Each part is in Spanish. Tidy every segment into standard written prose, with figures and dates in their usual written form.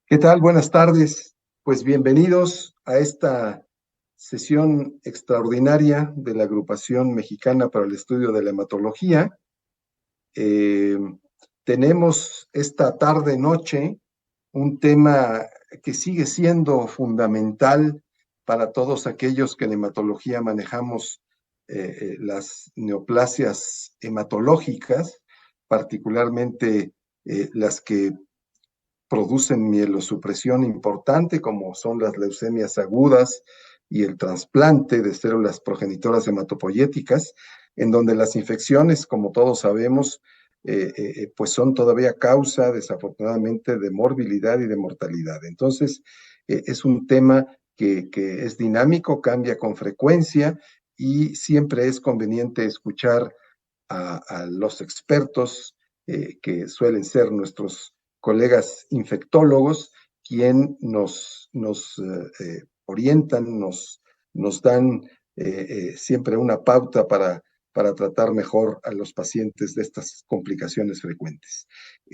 ¿Qué tal? Buenas tardes. Pues bienvenidos a esta sesión extraordinaria de la Agrupación Mexicana para el Estudio de la Hematología. Eh, Tenemos esta tarde-noche un tema que sigue siendo fundamental para todos aquellos que en hematología manejamos las neoplasias hematológicas, particularmente las que producen mielosupresión importante, como son las leucemias agudas y el trasplante de células progenitoras hematopoyéticas, en donde las infecciones, como todos sabemos, pues son todavía causa, desafortunadamente, de morbilidad y de mortalidad. Entonces, es un tema que es dinámico, cambia con frecuencia y siempre es conveniente escuchar a los expertos que suelen ser nuestros colegas infectólogos, quien nos orientan, nos dan siempre una pauta para tratar mejor a los pacientes de estas complicaciones frecuentes.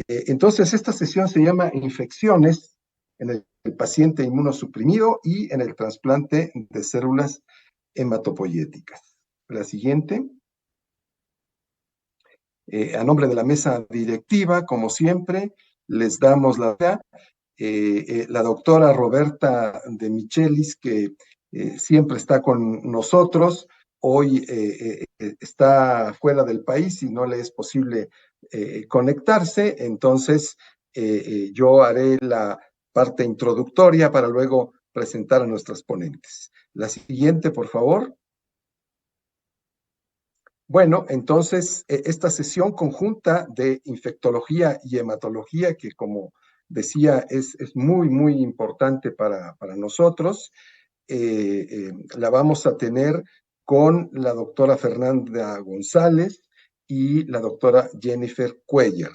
Entonces, esta sesión se llama Infecciones en el paciente inmunosuprimido y en el trasplante de células hematopoyéticas. La siguiente. A nombre de la mesa directiva, como siempre, les damos la doctora Roberta de Michelis, que siempre está con nosotros. Hoy está fuera del país y no le es posible conectarse, entonces yo haré la parte introductoria para luego presentar a nuestras ponentes. La siguiente, por favor. Bueno, entonces, esta sesión conjunta de infectología y hematología, que como decía, es muy, muy importante para nosotros, la vamos a tener con la doctora Fernanda González y la doctora Jennifer Cuellar.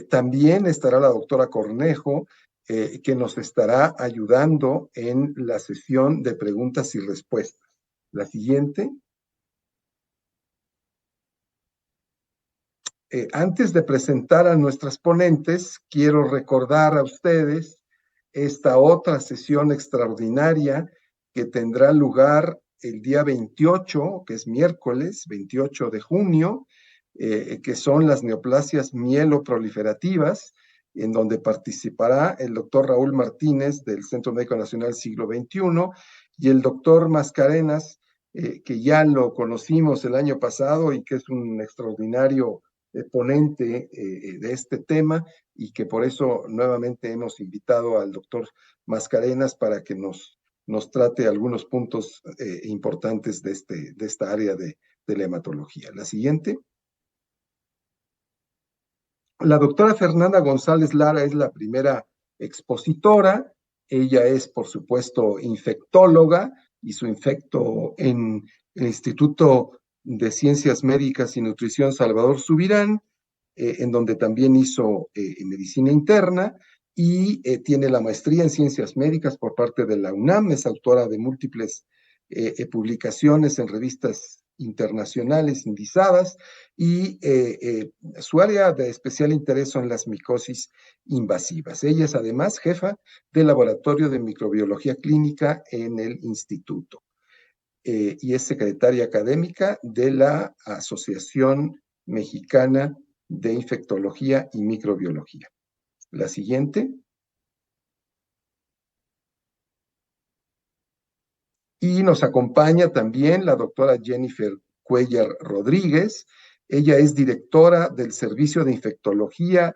También estará la doctora Cornejo, que nos estará ayudando en la sesión de preguntas y respuestas. La siguiente. Antes de presentar a nuestras ponentes, quiero recordar a ustedes esta otra sesión extraordinaria que tendrá lugar el día 28, que es miércoles 28 de junio, que son las neoplasias mieloproliferativas, en donde participará el doctor Raúl Martínez del Centro Médico Nacional Siglo XXI y el doctor Mascarenas, que ya lo conocimos el año pasado y que es un extraordinario ponente de este tema y que por eso nuevamente hemos invitado al doctor Mascarenas para que nos trate algunos puntos importantes de esta área de la hematología. La siguiente. La doctora Fernanda González Lara es la primera expositora. Ella es, por supuesto, infectóloga, hizo infecto en el Instituto de Ciencias Médicas y Nutrición Salvador Subirán, en donde también hizo medicina interna y tiene la maestría en ciencias médicas por parte de la UNAM, es autora de múltiples publicaciones en revistas internacionales indizadas y su área de especial interés son las micosis invasivas. Ella es además jefa del Laboratorio de Microbiología Clínica en el instituto y es secretaria académica de la Asociación Mexicana de Infectología y Microbiología. La siguiente. Y nos acompaña también la doctora Jennifer Cuellar Rodríguez. Ella es directora del Servicio de Infectología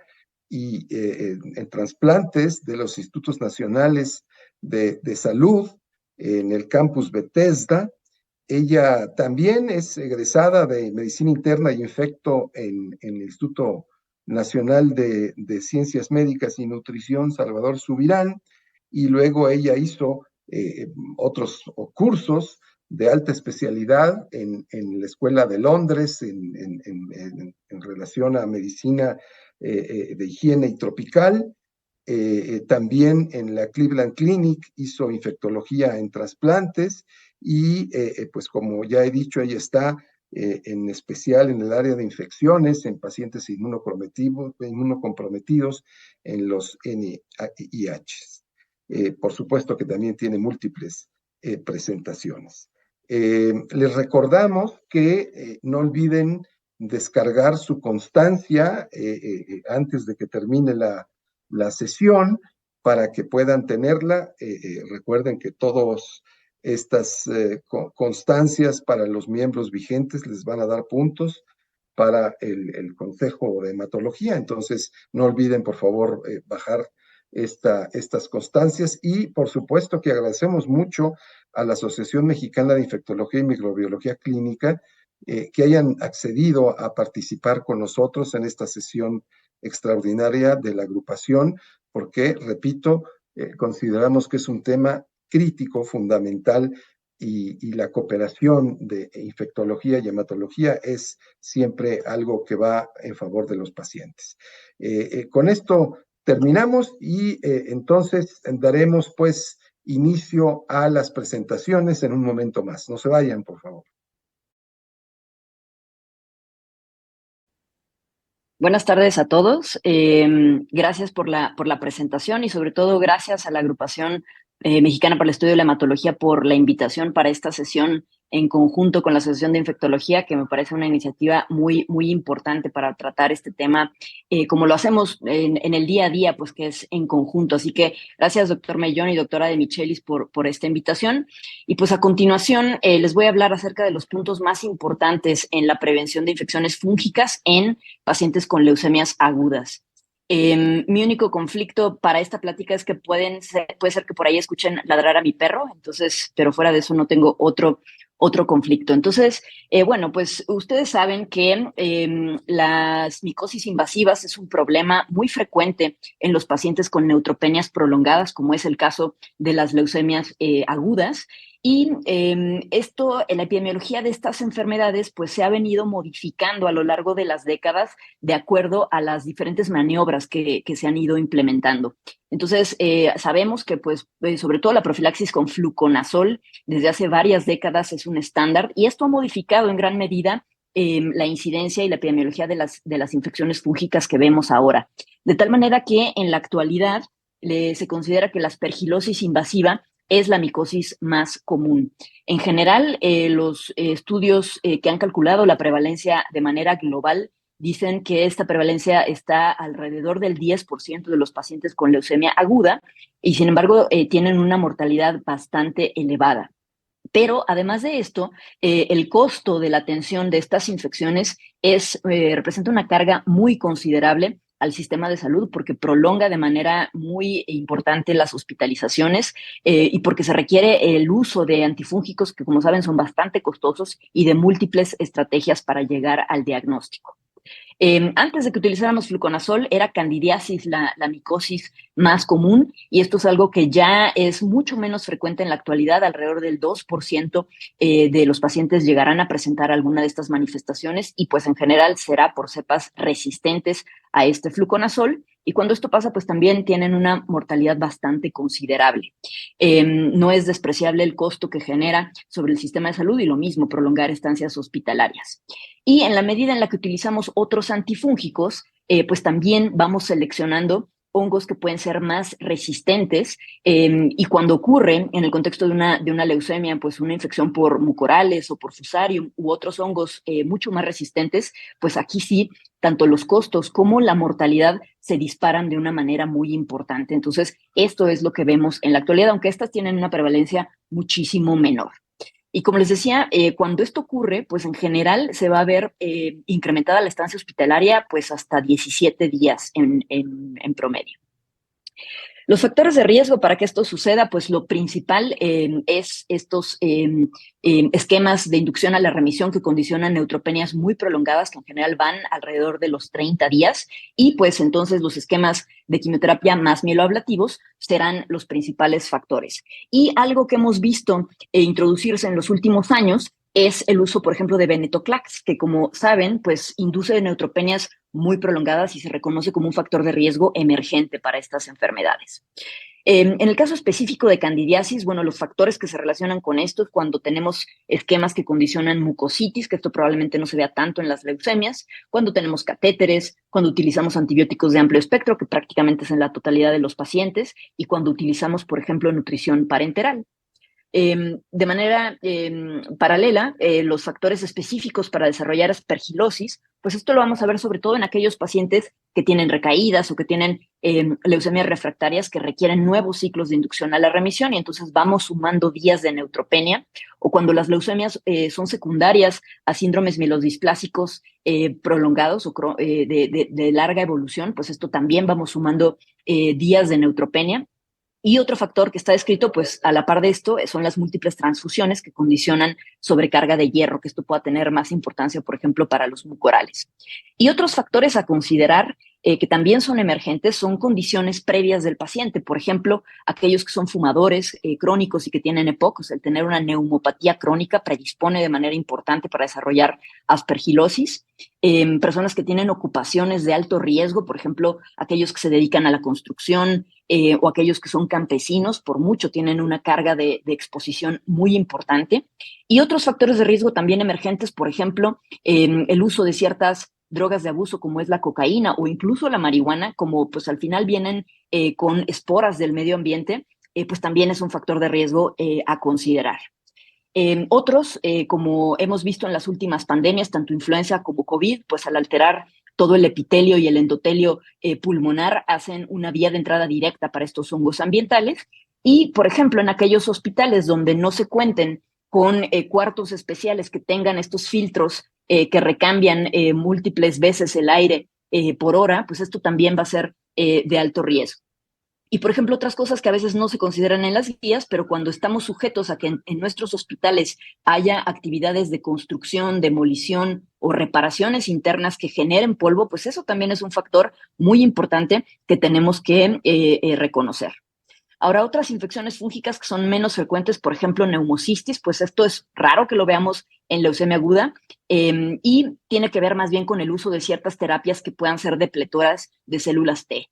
y en trasplantes de los Institutos Nacionales de Salud en el campus Bethesda. Ella también es egresada de Medicina Interna y Infecto en el Instituto Nacional de Ciencias Médicas y Nutrición Salvador Subirán, y luego ella hizo otros cursos de alta especialidad en la Escuela de Londres en relación a medicina de higiene y tropical. También en la Cleveland Clinic hizo infectología en trasplantes y pues como ya he dicho, ella está en especial en el área de infecciones, en pacientes inmunocomprometidos, en los NIH. Por supuesto que también tiene múltiples presentaciones. Les recordamos que no olviden descargar su constancia antes de que termine la sesión para que puedan tenerla. Recuerden que todas estas constancias para los miembros vigentes les van a dar puntos para el Consejo de Hematología. Entonces, no olviden, por favor, bajar estas constancias, y por supuesto que agradecemos mucho a la Asociación Mexicana de Infectología y Microbiología Clínica que hayan accedido a participar con nosotros en esta sesión extraordinaria de la agrupación, porque, repito, consideramos que es un tema crítico, fundamental, y la cooperación de infectología y hematología es siempre algo que va en favor de los pacientes. Con esto terminamos y entonces daremos pues inicio a las presentaciones en un momento más. No se vayan, por favor. Buenas tardes a todos. Gracias por la presentación y sobre todo gracias a la Agrupación Mexicana para el Estudio de la Hematología por la invitación para esta sesión en conjunto con la Asociación de Infectología, que me parece una iniciativa muy, muy importante para tratar este tema, como lo hacemos en el día a día, pues que es en conjunto. Así que gracias, doctor Mellón y doctora De Michelis, por esta invitación. Y pues a continuación les voy a hablar acerca de los puntos más importantes en la prevención de infecciones fúngicas en pacientes con leucemias agudas. Mi único conflicto para esta plática es que puede ser que por ahí escuchen ladrar a mi perro, entonces, pero fuera de eso no tengo otro conflicto. Entonces, bueno, pues ustedes saben que las micosis invasivas es un problema muy frecuente en los pacientes con neutropenias prolongadas, como es el caso de las leucemias agudas. Y la epidemiología de estas enfermedades pues se ha venido modificando a lo largo de las décadas de acuerdo a las diferentes maniobras que se han ido implementando. Entonces, sabemos que pues sobre todo la profilaxis con fluconazol desde hace varias décadas es un estándar, y esto ha modificado en gran medida la incidencia y la epidemiología de las infecciones fúngicas que vemos ahora. De tal manera que en la actualidad se considera que la aspergilosis invasiva es la micosis más común. En general, los estudios que han calculado la prevalencia de manera global dicen que esta prevalencia está alrededor del 10% de los pacientes con leucemia aguda, y sin embargo tienen una mortalidad bastante elevada. Pero además de esto, el costo de la atención de estas infecciones representa una carga muy considerable al sistema de salud, porque prolonga de manera muy importante las hospitalizaciones y porque se requiere el uso de antifúngicos que, como saben, son bastante costosos, y de múltiples estrategias para llegar al diagnóstico. Antes de que utilizáramos fluconazol, era candidiasis la micosis más común, y esto es algo que ya es mucho menos frecuente en la actualidad. Alrededor del 2% de los pacientes llegarán a presentar alguna de estas manifestaciones, y pues en general será por cepas resistentes a este fluconazol. Y cuando esto pasa, pues también tienen una mortalidad bastante considerable. No es despreciable el costo que genera sobre el sistema de salud, y lo mismo prolongar estancias hospitalarias. Y en la medida en la que utilizamos otros antifúngicos, pues también vamos seleccionando hongos que pueden ser más resistentes, y cuando ocurre en el contexto de una leucemia, pues una infección por mucorales o por fusarium u otros hongos mucho más resistentes, pues aquí sí, tanto los costos como la mortalidad se disparan de una manera muy importante. Entonces, esto es lo que vemos en la actualidad, aunque estas tienen una prevalencia muchísimo menor. Y como les decía, cuando esto ocurre, pues en general se va a ver incrementada la estancia hospitalaria pues hasta 17 días en promedio. Los factores de riesgo para que esto suceda, pues lo principal es estos esquemas de inducción a la remisión que condicionan neutropenias muy prolongadas, que en general van alrededor de los 30 días, y pues entonces los esquemas de quimioterapia más mieloablativos serán los principales factores. Y algo que hemos visto introducirse en los últimos años es el uso, por ejemplo, de venetoclax, que como saben, pues induce neutropenias muy prolongadas y se reconoce como un factor de riesgo emergente para estas enfermedades. En el caso específico de candidiasis, bueno, los factores que se relacionan con esto es cuando tenemos esquemas que condicionan mucositis, que esto probablemente no se vea tanto en las leucemias, cuando tenemos catéteres, cuando utilizamos antibióticos de amplio espectro, que prácticamente es en la totalidad de los pacientes, y cuando utilizamos, por ejemplo, nutrición parenteral. De manera paralela, los factores específicos para desarrollar aspergilosis, pues esto lo vamos a ver sobre todo en aquellos pacientes que tienen recaídas o que tienen leucemias refractarias que requieren nuevos ciclos de inducción a la remisión y entonces vamos sumando días de neutropenia, o cuando las leucemias son secundarias a síndromes mielodisplásicos prolongados o de larga evolución, pues esto también vamos sumando días de neutropenia. Y otro factor que está descrito, pues a la par de esto, son las múltiples transfusiones que condicionan sobrecarga de hierro, que esto pueda tener más importancia, por ejemplo, para los mucorales. Y otros factores a considerar que también son emergentes son condiciones previas del paciente. Por ejemplo, aquellos que son fumadores crónicos y que tienen EPOC, o sea, el tener una neumopatía crónica predispone de manera importante para desarrollar aspergilosis. Personas que tienen ocupaciones de alto riesgo, por ejemplo, aquellos que se dedican a la construcción, o aquellos que son campesinos, por mucho tienen una carga de exposición muy importante. Y otros factores de riesgo también emergentes, por ejemplo, el uso de ciertas drogas de abuso como es la cocaína o incluso la marihuana, como pues al final vienen con esporas del medio ambiente, pues también es un factor de riesgo a considerar. Otros, como hemos visto en las últimas pandemias, tanto influenza como COVID, pues al alterar todo el epitelio y el endotelio pulmonar hacen una vía de entrada directa para estos hongos ambientales. Y, por ejemplo, en aquellos hospitales donde no se cuenten con cuartos especiales que tengan estos filtros que recambian múltiples veces el aire por hora, pues esto también va a ser de alto riesgo. Y, por ejemplo, otras cosas que a veces no se consideran en las guías, pero cuando estamos sujetos a que en nuestros hospitales haya actividades de construcción, demolición o reparaciones internas que generen polvo, pues eso también es un factor muy importante que tenemos que reconocer. Ahora, otras infecciones fúngicas que son menos frecuentes, por ejemplo, neumocistis, pues esto es raro que lo veamos en leucemia aguda y tiene que ver más bien con el uso de ciertas terapias que puedan ser depletoras de células T.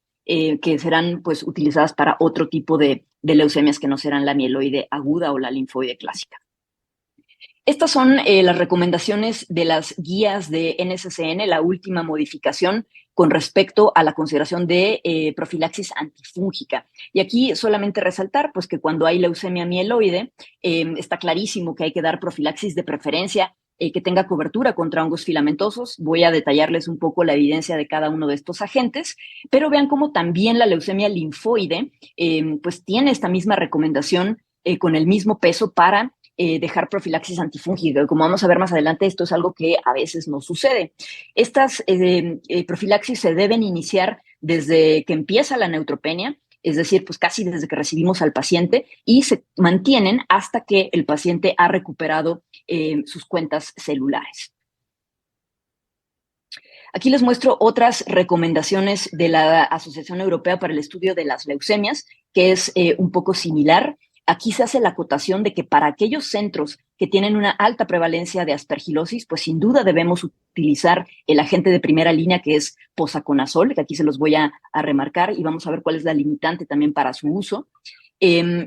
Que serán pues utilizadas para otro tipo de leucemias que no serán la mieloide aguda o la linfoide clásica. Estas son las recomendaciones de las guías de NCCN, la última modificación con respecto a la consideración de profilaxis antifúngica. Y aquí solamente resaltar pues, que cuando hay leucemia mieloide, está clarísimo que hay que dar profilaxis de preferencia que tenga cobertura contra hongos filamentosos. Voy a detallarles un poco la evidencia de cada uno de estos agentes, pero vean cómo también la leucemia linfoide pues tiene esta misma recomendación con el mismo peso para dejar profilaxis antifúngica. Como vamos a ver más adelante, esto es algo que a veces no sucede. Estas profilaxis se deben iniciar desde que empieza la neutropenia, es decir, pues casi desde que recibimos al paciente, y se mantienen hasta que el paciente ha recuperado sus cuentas celulares. Aquí les muestro otras recomendaciones de la Asociación Europea para el Estudio de las Leucemias, que es un poco similar. Aquí se hace la acotación de que para aquellos centros que tienen una alta prevalencia de aspergilosis, pues sin duda debemos utilizar el agente de primera línea que es posaconazol, que aquí se los voy a remarcar y vamos a ver cuál es la limitante también para su uso.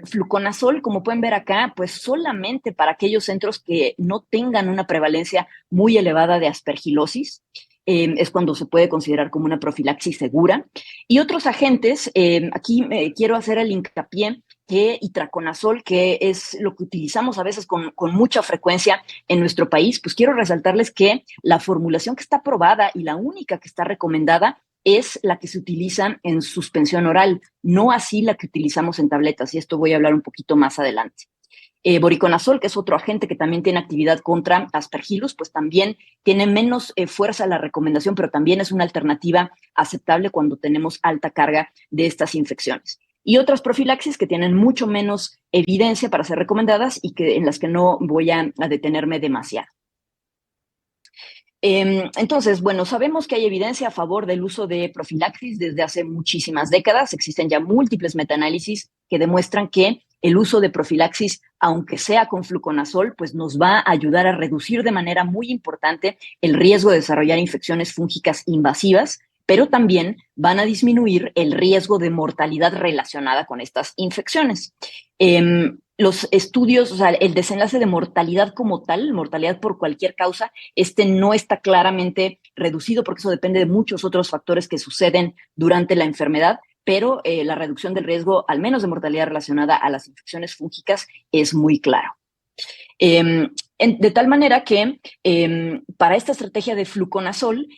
Fluconazol, como pueden ver acá, pues solamente para aquellos centros que no tengan una prevalencia muy elevada de aspergilosis. Es cuando se puede considerar como una profilaxis segura. Y otros agentes, aquí quiero hacer el hincapié que itraconazol, que es lo que utilizamos a veces con mucha frecuencia en nuestro país, pues quiero resaltarles que la formulación que está aprobada y la única que está recomendada es la que se utiliza en suspensión oral, no así la que utilizamos en tabletas, y esto voy a hablar un poquito más adelante. Voriconazol, que es otro agente que también tiene actividad contra aspergillus, pues también tiene menos fuerza la recomendación, pero también es una alternativa aceptable cuando tenemos alta carga de estas infecciones. Y otras profilaxis que tienen mucho menos evidencia para ser recomendadas y que en las que no voy a detenerme demasiado. Entonces, bueno, sabemos que hay evidencia a favor del uso de profilaxis desde hace muchísimas décadas. Existen ya múltiples metaanálisis que demuestran que el uso de profilaxis, aunque sea con fluconazol, pues nos va a ayudar a reducir de manera muy importante el riesgo de desarrollar infecciones fúngicas invasivas, pero también van a disminuir el riesgo de mortalidad relacionada con estas infecciones. Los estudios, o sea, el desenlace de mortalidad como tal, mortalidad por cualquier causa, no está claramente reducido porque eso depende de muchos otros factores que suceden durante la enfermedad, pero la reducción del riesgo, al menos de mortalidad relacionada a las infecciones fúngicas, es muy claro. De tal manera que para esta estrategia de fluconazol,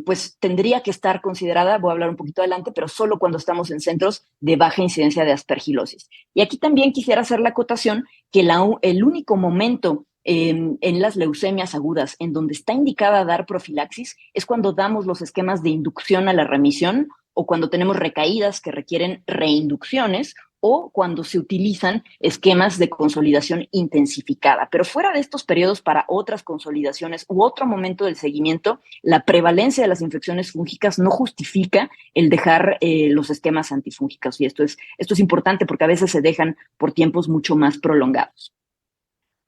pues tendría que estar considerada, voy a hablar un poquito adelante, pero solo cuando estamos en centros de baja incidencia de aspergilosis. Y aquí también quisiera hacer la acotación que el único momento en las leucemias agudas en donde está indicada dar profilaxis es cuando damos los esquemas de inducción a la remisión o cuando tenemos recaídas que requieren reinducciones o cuando se utilizan esquemas de consolidación intensificada. Pero fuera de estos periodos para otras consolidaciones u otro momento del seguimiento, la prevalencia de las infecciones fúngicas no justifica el dejar los esquemas antifúngicos. Y esto es importante porque a veces se dejan por tiempos mucho más prolongados.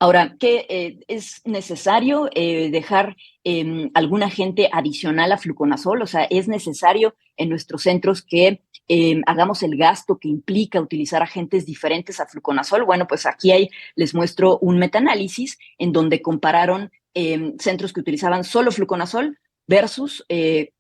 Ahora, ¿qué es necesario dejar algún agente adicional a fluconazol? O sea, ¿es necesario en nuestros centros que hagamos el gasto que implica utilizar agentes diferentes a fluconazol? Bueno, pues aquí les muestro un metaanálisis en donde compararon centros que utilizaban solo fluconazol versus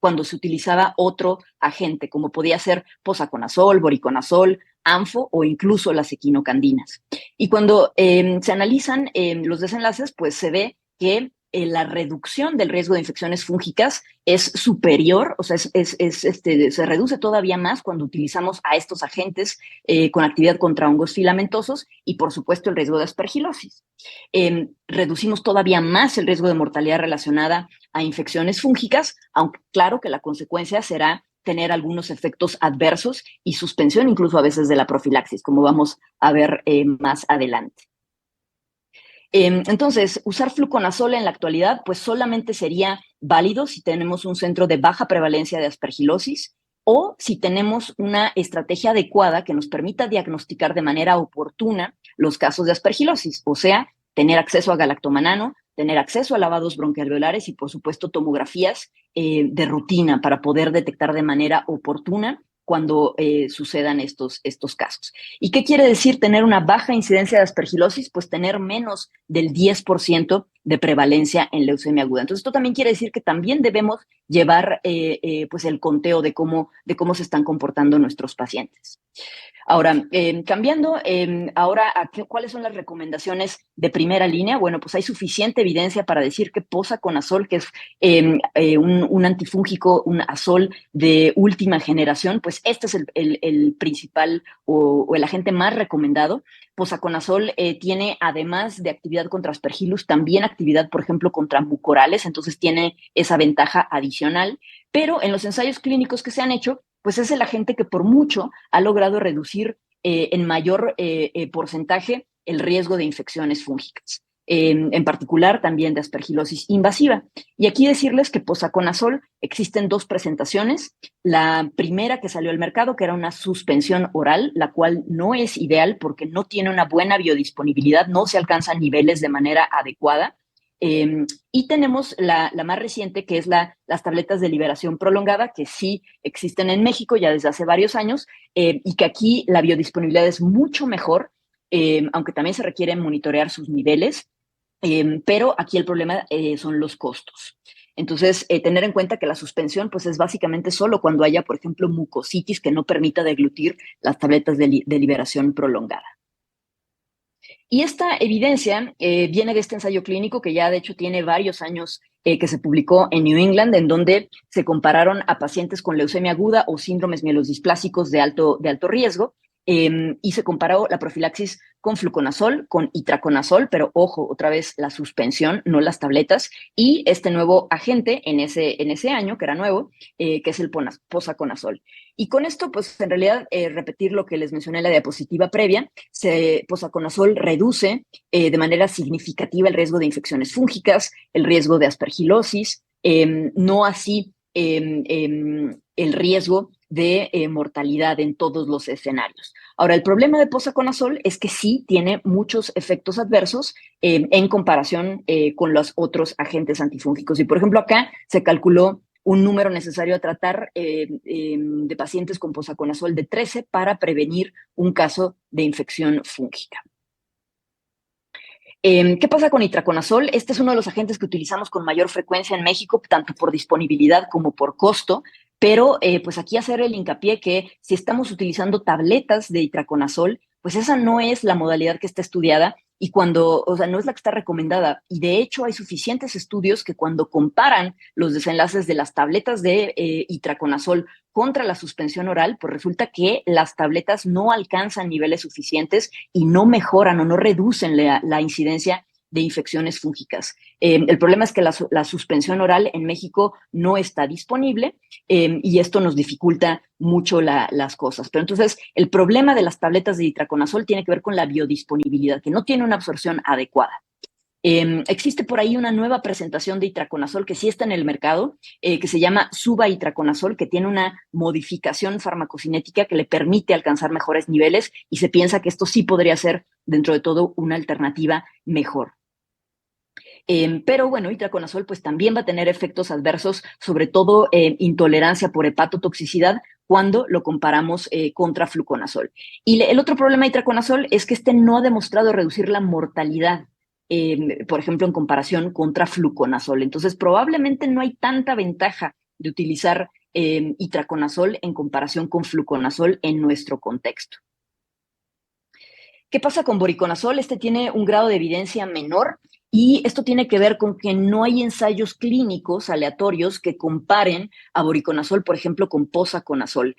cuando se utilizaba otro agente, como podía ser posaconazol, voriconazol, anfo o incluso las equinocandinas. Y cuando se analizan los desenlaces, pues se ve que la reducción del riesgo de infecciones fúngicas es superior, o sea, se reduce todavía más cuando utilizamos a estos agentes con actividad contra hongos filamentosos y, por supuesto, el riesgo de aspergilosis. Reducimos todavía más el riesgo de mortalidad relacionada a infecciones fúngicas, aunque claro que la consecuencia será tener algunos efectos adversos y suspensión incluso a veces de la profilaxis, como vamos a ver más adelante. Entonces, usar fluconazol en la actualidad pues solamente sería válido si tenemos un centro de baja prevalencia de aspergilosis o si tenemos una estrategia adecuada que nos permita diagnosticar de manera oportuna los casos de aspergilosis, o sea, tener acceso a galactomanano, tener acceso a lavados bronquialveolares y, por supuesto, tomografías de rutina para poder detectar de manera oportuna cuando sucedan estos casos. ¿Y qué quiere decir tener una baja incidencia de aspergilosis? Pues tener menos del 10% de prevalencia en leucemia aguda. Entonces, esto también quiere decir que también debemos llevar pues el conteo de cómo se están comportando nuestros pacientes. Ahora, cambiando ahora a cuáles son las recomendaciones de primera línea. Bueno, pues hay suficiente evidencia para decir que posaconazol, que es un antifúngico, un azol de última generación, pues este es el principal o el agente más recomendado. Posaconazol tiene, además de actividad contra Aspergillus, también actividad, por ejemplo, contra mucorales, entonces tiene esa ventaja adicional. Pero en los ensayos clínicos que se han hecho, pues es el agente que por mucho ha logrado reducir en mayor porcentaje el riesgo de infecciones fúngicas, en particular también de aspergilosis invasiva. Y aquí decirles que posaconazol existen dos presentaciones. La primera que salió al mercado, que era una suspensión oral, la cual no es ideal porque no tiene una buena biodisponibilidad, no se alcanzan niveles de manera adecuada. Y tenemos la más reciente, que es las tabletas de liberación prolongada, que sí existen en México ya desde hace varios años, y que aquí la biodisponibilidad es mucho mejor, aunque también se requiere monitorear sus niveles, pero aquí el problema son los costos. Entonces, tener en cuenta que la suspensión pues es básicamente solo cuando haya, por ejemplo, mucositis que no permita deglutir las tabletas de liberación prolongada. Y esta evidencia viene de este ensayo clínico que ya de hecho tiene varios años que se publicó en New England, en donde se compararon a pacientes con leucemia aguda o síndromes mielodisplásicos de alto riesgo, y se comparó la profilaxis con fluconazol, con itraconazol, pero ojo, otra vez la suspensión, no las tabletas, y este nuevo agente en ese año, que era nuevo, que es el posaconazol. Y con esto, pues en realidad, repetir lo que les mencioné en la diapositiva previa, posaconazol reduce de manera significativa el riesgo de infecciones fúngicas, el riesgo de aspergilosis, no así el riesgo de mortalidad en todos los escenarios. Ahora, el problema de posaconazol es que sí tiene muchos efectos adversos en comparación con los otros agentes antifúngicos. Y, por ejemplo, acá se calculó un número necesario a tratar de pacientes con posaconazol de 13 para prevenir un caso de infección fúngica. ¿Qué pasa con itraconazol? Este es uno de los agentes que utilizamos con mayor frecuencia en México, tanto por disponibilidad como por costo, pero pues aquí hacer el hincapié que si estamos utilizando tabletas de itraconazol, pues esa no es la modalidad que está estudiada y o sea, no es la que está recomendada. Y de hecho hay suficientes estudios que cuando comparan los desenlaces de las tabletas de itraconazol contra la suspensión oral, pues resulta que las tabletas no alcanzan niveles suficientes y no mejoran o no reducen la incidencia de infecciones fúngicas. El problema es que la suspensión oral en México no está disponible y esto nos dificulta mucho las cosas. Pero entonces, el problema de las tabletas de itraconazol tiene que ver con la biodisponibilidad, que no tiene una absorción adecuada. Existe por ahí una nueva presentación de itraconazol que sí está en el mercado, que se llama Suba-itraconazol, que tiene una modificación farmacocinética que le permite alcanzar mejores niveles y se piensa que esto sí podría ser, dentro de todo, una alternativa mejor. Pero bueno, itraconazol pues también va a tener efectos adversos, sobre todo intolerancia por hepatotoxicidad, cuando lo comparamos contra fluconazol. Y el otro problema de itraconazol es que este no ha demostrado reducir la mortalidad, por ejemplo, en comparación contra fluconazol. Entonces, probablemente no hay tanta ventaja de utilizar itraconazol en comparación con fluconazol en nuestro contexto. ¿Qué pasa con voriconazol? Este tiene un grado de evidencia menor y esto tiene que ver con que no hay ensayos clínicos aleatorios que comparen a voriconazol, por ejemplo, con posaconazol,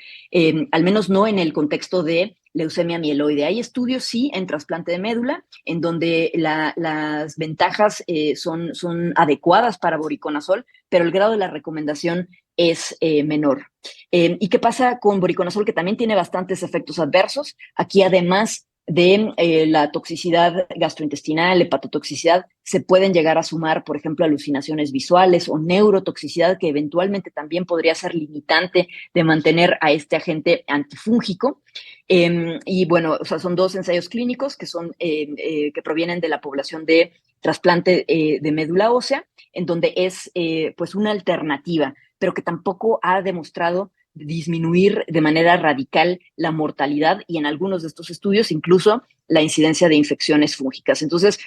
al menos no en el contexto de leucemia mieloide. Hay estudios, sí, en trasplante de médula, en donde las ventajas son adecuadas para voriconazol, pero el grado de la recomendación es menor. ¿Y qué pasa con voriconazol? Que también tiene bastantes efectos adversos. Aquí, además de la toxicidad gastrointestinal, hepatotoxicidad, se pueden llegar a sumar, por ejemplo, alucinaciones visuales o neurotoxicidad, que eventualmente también podría ser limitante de mantener a este agente antifúngico. Y bueno, o sea, son 2 ensayos clínicos que provienen de la población de trasplante de médula ósea, en donde es pues una alternativa, pero que tampoco ha demostrado disminuir de manera radical la mortalidad y en algunos de estos estudios incluso la incidencia de infecciones fúngicas. Entonces,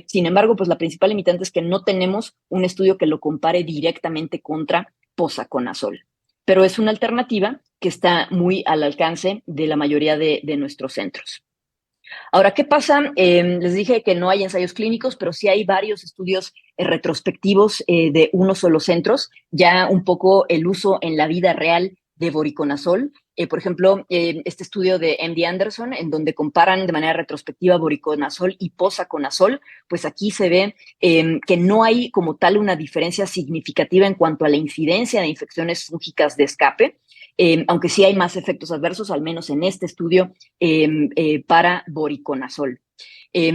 sin embargo, pues la principal limitante es que no tenemos un estudio que lo compare directamente contra posaconazol, pero es una alternativa que está muy al alcance de la mayoría de nuestros centros. Ahora, ¿qué pasa? Les dije que no hay ensayos clínicos, pero sí hay varios estudios retrospectivos de unos solos centros, ya un poco el uso en la vida real de voriconazol. Por ejemplo, este estudio de MD Anderson, en donde comparan de manera retrospectiva voriconazol y posaconazol, pues aquí se ve que no hay como tal una diferencia significativa en cuanto a la incidencia de infecciones fúngicas de escape, aunque sí hay más efectos adversos, al menos en este estudio, para voriconazol.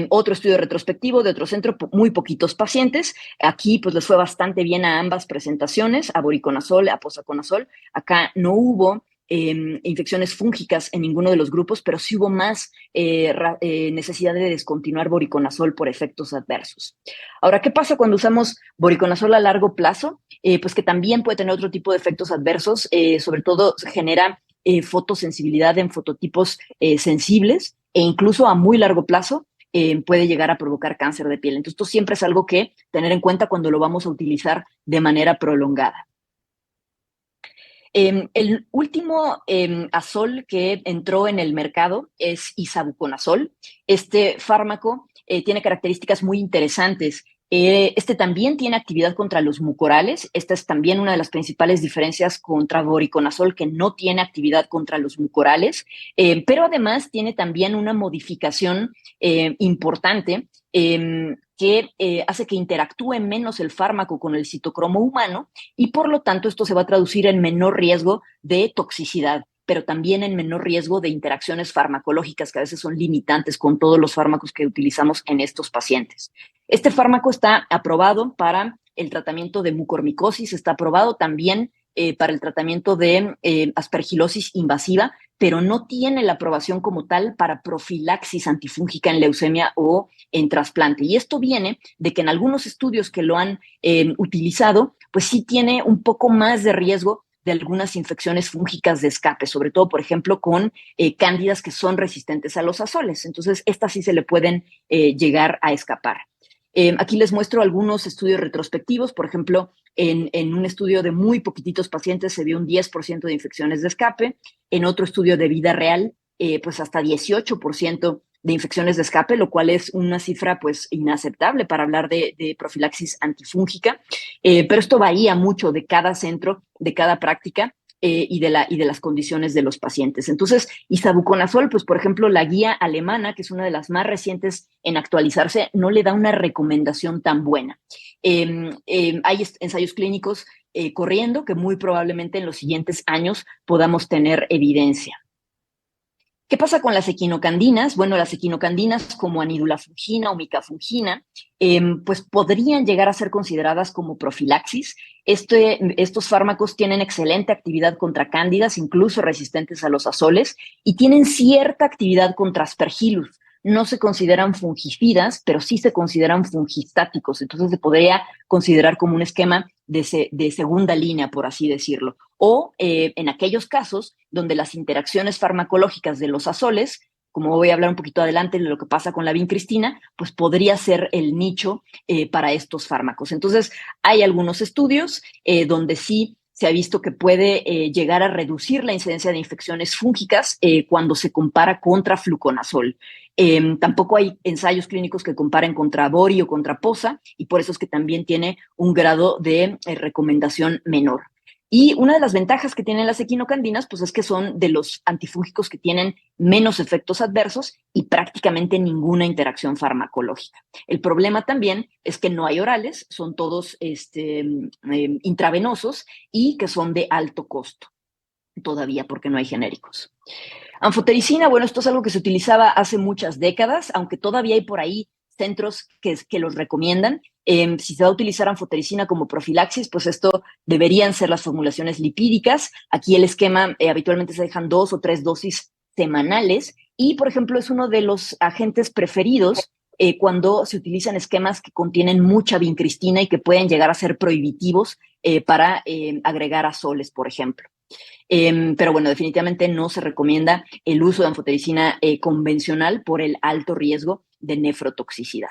Otro estudio retrospectivo de otro centro, muy poquitos pacientes. Aquí pues les fue bastante bien a ambas presentaciones, a voriconazol, a posaconazol. Acá no hubo infecciones fúngicas en ninguno de los grupos, pero sí hubo más necesidad de descontinuar voriconazol por efectos adversos. Ahora, ¿qué pasa cuando usamos voriconazol a largo plazo? Pues que también puede tener otro tipo de efectos adversos, sobre todo genera fotosensibilidad en fototipos sensibles e incluso a muy largo plazo puede llegar a provocar cáncer de piel. Entonces, esto siempre es algo que tener en cuenta cuando lo vamos a utilizar de manera prolongada. El último azol que entró en el mercado es isavuconazol. Este fármaco tiene características muy interesantes. Este también tiene actividad contra los mucorales. Esta es también una de las principales diferencias contra voriconazol, que no tiene actividad contra los mucorales, pero además tiene también una modificación importante que hace que interactúe menos el fármaco con el citocromo humano y por lo tanto esto se va a traducir en menor riesgo de toxicidad, pero también en menor riesgo de interacciones farmacológicas que a veces son limitantes con todos los fármacos que utilizamos en estos pacientes. Este fármaco está aprobado para el tratamiento de mucormicosis, está aprobado también para el tratamiento de aspergilosis invasiva, pero no tiene la aprobación como tal para profilaxis antifúngica en leucemia o en trasplante. Y esto viene de que en algunos estudios que lo han utilizado, pues sí tiene un poco más de riesgo de algunas infecciones fúngicas de escape, sobre todo, por ejemplo, con cándidas que son resistentes a los azoles. Entonces, estas sí se le pueden llegar a escapar. Aquí les muestro algunos estudios retrospectivos. Por ejemplo, en un estudio de muy poquititos pacientes se vio un 10% de infecciones de escape. En otro estudio de vida real, pues hasta 18% de infecciones de escape, lo cual es una cifra pues inaceptable para hablar de profilaxis antifúngica. Pero esto varía mucho de cada centro, de cada práctica. Y de las condiciones de los pacientes. Entonces, isavuconazol, pues por ejemplo, la guía alemana, que es una de las más recientes en actualizarse, no le da una recomendación tan buena. Hay ensayos clínicos corriendo que muy probablemente en los siguientes años podamos tener evidencia. ¿Qué pasa con las equinocandinas? Bueno, las equinocandinas como anidulafungina o micafungina, pues podrían llegar a ser consideradas como profilaxis. Estos fármacos tienen excelente actividad contra cándidas, incluso resistentes a los azoles, y tienen cierta actividad contra aspergillus. No se consideran fungicidas, pero sí se consideran fungistáticos. Entonces se podría considerar como un esquema de segunda línea, por así decirlo. O en aquellos casos donde las interacciones farmacológicas de los azoles, como voy a hablar un poquito adelante de lo que pasa con la vincristina, pues podría ser el nicho para estos fármacos. Entonces, hay algunos estudios donde sí se ha visto que puede llegar a reducir la incidencia de infecciones fúngicas cuando se compara contra fluconazol. Tampoco hay ensayos clínicos que comparen contra Bori o contra Posa, y por eso es que también tiene un grado de recomendación menor. Y una de las ventajas que tienen las equinocandinas, pues es que son de los antifúngicos que tienen menos efectos adversos y prácticamente ninguna interacción farmacológica. El problema también es que no hay orales, son todos intravenosos y que son de alto costo todavía porque no hay genéricos. Anfotericina, bueno, esto es algo que se utilizaba hace muchas décadas, aunque todavía hay por ahí centros que los recomiendan. Si se va a utilizar anfotericina como profilaxis, pues esto deberían ser las formulaciones lipídicas. Aquí el esquema habitualmente se dejan 2 o 3 dosis semanales y, por ejemplo, es uno de los agentes preferidos cuando se utilizan esquemas que contienen mucha vincristina y que pueden llegar a ser prohibitivos para agregar azoles, por ejemplo. Pero bueno, definitivamente no se recomienda el uso de anfotericina convencional por el alto riesgo de nefrotoxicidad.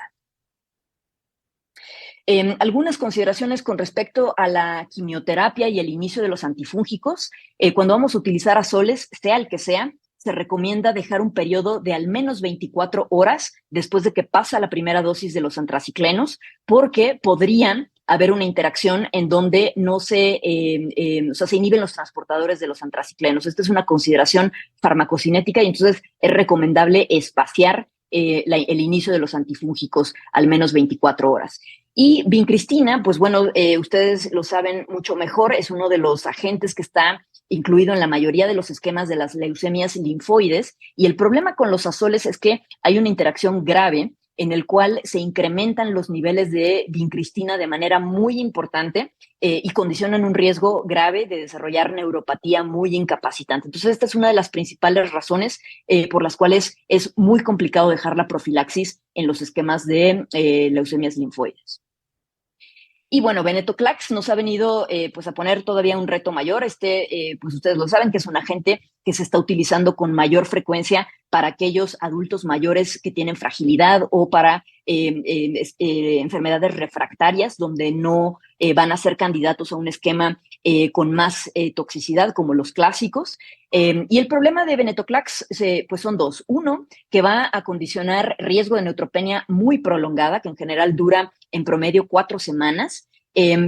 Algunas consideraciones con respecto a la quimioterapia y el inicio de los antifúngicos. Cuando vamos a utilizar azoles, sea el que sea, se recomienda dejar un periodo de al menos 24 horas después de que pasa la primera dosis de los antraciclenos, porque podrían haber una interacción en donde no se inhiben los transportadores de los antraciclenos. Esta es una consideración farmacocinética y entonces es recomendable espaciar el inicio de los antifúngicos al menos 24 horas. Y vincristina, pues bueno, ustedes lo saben mucho mejor, es uno de los agentes que está incluido en la mayoría de los esquemas de las leucemias linfoides, y el problema con los azoles es que hay una interacción grave en el cual se incrementan los niveles de vincristina de manera muy importante y condicionan un riesgo grave de desarrollar neuropatía muy incapacitante. Entonces, esta es una de las principales razones por las cuales es muy complicado dejar la profilaxis en los esquemas de leucemias linfoides. Y bueno, venetoclax nos ha venido pues a poner todavía un reto mayor. Pues ustedes lo saben que es un agente que se está utilizando con mayor frecuencia para aquellos adultos mayores que tienen fragilidad o para enfermedades refractarias donde no van a ser candidatos a un esquema con más toxicidad como los clásicos. Y el problema de venetoclax pues son dos. Uno, que va a condicionar riesgo de neutropenia muy prolongada, que en general dura en promedio 4 semanas,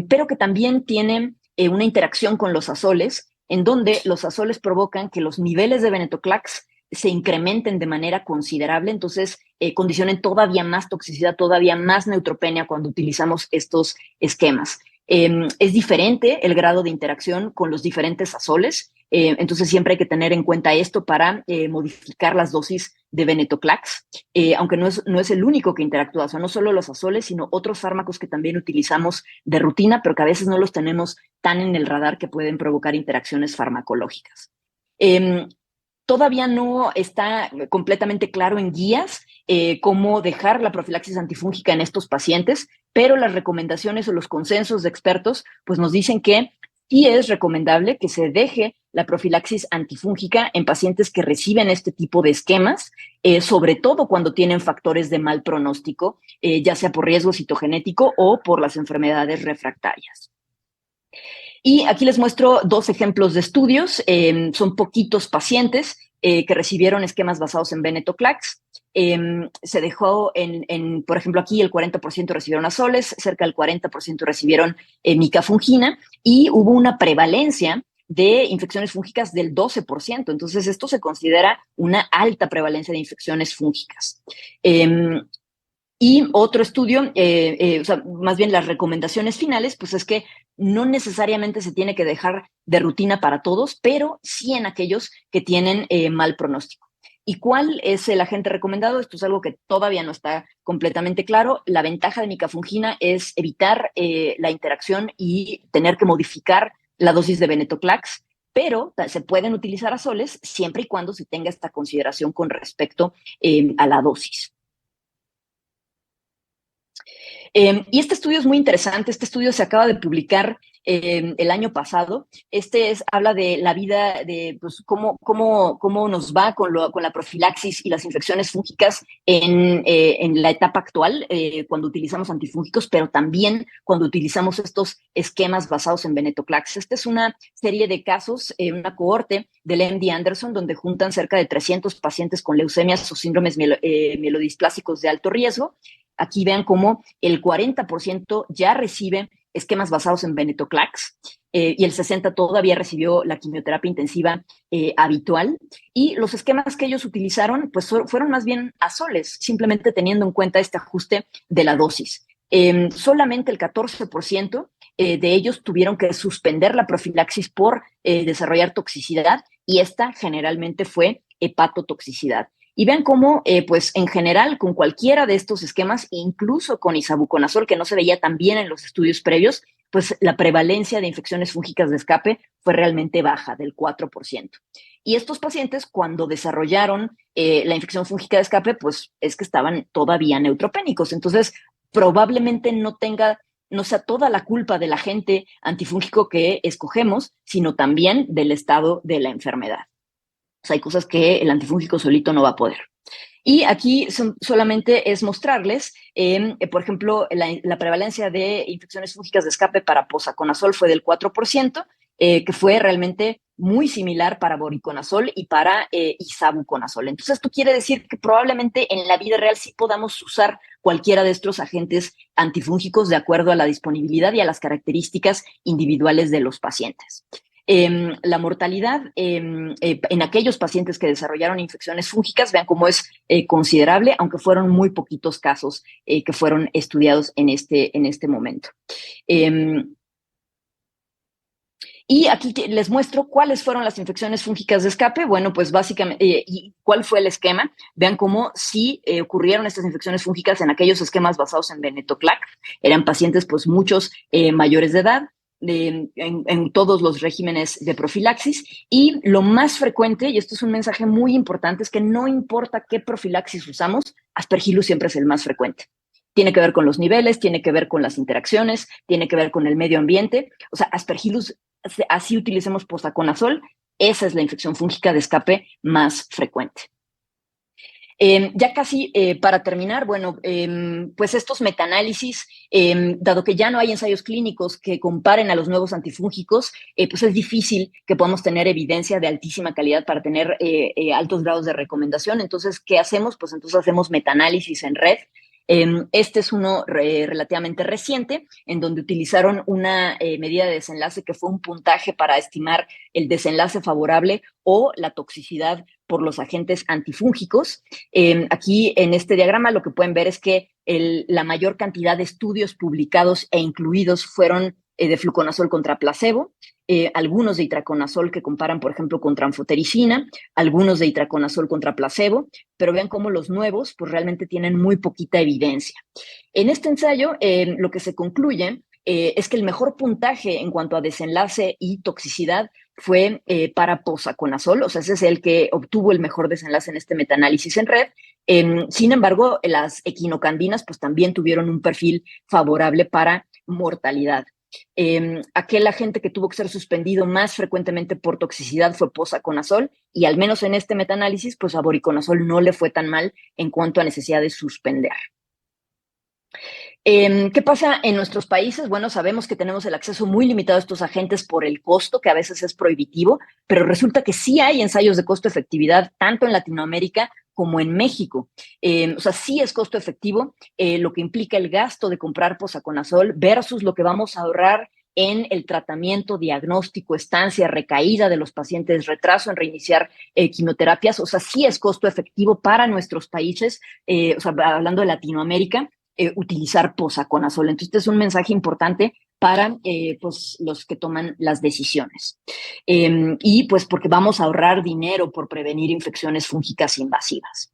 pero que también tiene una interacción con los azoles, en donde los azoles provocan que los niveles de venetoclax se incrementen de manera considerable, entonces condicionen todavía más toxicidad, todavía más neutropenia cuando utilizamos estos esquemas. Es diferente el grado de interacción con los diferentes azoles, entonces siempre hay que tener en cuenta esto para modificar las dosis de venetoclax, aunque no es el único que interactúa, o sea, no solo los azoles, sino otros fármacos que también utilizamos de rutina, pero que a veces no los tenemos tan en el radar que pueden provocar interacciones farmacológicas. Todavía no está completamente claro en guías cómo dejar la profilaxis antifúngica en estos pacientes, pero las recomendaciones o los consensos de expertos pues nos dicen que sí es recomendable que se deje la profilaxis antifúngica en pacientes que reciben este tipo de esquemas, sobre todo cuando tienen factores de mal pronóstico, ya sea por riesgo citogenético o por las enfermedades refractarias. Y aquí les muestro dos ejemplos de estudios. Son poquitos pacientes que recibieron esquemas basados en venetoclax. Se dejó por ejemplo, aquí el 40% recibieron azoles, cerca del 40% recibieron micafungina y hubo una prevalencia de infecciones fúngicas del 12%. Entonces, esto se considera una alta prevalencia de infecciones fúngicas. Y otro estudio, o sea, más bien las recomendaciones finales, pues es que no necesariamente se tiene que dejar de rutina para todos, pero sí en aquellos que tienen mal pronóstico. ¿Y cuál es el agente recomendado? Esto es algo que todavía no está completamente claro. La ventaja de micafungina es evitar la interacción y tener que modificar la dosis de venetoclax, pero se pueden utilizar azoles siempre y cuando se tenga esta consideración con respecto a la dosis. Y este estudio es muy interesante. Este estudio se acaba de publicar el año pasado. Habla de la vida, de pues, cómo nos va con la profilaxis y las infecciones fúngicas en la etapa actual, cuando utilizamos antifúngicos, pero también cuando utilizamos estos esquemas basados en venetoclax. Esta es una serie de casos, una cohorte del MD Anderson, donde juntan cerca de 300 pacientes con leucemias o síndromes mielodisplásicos de alto riesgo. Aquí vean cómo el 40% ya recibe esquemas basados en venetoclax y el 60% todavía recibió la quimioterapia intensiva habitual. Y los esquemas que ellos utilizaron pues fueron más bien azoles, simplemente teniendo en cuenta este ajuste de la dosis. Solamente el 14% de ellos tuvieron que suspender la profilaxis por desarrollar toxicidad, y esta generalmente fue hepatotoxicidad. Y vean cómo, pues en general, con cualquiera de estos esquemas, incluso con isavuconazol, que no se veía tan bien en los estudios previos, pues la prevalencia de infecciones fúngicas de escape fue realmente baja, del 4%. Y estos pacientes, cuando desarrollaron la infección fúngica de escape, pues es que estaban todavía neutropénicos. Entonces, probablemente no sea toda la culpa del agente antifúngico que escogemos, sino también del estado de la enfermedad. O sea, hay cosas que el antifúngico solito no va a poder. Y aquí solamente es mostrarles, por ejemplo, la prevalencia de infecciones fúngicas de escape para posaconazol fue del 4%, que fue realmente muy similar para voriconazol y para isavuconazol. Entonces, esto quiere decir que probablemente en la vida real sí podamos usar cualquiera de estos agentes antifúngicos de acuerdo a la disponibilidad y a las características individuales de los pacientes. La mortalidad en aquellos pacientes que desarrollaron infecciones fúngicas, vean cómo es considerable, aunque fueron muy poquitos casos que fueron estudiados en este momento. Y aquí les muestro cuáles fueron las infecciones fúngicas de escape. Bueno, pues básicamente, y cuál fue el esquema. Vean cómo sí ocurrieron estas infecciones fúngicas en aquellos esquemas basados en venetoclax. Eran pacientes, pues muchos mayores de edad, en todos los regímenes de profilaxis. Y lo más frecuente, y esto es un mensaje muy importante, es que no importa qué profilaxis usamos, Aspergillus siempre es el más frecuente. Tiene que ver con los niveles, tiene que ver con las interacciones, tiene que ver con el medio ambiente. O sea, Aspergillus, así utilicemos posaconazol, esa es la infección fúngica de escape más frecuente. Ya casi para terminar, bueno, pues estos metaanálisis, dado que ya no hay ensayos clínicos que comparen a los nuevos antifúngicos, pues es difícil que podamos tener evidencia de altísima calidad para tener altos grados de recomendación. Entonces, ¿qué hacemos? Pues entonces hacemos metaanálisis en red. Este es uno relativamente reciente, en donde utilizaron una medida de desenlace que fue un puntaje para estimar el desenlace favorable o la toxicidad por los agentes antifúngicos. Aquí en este diagrama lo que pueden ver es que la mayor cantidad de estudios publicados e incluidos fueron de fluconazol contra placebo, algunos de itraconazol que comparan, por ejemplo, contra anfotericina, algunos de itraconazol contra placebo, pero vean cómo los nuevos pues realmente tienen muy poquita evidencia. En este ensayo, lo que se concluye es que el mejor puntaje en cuanto a desenlace y toxicidad fue para posaconazol, o sea, ese es el que obtuvo el mejor desenlace en este metaanálisis en red. Sin embargo, las equinocandinas pues también tuvieron un perfil favorable para mortalidad. Aquel agente que tuvo que ser suspendido más frecuentemente por toxicidad fue posaconazol, y al menos en este metaanálisis, pues a voriconazol no le fue tan mal en cuanto a necesidad de suspender. ¿Qué pasa en nuestros países? Bueno, sabemos que tenemos el acceso muy limitado a estos agentes por el costo, que a veces es prohibitivo, pero resulta que sí hay ensayos de costo-efectividad tanto en Latinoamérica como en México. O sea, sí es costo efectivo, lo que implica el gasto de comprar posaconazol versus lo que vamos a ahorrar en el tratamiento, diagnóstico, estancia, recaída de los pacientes, retraso en reiniciar quimioterapias. O sea, sí es costo efectivo para nuestros países, o sea, hablando de Latinoamérica, utilizar posaconazol. Entonces, este es un mensaje importante para pues, los que toman las decisiones. Y pues porque vamos a ahorrar dinero por prevenir infecciones fúngicas invasivas.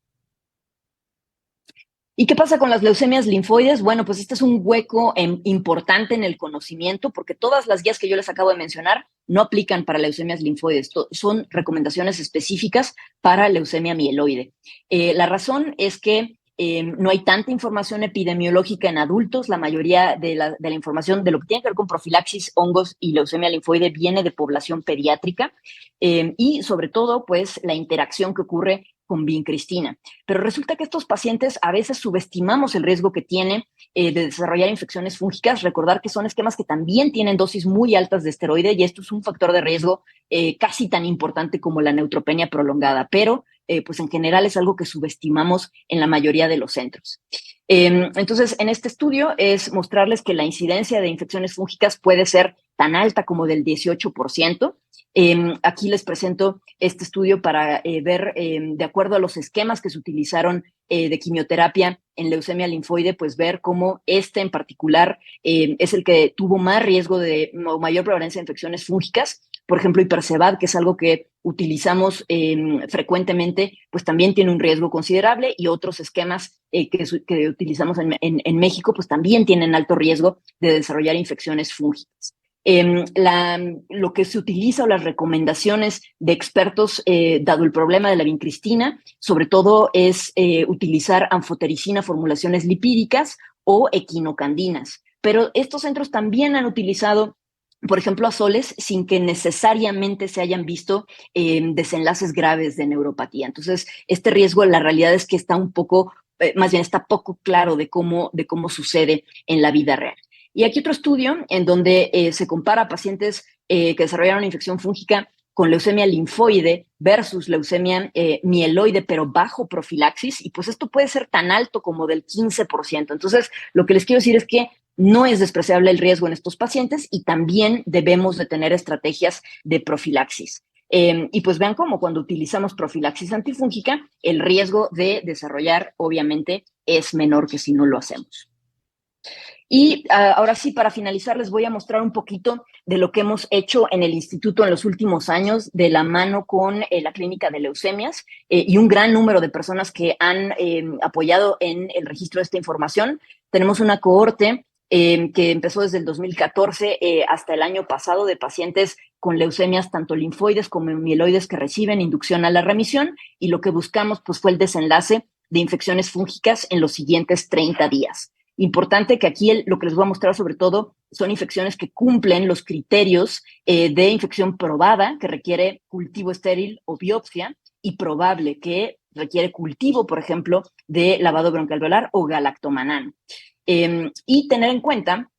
¿Y qué pasa con las leucemias linfoides? Bueno, pues este es un hueco importante en el conocimiento, porque todas las guías que yo les acabo de mencionar no aplican para leucemias linfoides, son recomendaciones específicas para leucemia mieloide. La razón es que no hay tanta información epidemiológica en adultos. La mayoría de la información de lo que tiene que ver con profilaxis, hongos y leucemia linfoide viene de población pediátrica, y sobre todo, pues, la interacción que ocurre con vincristina. Pero resulta que estos pacientes a veces subestimamos el riesgo que tiene de desarrollar infecciones fúngicas. Recordar que son esquemas que también tienen dosis muy altas de esteroide, y esto es un factor de riesgo casi tan importante como la neutropenia prolongada, pero pues en general es algo que subestimamos en la mayoría de los centros. Entonces, en este estudio es mostrarles que la incidencia de infecciones fúngicas puede ser tan alta como del 18%. Aquí les presento este estudio para ver, de acuerdo a los esquemas que se utilizaron de quimioterapia en leucemia linfoide, pues ver cómo este en particular es el que tuvo más riesgo de o mayor prevalencia de infecciones fúngicas. Por ejemplo, Ipercevad, que es algo que utilizamos frecuentemente, pues también tiene un riesgo considerable, y otros esquemas que utilizamos en México, pues también tienen alto riesgo de desarrollar infecciones fúngicas. Lo que se utiliza o las recomendaciones de expertos, dado el problema de la vincristina, sobre todo es utilizar anfotericina, formulaciones lipídicas o equinocandinas. Pero estos centros también han utilizado, por ejemplo, azoles, sin que necesariamente se hayan visto desenlaces graves de neuropatía. Entonces, este riesgo, la realidad es que está un poco, más bien está poco claro de cómo sucede en la vida real. Y aquí otro estudio en donde se compara a pacientes que desarrollaron una infección fúngica con leucemia linfoide versus leucemia mieloide, pero bajo profilaxis, y pues esto puede ser tan alto como del 15%. Entonces, lo que les quiero decir es que no es despreciable el riesgo en estos pacientes, y también debemos de tener estrategias de profilaxis. Y pues vean cómo cuando utilizamos profilaxis antifúngica, el riesgo de desarrollar, obviamente, es menor que si no lo hacemos. Y ahora sí, para finalizar, les voy a mostrar un poquito de lo que hemos hecho en el instituto en los últimos años, de la mano con la clínica de leucemias y un gran número de personas que han apoyado en el registro de esta información. Tenemos una cohorte que empezó desde el 2014 hasta el año pasado, de pacientes con leucemias tanto linfoides como mieloides que reciben inducción a la remisión, y lo que buscamos pues fue el desenlace de infecciones fúngicas en los siguientes 30 días. Importante que aquí lo que les voy a mostrar sobre todo son infecciones que cumplen los criterios de infección probada, que requiere cultivo estéril o biopsia, y probable, que requiere cultivo, por ejemplo, de lavado broncoalveolar o galactomanano. Y tener en cuenta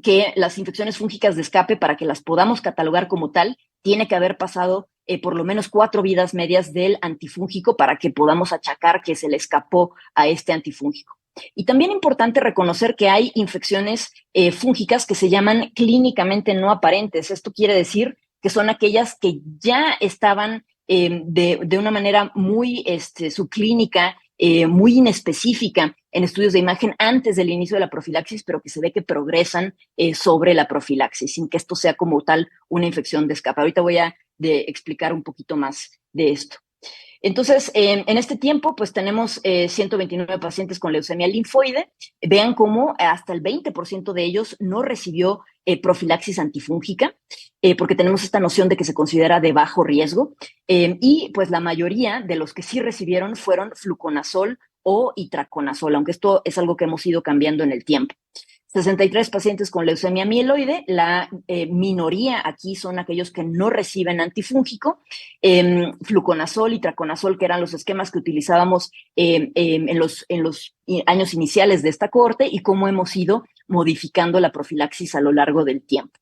que las infecciones fúngicas de escape, para que las podamos catalogar como tal, tiene que haber pasado por lo menos 4 vidas medias del antifúngico para que podamos achacar que se le escapó a este antifúngico. Y también importante reconocer que hay infecciones fúngicas que se llaman clínicamente no aparentes. Esto quiere decir que son aquellas que ya estaban de una manera muy subclínica, muy inespecífica, en estudios de imagen antes del inicio de la profilaxis, pero que se ve que progresan sobre la profilaxis, sin que esto sea como tal una infección de escape. Ahorita voy a explicar un poquito más de esto. Entonces, en este tiempo, pues tenemos 129 pacientes con leucemia linfoide. Vean cómo hasta el 20% de ellos no recibió profilaxis antifúngica, porque tenemos esta noción de que se considera de bajo riesgo. Y pues la mayoría de los que sí recibieron fueron fluconazol o itraconazol, aunque esto es algo que hemos ido cambiando en el tiempo. 63 pacientes con leucemia mieloide, la minoría aquí son aquellos que no reciben antifúngico, fluconazol y itraconazol, que eran los esquemas que utilizábamos en los años iniciales de esta cohorte y cómo hemos ido modificando la profilaxis a lo largo del tiempo.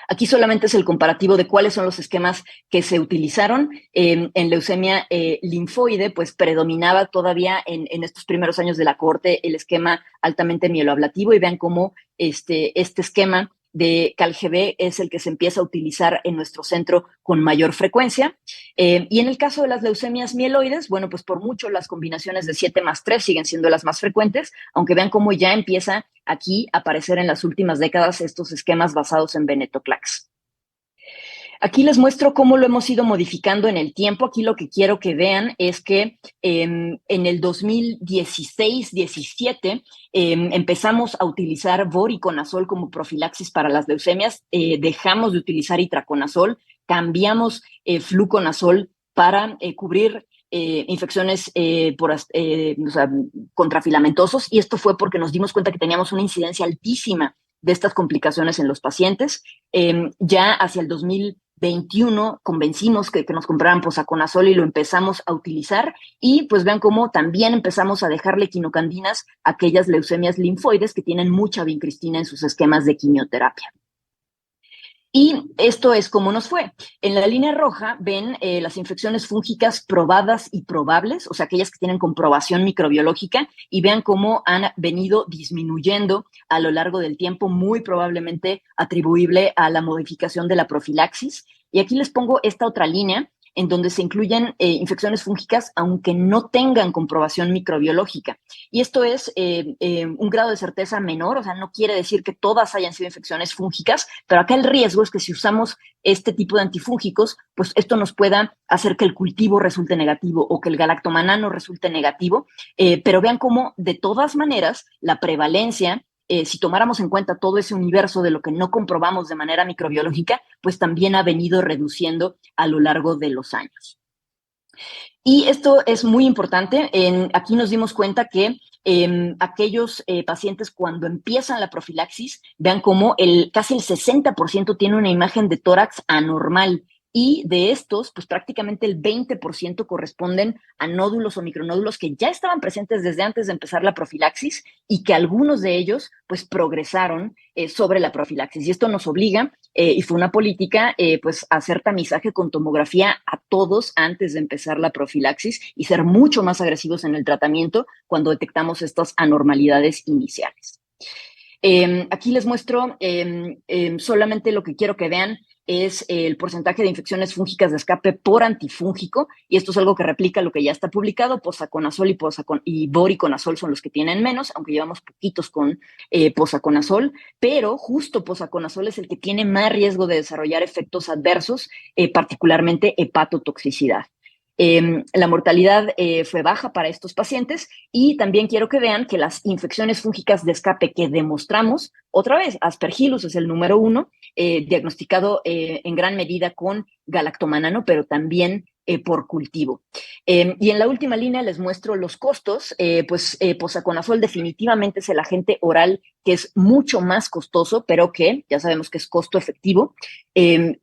Aquí solamente es el comparativo de cuáles son los esquemas que se utilizaron. En leucemia linfoide, pues predominaba todavía en estos primeros años de la cohorte el esquema altamente mieloablativo, y vean cómo este esquema de CALGB es el que se empieza a utilizar en nuestro centro con mayor frecuencia. Y en el caso de las leucemias mieloides, bueno, pues por mucho las combinaciones de 7+3 siguen siendo las más frecuentes, aunque vean cómo ya empieza aquí a aparecer en las últimas décadas estos esquemas basados en venetoclax. Aquí les muestro cómo lo hemos ido modificando en el tiempo. Aquí lo que quiero que vean es que en el 2016-17 empezamos a utilizar voriconazol como profilaxis para las leucemias. Dejamos de utilizar itraconazol, cambiamos fluconazol para cubrir infecciones contrafilamentosos, y esto fue porque nos dimos cuenta que teníamos una incidencia altísima de estas complicaciones en los pacientes. Ya hacia el 2021 convencimos que nos compraran posaconazol y lo empezamos a utilizar, y pues vean cómo también empezamos a dejarle quinocandinas a aquellas leucemias linfoides que tienen mucha vincristina en sus esquemas de quimioterapia. Y esto es como nos fue. En la línea roja ven las infecciones fúngicas probadas y probables, o sea, aquellas que tienen comprobación microbiológica, y vean cómo han venido disminuyendo a lo largo del tiempo, muy probablemente atribuible a la modificación de la profilaxis. Y aquí les pongo esta otra línea en donde se incluyen infecciones fúngicas aunque no tengan comprobación microbiológica. Y esto es un grado de certeza menor, o sea, no quiere decir que todas hayan sido infecciones fúngicas, pero acá el riesgo es que si usamos este tipo de antifúngicos, pues esto nos pueda hacer que el cultivo resulte negativo o que el galactomanano resulte negativo, pero vean cómo de todas maneras la prevalencia, si tomáramos en cuenta todo ese universo de lo que no comprobamos de manera microbiológica, pues también ha venido reduciendo a lo largo de los años. Y esto es muy importante. Aquí nos dimos cuenta que aquellos pacientes cuando empiezan la profilaxis, vean cómo casi el 60% tiene una imagen de tórax anormal. Y de estos, pues prácticamente el 20% corresponden a nódulos o micronódulos que ya estaban presentes desde antes de empezar la profilaxis, y que algunos de ellos pues progresaron sobre la profilaxis. Y esto nos obliga, y fue una política, pues a hacer tamizaje con tomografía a todos antes de empezar la profilaxis y ser mucho más agresivos en el tratamiento cuando detectamos estas anormalidades iniciales. Aquí les muestro solamente lo que quiero que vean es el porcentaje de infecciones fúngicas de escape por antifúngico, y esto es algo que replica lo que ya está publicado. Posaconazol y voriconazol son los que tienen menos, aunque llevamos poquitos con posaconazol, pero justo posaconazol es el que tiene más riesgo de desarrollar efectos adversos, particularmente hepatotoxicidad. La mortalidad fue baja para estos pacientes, y también quiero que vean que las infecciones fúngicas de escape que demostramos, otra vez, Aspergillus es el número 1, diagnosticado en gran medida con galactomanano, pero también por cultivo. Y en la última línea les muestro los costos. Posaconazol definitivamente es el agente oral que es mucho más costoso, pero que ya sabemos que es costo efectivo.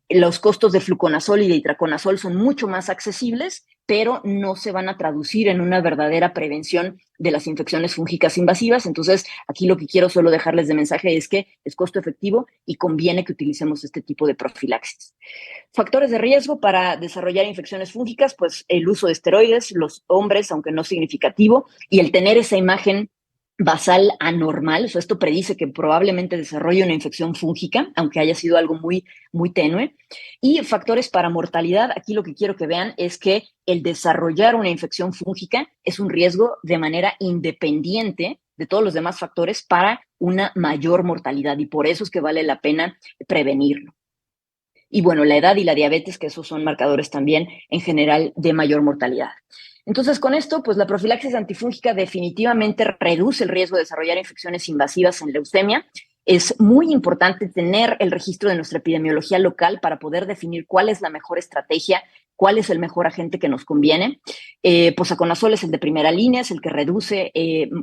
Los costos de fluconazol y de itraconazol son mucho más accesibles, pero no se van a traducir en una verdadera prevención de las infecciones fúngicas invasivas. Entonces, aquí lo que quiero solo dejarles de mensaje es que es costo efectivo y conviene que utilicemos este tipo de profilaxis. Factores de riesgo para desarrollar infecciones fúngicas, pues el uso de esteroides, los hombres, aunque no significativo, y el tener esa imagen basal anormal, o sea, esto predice que probablemente desarrolle una infección fúngica, aunque haya sido algo muy, muy tenue. Y factores para mortalidad, aquí lo que quiero que vean es que el desarrollar una infección fúngica es un riesgo de manera independiente de todos los demás factores para una mayor mortalidad, y por eso es que vale la pena prevenirlo. Y bueno, la edad y la diabetes, que esos son marcadores también en general de mayor mortalidad. Entonces, con esto, pues la profilaxis antifúngica definitivamente reduce el riesgo de desarrollar infecciones invasivas en leucemia. Es muy importante tener el registro de nuestra epidemiología local para poder definir cuál es la mejor estrategia, cuál es el mejor agente que nos conviene. Posaconazol es el de primera línea, es el que reduce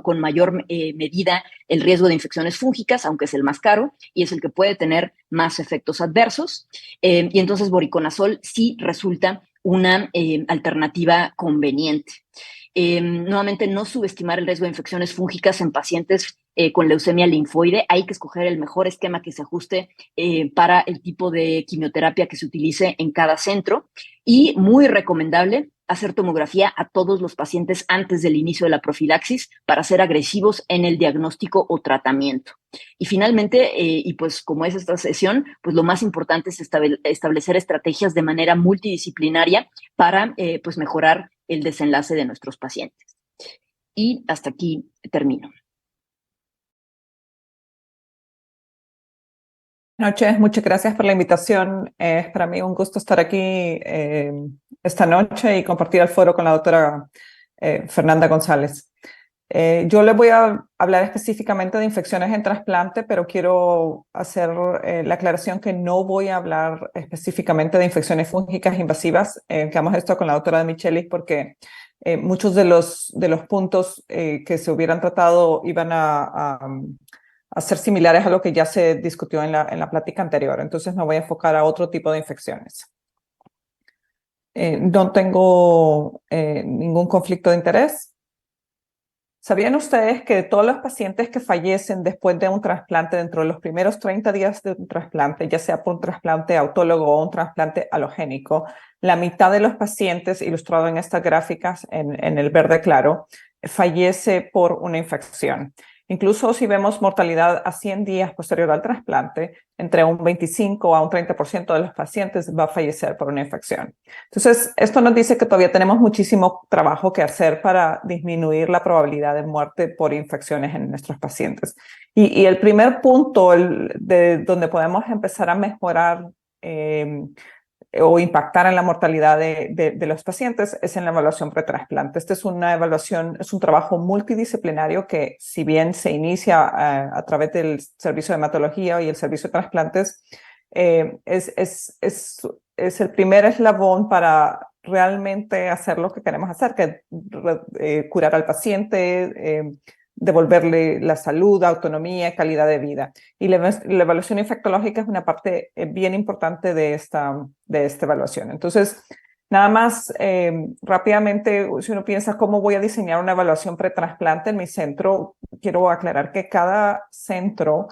con mayor medida el riesgo de infecciones fúngicas, aunque es el más caro, y es el que puede tener más efectos adversos. Y entonces voriconazol sí resulta una alternativa conveniente. Nuevamente, no subestimar el riesgo de infecciones fúngicas en pacientes con leucemia linfoide. Hay que escoger el mejor esquema que se ajuste para el tipo de quimioterapia que se utilice en cada centro. Y muy recomendable hacer tomografía a todos los pacientes antes del inicio de la profilaxis para ser agresivos en el diagnóstico o tratamiento. Y finalmente, y pues como es esta sesión, pues lo más importante es establecer estrategias de manera multidisciplinaria para pues mejorar el desenlace de nuestros pacientes. Y hasta aquí termino. Buenas noches, muchas gracias por la invitación. Es para mí un gusto estar aquí esta noche y compartir el foro con la doctora Fernanda González. Yo les voy a hablar específicamente de infecciones en trasplante, pero quiero hacer la aclaración que no voy a hablar específicamente de infecciones fúngicas invasivas. Quedamos esto con la doctora de Michelis porque muchos de los puntos que se hubieran tratado iban a ser similares a lo que ya se discutió en la plática anterior. Entonces me voy a enfocar a otro tipo de infecciones. No tengo ningún conflicto de interés. ¿Sabían ustedes que todos los pacientes que fallecen después de un trasplante, dentro de los primeros 30 días de un trasplante, ya sea por un trasplante autólogo o un trasplante alogénico, la mitad de los pacientes, ilustrado en estas gráficas en el verde claro, fallece por una infección? Incluso si vemos mortalidad a 100 días posterior al trasplante, entre un 25 a un 30% de los pacientes va a fallecer por una infección. Entonces, esto nos dice que todavía tenemos muchísimo trabajo que hacer para disminuir la probabilidad de muerte por infecciones en nuestros pacientes. Y el primer punto de donde podemos empezar a mejorar o impactar en la mortalidad de los pacientes es en la evaluación pretrasplante. Esta es una evaluación, es un trabajo multidisciplinario que, si bien se inicia a través del servicio de hematología y el servicio de trasplantes, es el primer eslabón para realmente hacer lo que queremos hacer, que es curar al paciente, devolverle la salud, autonomía, calidad de vida. Y la evaluación infectológica es una parte bien importante de esta evaluación. Entonces, nada más rápidamente, si uno piensa cómo voy a diseñar una evaluación pretrasplante en mi centro, quiero aclarar que cada centro,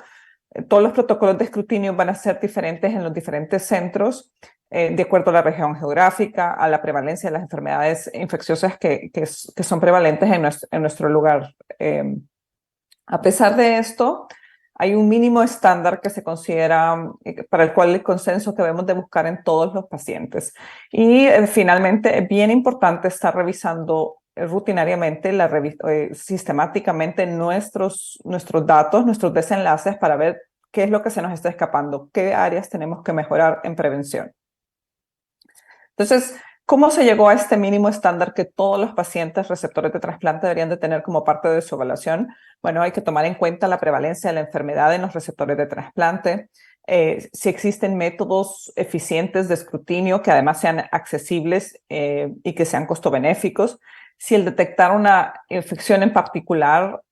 todos los protocolos de escrutinio van a ser diferentes en los diferentes centros, de acuerdo a la región geográfica, a la prevalencia de las enfermedades infecciosas que son prevalentes en nuestro lugar. A pesar de esto, hay un mínimo estándar que se considera para el cual el consenso que debemos de buscar en todos los pacientes. Y finalmente, es bien importante estar revisando rutinariamente, sistemáticamente nuestros datos, nuestros desenlaces para ver qué es lo que se nos está escapando, qué áreas tenemos que mejorar en prevención. Entonces, ¿cómo se llegó a este mínimo estándar que todos los pacientes receptores de trasplante deberían de tener como parte de su evaluación? Bueno, hay que tomar en cuenta la prevalencia de la enfermedad en los receptores de trasplante, si existen métodos eficientes de escrutinio que además sean accesibles y que sean costo-benéficos, si el detectar una infección en particular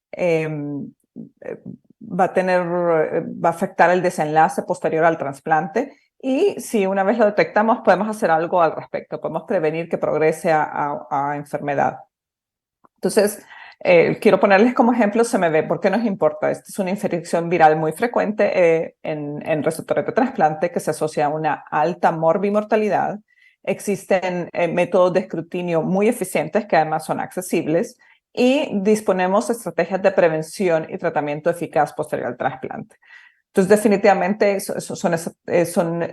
va a afectar el desenlace posterior al trasplante, y si una vez lo detectamos podemos hacer algo al respecto, podemos prevenir que progrese a enfermedad. Entonces, quiero ponerles como ejemplo CMV. ¿Por qué nos importa? Esta es una infección viral muy frecuente en receptores de trasplante que se asocia a una alta morbimortalidad. Existen métodos de escrutinio muy eficientes que además son accesibles, y disponemos de estrategias de prevención y tratamiento eficaz posterior al trasplante. Entonces, definitivamente son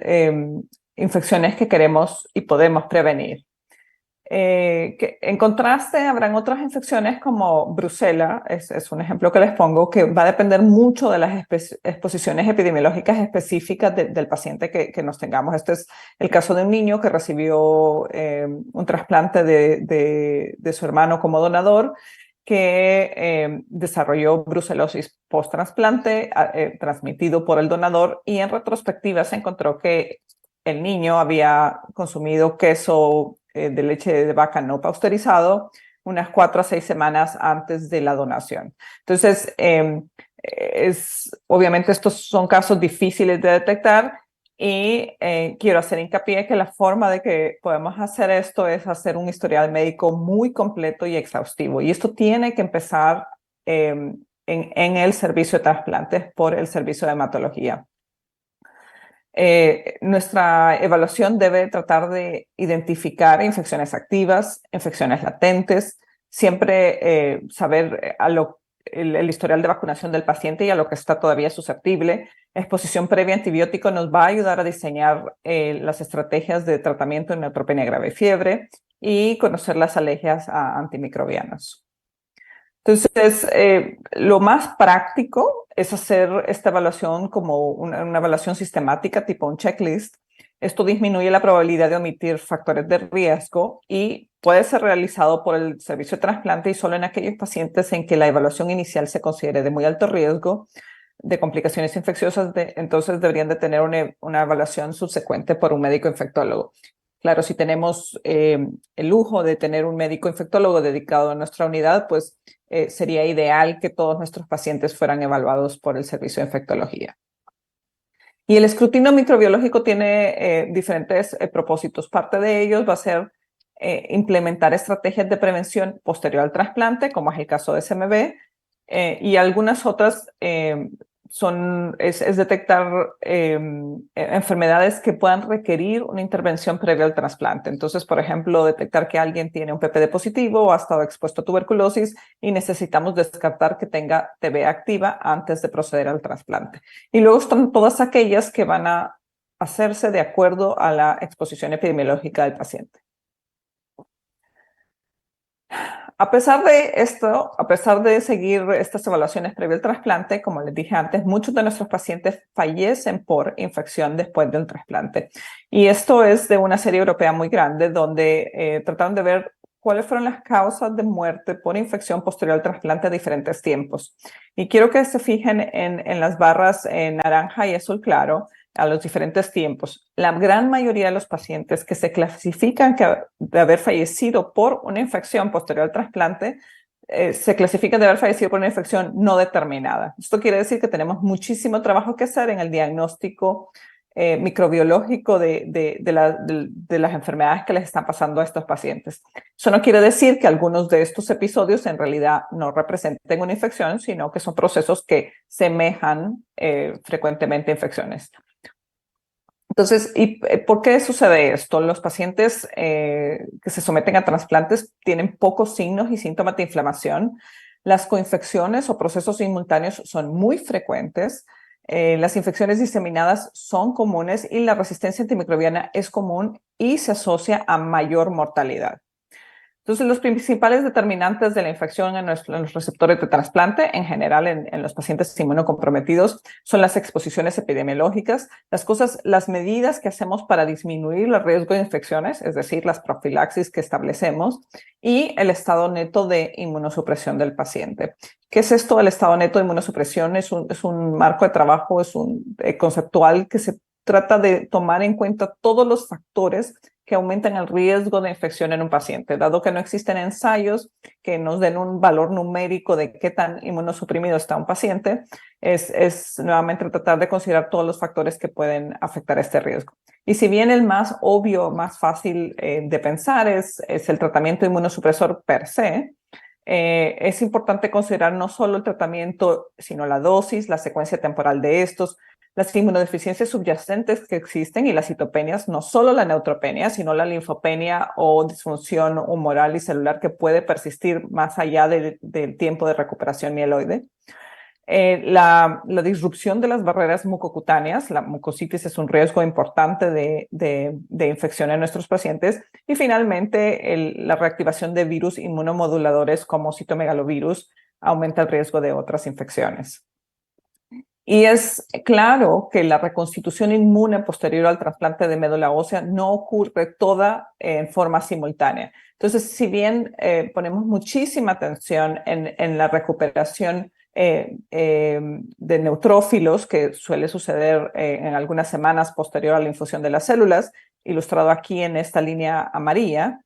infecciones que queremos y podemos prevenir. En contraste, habrán otras infecciones como brucela, es un ejemplo que les pongo, que va a depender mucho de las exposiciones epidemiológicas específicas del paciente que nos tengamos. Este es el caso de un niño que recibió un trasplante de su hermano como donador, que desarrolló brucelosis post-trasplante transmitido por el donador, y en retrospectiva se encontró que el niño había consumido queso de leche de vaca no pasteurizado unas 4 a 6 semanas antes de la donación. Entonces, obviamente estos son casos difíciles de detectar, y quiero hacer hincapié que la forma de que podemos hacer esto es hacer un historial médico muy completo y exhaustivo, y esto tiene que empezar en el servicio de trasplantes por el servicio de hematología. Nuestra evaluación debe tratar de identificar infecciones activas, infecciones latentes, siempre saber el historial de vacunación del paciente y a lo que está todavía susceptible. Exposición previa a antibiótico nos va a ayudar a diseñar las estrategias de tratamiento en neutropenia grave y fiebre, y conocer las alergias a antimicrobianos. Entonces, lo más práctico es hacer esta evaluación como una evaluación sistemática, tipo un checklist. Esto disminuye la probabilidad de omitir factores de riesgo y puede ser realizado por el servicio de trasplante y solo en aquellos pacientes en que la evaluación inicial se considere de muy alto riesgo de complicaciones infecciosas. Entonces deberían de tener una evaluación subsecuente por un médico infectólogo. Claro, si tenemos el lujo de tener un médico infectólogo dedicado a nuestra unidad, pues sería ideal que todos nuestros pacientes fueran evaluados por el servicio de infectología. Y el escrutinio microbiológico tiene diferentes propósitos. Parte de ellos va a ser implementar estrategias de prevención posterior al trasplante, como es el caso de SMB, y algunas otras es detectar enfermedades que puedan requerir una intervención previa al trasplante. Entonces, por ejemplo, detectar que alguien tiene un PPD positivo o ha estado expuesto a tuberculosis y necesitamos descartar que tenga TB activa antes de proceder al trasplante. Y luego están todas aquellas que van a hacerse de acuerdo a la exposición epidemiológica del paciente. A pesar de esto, a pesar de seguir estas evaluaciones previo al trasplante, como les dije antes, muchos de nuestros pacientes fallecen por infección después del trasplante. Y esto es de una serie europea muy grande, donde trataron de ver cuáles fueron las causas de muerte por infección posterior al trasplante a diferentes tiempos. Y quiero que se fijen en las barras en naranja y azul claro, a los diferentes tiempos. La gran mayoría de los pacientes que se clasifican de haber fallecido por una infección posterior al trasplante se clasifican de haber fallecido por una infección no determinada. Esto quiere decir que tenemos muchísimo trabajo que hacer en el diagnóstico microbiológico de las enfermedades que les están pasando a estos pacientes. Eso no quiere decir que algunos de estos episodios en realidad no representen una infección, sino que son procesos que semejan frecuentemente a infecciones. Entonces, ¿y por qué sucede esto? Los pacientes que se someten a trasplantes tienen pocos signos y síntomas de inflamación. Las coinfecciones o procesos simultáneos son muy frecuentes. Las infecciones diseminadas son comunes y la resistencia antimicrobiana es común y se asocia a mayor mortalidad. Entonces, los principales determinantes de la infección en los receptores de trasplante, en general en los pacientes inmunocomprometidos, son las exposiciones epidemiológicas, las medidas que hacemos para disminuir el riesgo de infecciones, es decir, las profilaxis que establecemos, y el estado neto de inmunosupresión del paciente. ¿Qué es esto? El estado neto de inmunosupresión es un marco de trabajo, es un conceptual que se trata de tomar en cuenta todos los factores que aumentan el riesgo de infección en un paciente. Dado que no existen ensayos que nos den un valor numérico de qué tan inmunosuprimido está un paciente, es nuevamente tratar de considerar todos los factores que pueden afectar este riesgo. Y si bien el más obvio, más fácil de pensar es el tratamiento inmunosupresor per se, es importante considerar no solo el tratamiento, sino la dosis, la secuencia temporal de estos, las inmunodeficiencias subyacentes que existen y las citopenias, no solo la neutropenia, sino la linfopenia o disfunción humoral y celular que puede persistir más allá del tiempo de recuperación mieloide. La disrupción de las barreras mucocutáneas, la mucositis es un riesgo importante de infección en nuestros pacientes. Y finalmente, la reactivación de virus inmunomoduladores como citomegalovirus aumenta el riesgo de otras infecciones. Y es claro que la reconstitución inmune posterior al trasplante de médula ósea no ocurre toda en forma simultánea. Entonces, si bien ponemos muchísima atención en la recuperación de neutrófilos, que suele suceder en algunas semanas posterior a la infusión de las células, ilustrado aquí en esta línea amarilla,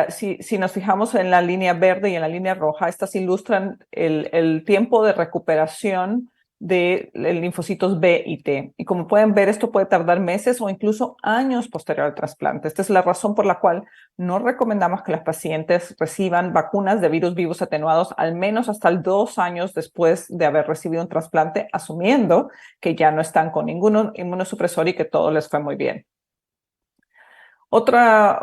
si nos fijamos en la línea verde y en la línea roja, estas ilustran el tiempo de recuperación de linfocitos B y T. Y como pueden ver, esto puede tardar meses o incluso años posterior al trasplante. Esta es la razón por la cual no recomendamos que los pacientes reciban vacunas de virus vivos atenuados al menos hasta 2 años después de haber recibido un trasplante, asumiendo que ya no están con ningún inmunosupresor y que todo les fue muy bien. Otro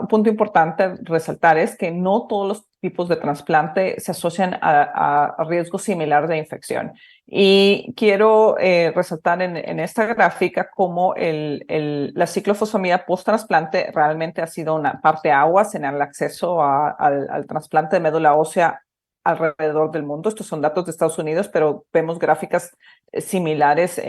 punto importante resaltar es que no todos los tipos de trasplante se asocian a riesgo similar de infección. Y quiero resaltar en esta gráfica cómo la ciclofosfamida post-trasplante realmente ha sido una parteaguas en el acceso al trasplante de médula ósea alrededor del mundo. Estos son datos de Estados Unidos, pero vemos gráficas similares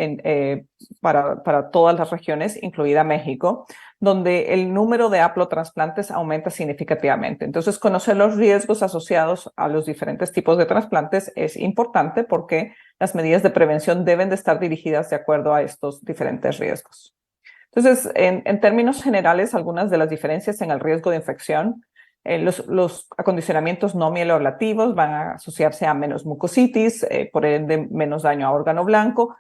para todas las regiones, incluida México, donde el número de haplotrasplantes aumenta significativamente. Entonces, conocer los riesgos asociados a los diferentes tipos de trasplantes es importante porque las medidas de prevención deben de estar dirigidas de acuerdo a estos diferentes riesgos. Entonces, en términos generales, algunas de las diferencias en el riesgo de infección: los acondicionamientos no mieloablativos van a asociarse a menos mucositis, por ende menos daño a órgano blanco,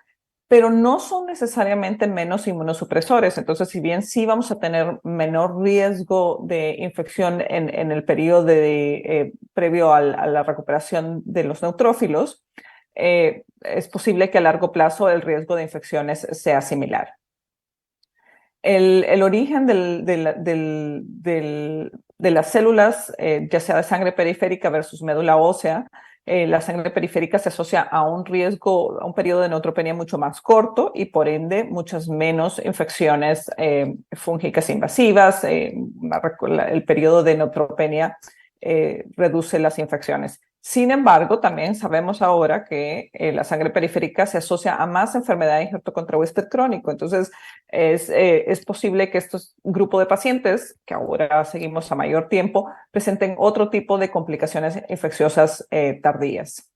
pero no son necesariamente menos inmunosupresores. Entonces, si bien sí vamos a tener menor riesgo de infección en el periodo previo a la recuperación de los neutrófilos, es posible que a largo plazo el riesgo de infecciones sea similar. El origen de las células, ya sea de sangre periférica versus médula ósea, la sangre periférica se asocia a un riesgo, a un periodo de neutropenia mucho más corto y por ende muchas menos infecciones fúngicas invasivas. El periodo de neutropenia reduce las infecciones. Sin embargo, también sabemos ahora que la sangre periférica se asocia a más enfermedad de injerto contra huésped crónico. Entonces, es posible que estos grupos de pacientes, que ahora seguimos a mayor tiempo, presenten otro tipo de complicaciones infecciosas tardías.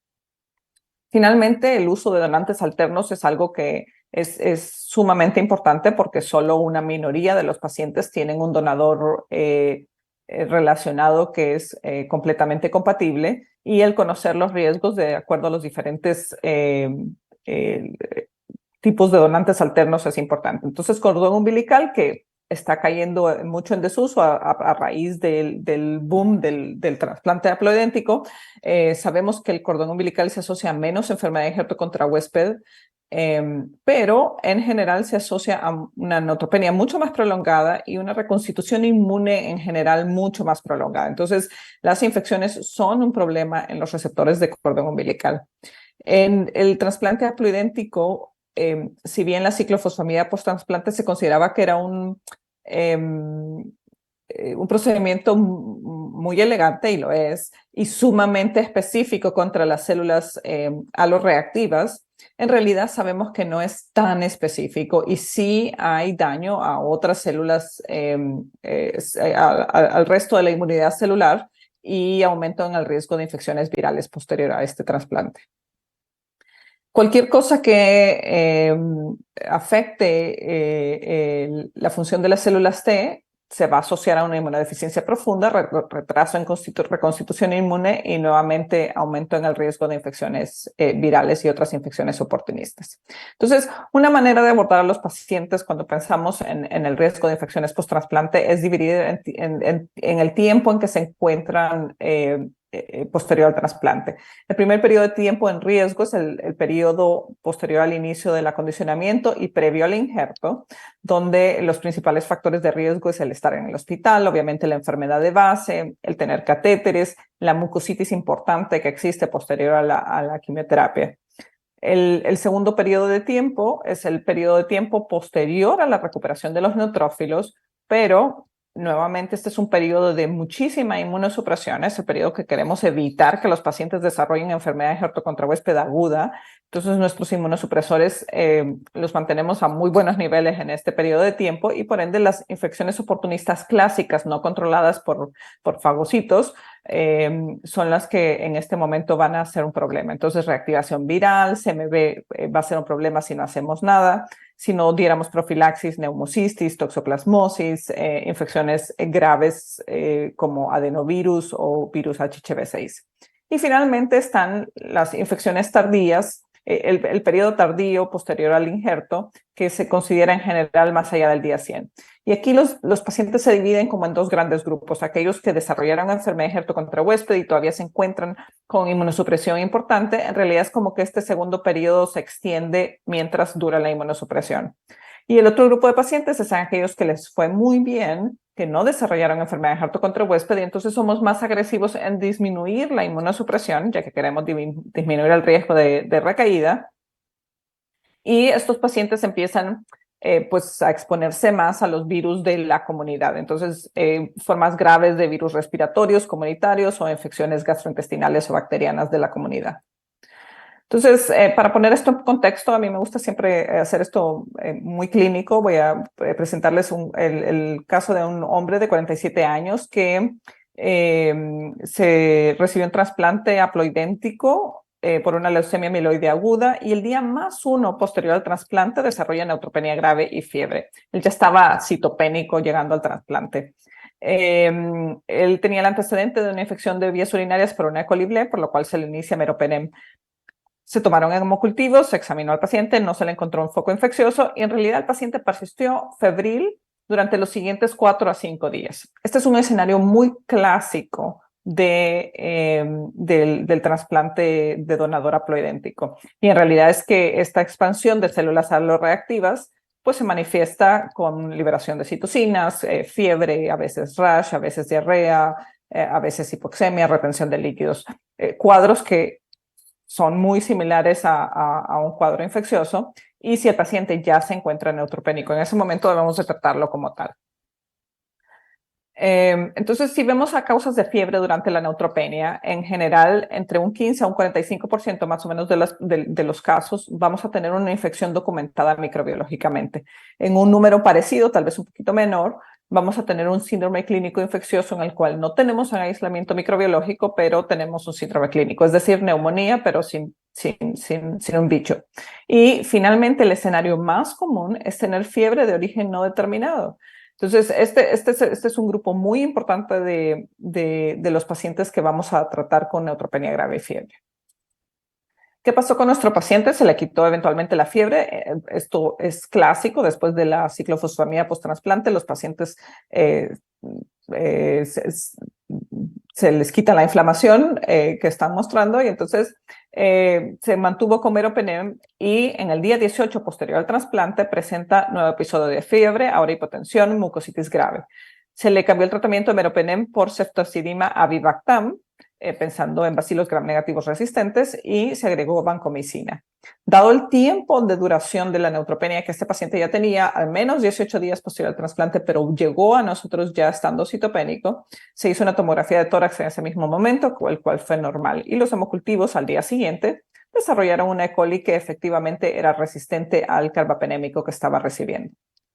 Finalmente, el uso de donantes alternos es algo que es sumamente importante porque solo una minoría de los pacientes tienen un donador relacionado que es completamente compatible, y el conocer los riesgos de acuerdo a los diferentes tipos de donantes alternos es importante. Entonces, cordón umbilical, que está cayendo mucho en desuso a raíz del boom del trasplante haploidéntico. Sabemos que el cordón umbilical se asocia a menos enfermedad de injerto contra huésped, pero en general se asocia a una neutropenia mucho más prolongada y una reconstitución inmune en general mucho más prolongada. Entonces, las infecciones son un problema en los receptores de cordón umbilical. En el trasplante haploidéntico, si bien la ciclofosfamida post-trasplante se consideraba que era un procedimiento muy elegante, y lo es, y sumamente específico contra las células aloreactivas, en realidad sabemos que no es tan específico y sí hay daño a otras células, al resto de la inmunidad celular, y aumento en el riesgo de infecciones virales posterior a este trasplante. Cualquier cosa que afecte la función de las células T se va a asociar a una inmunodeficiencia profunda, retraso en reconstitución inmune y nuevamente aumento en el riesgo de infecciones virales y otras infecciones oportunistas. Entonces, una manera de abordar a los pacientes cuando pensamos en el riesgo de infecciones post-trasplante es dividir en el tiempo en que se encuentran posterior al trasplante. El primer periodo de tiempo en riesgo es el periodo posterior al inicio del acondicionamiento y previo al injerto, donde los principales factores de riesgo es el estar en el hospital, obviamente la enfermedad de base, el tener catéteres, la mucositis importante que existe posterior a la quimioterapia. El segundo periodo de tiempo es el periodo de tiempo posterior a la recuperación de los neutrófilos, pero nuevamente este es un periodo de muchísima inmunosupresión, es el periodo que queremos evitar que los pacientes desarrollen enfermedad de Heart contra huésped aguda. Entonces nuestros inmunosupresores los mantenemos a muy buenos niveles en este periodo de tiempo y por ende las infecciones oportunistas clásicas no controladas por fagocitos son las que en este momento van a ser un problema. Entonces reactivación viral, CMV va a ser un problema si no hacemos nada. Si no diéramos profilaxis, neumocistis, toxoplasmosis, infecciones graves como adenovirus o virus HCV6. Y finalmente están las infecciones tardías, el periodo tardío posterior al injerto, que se considera en general más allá del día 100. Y aquí los pacientes se dividen como en dos grandes grupos, aquellos que desarrollaron enfermedad de injerto contra huésped y todavía se encuentran con inmunosupresión importante. En realidad es como que este segundo periodo se extiende mientras dura la inmunosupresión. Y el otro grupo de pacientes son aquellos que les fue muy bien, que no desarrollaron enfermedad de injerto contra huésped y entonces somos más agresivos en disminuir la inmunosupresión, ya que queremos disminuir el riesgo de recaída. Y estos pacientes empiezan pues a exponerse más a los virus de la comunidad. Entonces, formas graves de virus respiratorios comunitarios o infecciones gastrointestinales o bacterianas de la comunidad. Entonces, para poner esto en contexto, a mí me gusta siempre hacer esto muy clínico. Voy a presentarles el caso de un hombre de 47 años que se recibió un trasplante haploidéntico por una leucemia mieloide aguda y el día +1 posterior al trasplante desarrolla neutropenia grave y fiebre. Él ya estaba citopénico llegando al trasplante. Él tenía el antecedente de una infección de vías urinarias por una E. coli B, por lo cual se le inicia meropenem. Se tomaron hemocultivos, se examinó al paciente, no se le encontró un foco infeccioso y en realidad el paciente persistió febril durante los siguientes 4 a 5 días. Este es un escenario muy clásico del trasplante de donador haploidéntico. Y en realidad es que esta expansión de células aloreactivas pues se manifiesta con liberación de citocinas, fiebre, a veces rash, a veces diarrea, a veces hipoxemia, retención de líquidos, cuadros que son muy similares a un cuadro infeccioso y si el paciente ya se encuentra neutropénico, en ese momento debemos de tratarlo como tal. Entonces, si vemos a causas de fiebre durante la neutropenia, en general, entre un 15 a un 45% más o menos de los casos, vamos a tener una infección documentada microbiológicamente. En un número parecido, tal vez un poquito menor, vamos a tener un síndrome clínico infeccioso en el cual no tenemos un aislamiento microbiológico, pero tenemos un síndrome clínico, es decir, neumonía, pero sin un bicho. Y finalmente, el escenario más común es tener fiebre de origen no determinado. Entonces, este es un grupo muy importante de los pacientes que vamos a tratar con neutropenia grave y fiebre. ¿Qué pasó con nuestro paciente? Se le quitó eventualmente la fiebre. Esto es clásico. Después de la ciclofosfamida post-trasplante, los pacientes se les quita la inflamación que están mostrando y entonces se mantuvo con meropenem y en el día 18 posterior al trasplante presenta nuevo episodio de fiebre, ahora hipotensión, mucositis grave. Se le cambió el tratamiento de meropenem por ceftazidima avibactam, pensando en bacilos gram negativos resistentes y se agregó vancomicina. Dado el tiempo de duración de la neutropenia que este paciente ya tenía, al menos 18 días posterior al trasplante, pero llegó a nosotros ya estando citopénico, se hizo una tomografía de tórax en ese mismo momento, el cual fue normal. Y los hemocultivos al día siguiente desarrollaron una E. coli que efectivamente era resistente al carbapenémico que estaba recibiendo.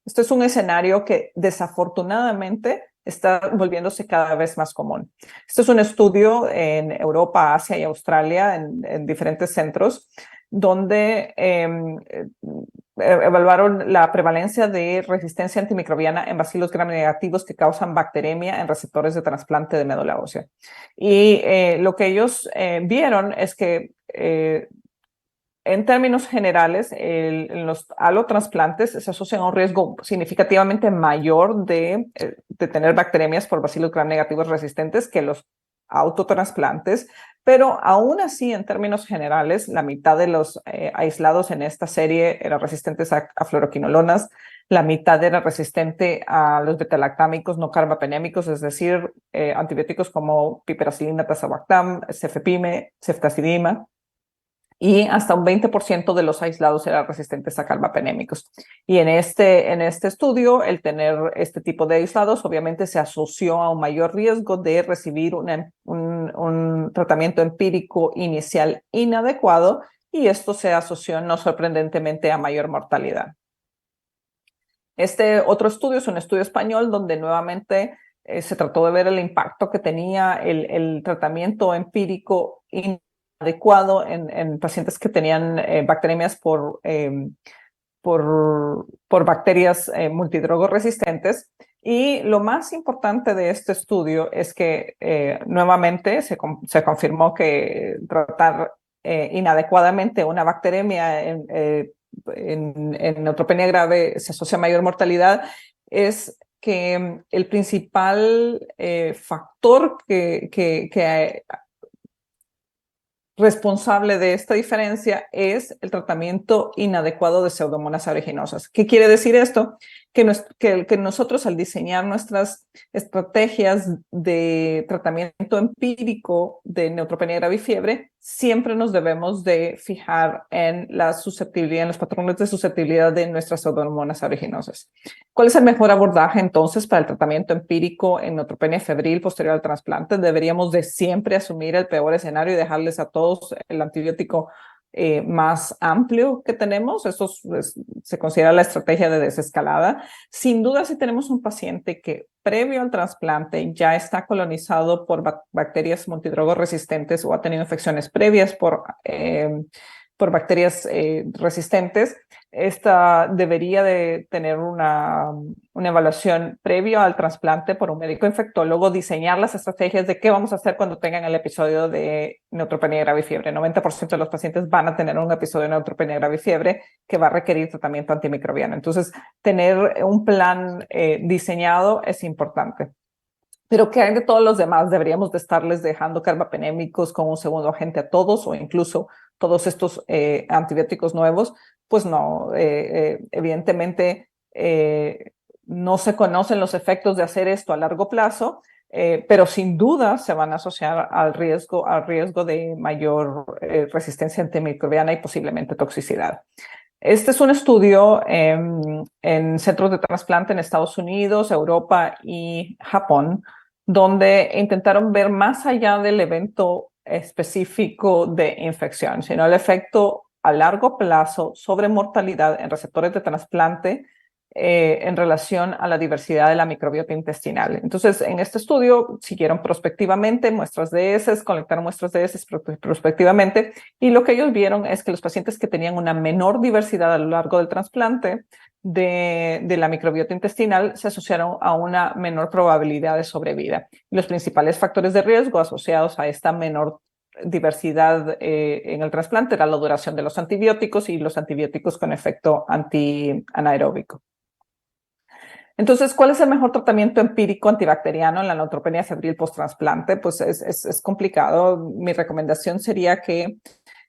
Esto es un escenario que desafortunadamente está volviéndose cada vez más común. Este es un estudio en Europa, Asia y Australia, en diferentes centros, donde evaluaron la prevalencia de resistencia antimicrobiana en bacilos gram negativos que causan bacteremia en receptores de trasplante de médula ósea. Y lo que ellos vieron es que en términos generales, los alotransplantes se asocian a un riesgo significativamente mayor de tener bacteremias por bacilos gram negativos resistentes que los autotrasplantes, pero aún así, en términos generales, la mitad de los aislados en esta serie eran resistentes a fluoroquinolonas, la mitad era resistente a los betalactámicos no carbapenémicos, es decir, antibióticos como piperacilina, tazobactam, cefepime, ceftazidima, y hasta un 20% de los aislados eran resistentes a carbapenémicos. Y en este estudio, el tener este tipo de aislados obviamente se asoció a un mayor riesgo de recibir un tratamiento empírico inicial inadecuado, y esto se asoció no sorprendentemente a mayor mortalidad. Este otro estudio es un estudio español donde nuevamente se trató de ver el impacto que tenía el tratamiento empírico inadecuado en pacientes que tenían bacteremias por bacterias multidrogo resistentes. Y lo más importante de este estudio es que nuevamente se confirmó que tratar inadecuadamente una bacteremia en neutropenia grave se asocia a mayor mortalidad. Es que el principal factor que responsable de esta diferencia es el tratamiento inadecuado de Pseudomonas aeruginosa. ¿Qué quiere decir esto? Que nosotros, al diseñar nuestras estrategias de tratamiento empírico de neutropenia grave y fiebre, siempre nos debemos de fijar en la susceptibilidad, en los patrones de susceptibilidad de nuestras Pseudomonas aeruginosas. ¿Cuál es el mejor abordaje entonces para el tratamiento empírico en neutropenia febril posterior al trasplante? Deberíamos de siempre asumir el peor escenario y dejarles a todos el antibiótico más amplio que tenemos. Esto se considera la estrategia de desescalada. Sin duda, si tenemos un paciente que previo al trasplante ya está colonizado por bacterias multidrogo resistentes o ha tenido infecciones previas por bacterias resistentes, esta debería de tener una evaluación previa al trasplante por un médico infectólogo, diseñar las estrategias de qué vamos a hacer cuando tengan el episodio de neutropenia grave y fiebre. 90% de los pacientes van a tener un episodio de neutropenia grave y fiebre que va a requerir tratamiento antimicrobiano. Entonces, tener un plan diseñado es importante. Pero ¿qué hay de todos los demás? ¿Deberíamos de estarles dejando carbapenémicos con un segundo agente a todos, o incluso todos estos antibióticos nuevos? Pues no, evidentemente no se conocen los efectos de hacer esto a largo plazo, pero sin duda se van a asociar al riesgo de mayor resistencia antimicrobiana y posiblemente toxicidad. Este es un estudio en centros de trasplante en Estados Unidos, Europa y Japón, donde intentaron ver más allá del evento específico de infección, sino el efecto a largo plazo sobre mortalidad en receptores de trasplante en relación a la diversidad de la microbiota intestinal. Entonces, en este estudio siguieron prospectivamente muestras de heces, colectaron muestras de heces prospectivamente, y lo que ellos vieron es que los pacientes que tenían una menor diversidad a lo largo del trasplante de la microbiota intestinal se asociaron a una menor probabilidad de sobrevida. Los principales factores de riesgo asociados a esta menor diversidad en el trasplante era la duración de los antibióticos y los antibióticos con efecto anaeróbico. Entonces, ¿cuál es el mejor tratamiento empírico antibacteriano en la neutropenia febril post-trasplante? Pues es complicado. Mi recomendación sería que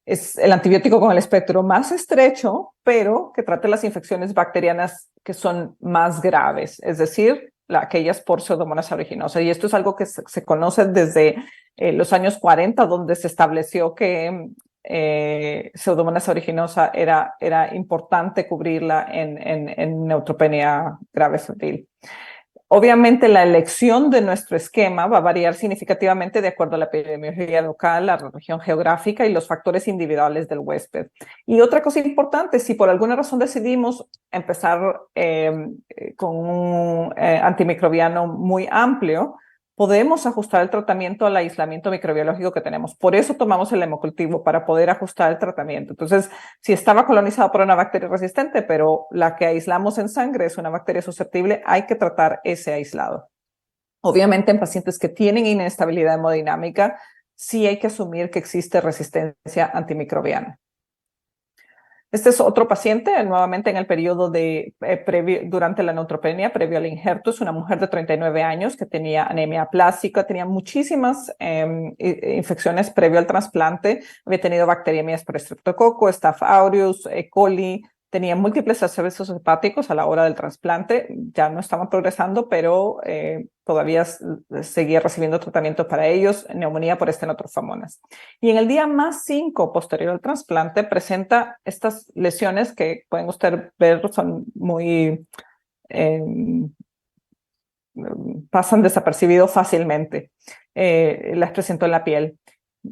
es el antibiótico con el espectro más estrecho, pero que trate las infecciones bacterianas que son más graves, es decir, aquellas por Pseudomonas aeruginosa. Y esto es algo que se conoce desde los años 40, donde se estableció que Pseudomonas aeruginosa era importante cubrirla en neutropenia grave febril. Obviamente, la elección de nuestro esquema va a variar significativamente de acuerdo a la epidemiología local, la región geográfica y los factores individuales del huésped. Y otra cosa importante, si por alguna razón decidimos empezar con un antimicrobiano muy amplio, podemos ajustar el tratamiento al aislamiento microbiológico que tenemos. Por eso tomamos el hemocultivo, para poder ajustar el tratamiento. Entonces, si estaba colonizado por una bacteria resistente, pero la que aislamos en sangre es una bacteria susceptible, hay que tratar ese aislado. Obviamente, en pacientes que tienen inestabilidad hemodinámica, sí hay que asumir que existe resistencia antimicrobiana. Este es otro paciente, nuevamente en el periodo durante la neutropenia, previo al injerto. Es una mujer de 39 años que tenía anemia plástica, tenía muchísimas infecciones previo al trasplante. Había tenido bacteriemias por Streptococcus, Staph aureus, E. coli. Tenía múltiples abscesos hepáticos a la hora del trasplante. Ya no estaban progresando, pero todavía seguía recibiendo tratamiento para ellos, neumonía por estenotrofamonas. Y en el día más 5 posterior al trasplante presenta estas lesiones que pueden ustedes ver, son muy... pasan desapercibidos fácilmente. Las presentó en la piel.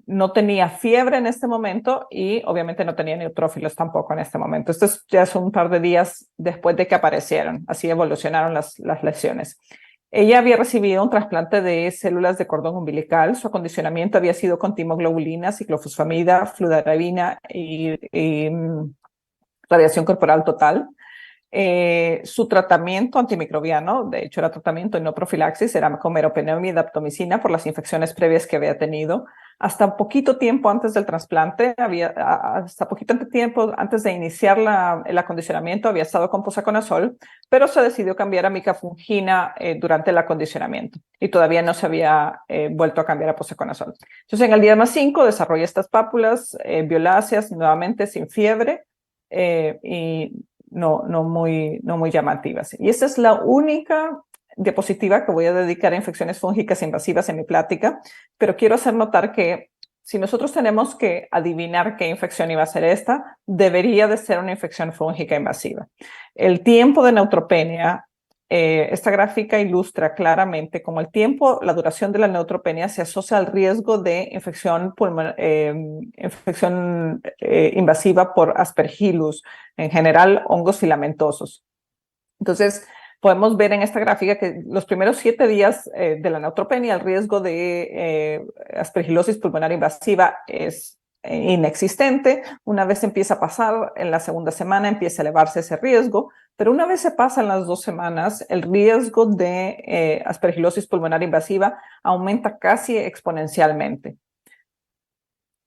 No tenía fiebre en este momento y obviamente no tenía neutrófilos tampoco en este momento. Esto ya es un par de días después de que aparecieron. Así evolucionaron las lesiones. Ella había recibido un trasplante de células de cordón umbilical. Su acondicionamiento había sido con timoglobulina, ciclofosfamida, fludarabina y radiación corporal total. Su tratamiento antimicrobiano, de hecho era tratamiento y no profilaxis, era con meropenemia y daptomicina por las infecciones previas que había tenido. Hasta poquito tiempo antes del trasplante, hasta poquito tiempo antes de iniciar el acondicionamiento, había estado con posaconazol, pero se decidió cambiar a micafungina durante el acondicionamiento y todavía no se había vuelto a cambiar a posaconazol. Entonces, en el día más 5 desarrolla estas pápulas violáceas, nuevamente sin fiebre y no muy llamativas. Y esta es la única diapositiva que voy a dedicar a infecciones fúngicas invasivas en mi plática, pero quiero hacer notar que si nosotros tenemos que adivinar qué infección iba a ser esta, debería de ser una infección fúngica invasiva. El tiempo de neutropenia, esta gráfica ilustra claramente cómo el tiempo, la duración de la neutropenia se asocia al riesgo de infección invasiva por Aspergillus, en general hongos filamentosos. Entonces, podemos ver en esta gráfica que los primeros 7 días de la neutropenia, el riesgo de aspergilosis pulmonar invasiva es inexistente. Una vez empieza a pasar, en la segunda semana empieza a elevarse ese riesgo, pero una vez se pasan las 2 semanas, el riesgo de aspergilosis pulmonar invasiva aumenta casi exponencialmente.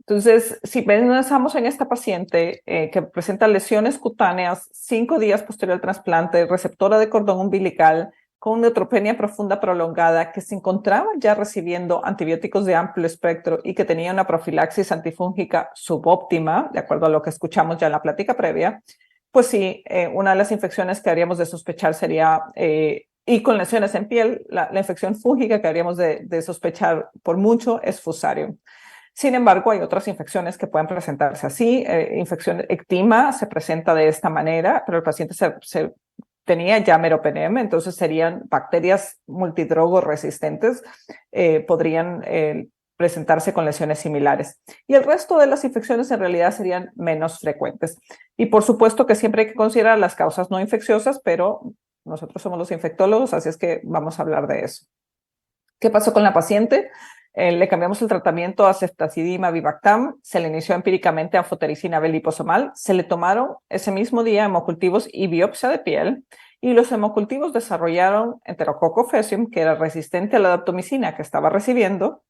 Entonces, si pensamos en esta paciente que presenta lesiones cutáneas 5 días posterior al trasplante, receptora de cordón umbilical, con neutropenia profunda prolongada, que se encontraba ya recibiendo antibióticos de amplio espectro y que tenía una profilaxis antifúngica subóptima, de acuerdo a lo que escuchamos ya en la plática previa, pues sí, una de las infecciones que habríamos de sospechar sería, y con lesiones en piel, la infección fúngica que habríamos de sospechar por mucho es Fusarium. Sin embargo, hay otras infecciones que pueden presentarse así. Infección ectima se presenta de esta manera, pero el paciente tenía ya meropenem, entonces serían bacterias multidrogo resistentes, podrían presentarse con lesiones similares. Y el resto de las infecciones en realidad serían menos frecuentes. Y por supuesto que siempre hay que considerar las causas no infecciosas, pero nosotros somos los infectólogos, así es que vamos a hablar de eso. ¿Qué pasó con la paciente? Le cambiamos el tratamiento a ceftazidima Vivactam, se le inició empíricamente anfotericina B liposomal, se le tomaron ese mismo día hemocultivos y biopsia de piel, y los hemocultivos desarrollaron Enterococcus faecium, que era resistente a la daptomicina que estaba recibiendo,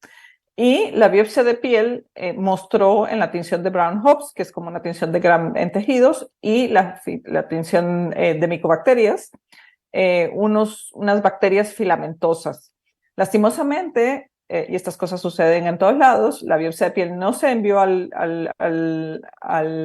y la biopsia de piel mostró en la tinción de Brown-Hopps, que es como una tinción de Gram en tejidos, y la tinción de micobacterias, unas bacterias filamentosas. Lastimosamente, y estas cosas suceden en todos lados, la biopsia de piel no se envió al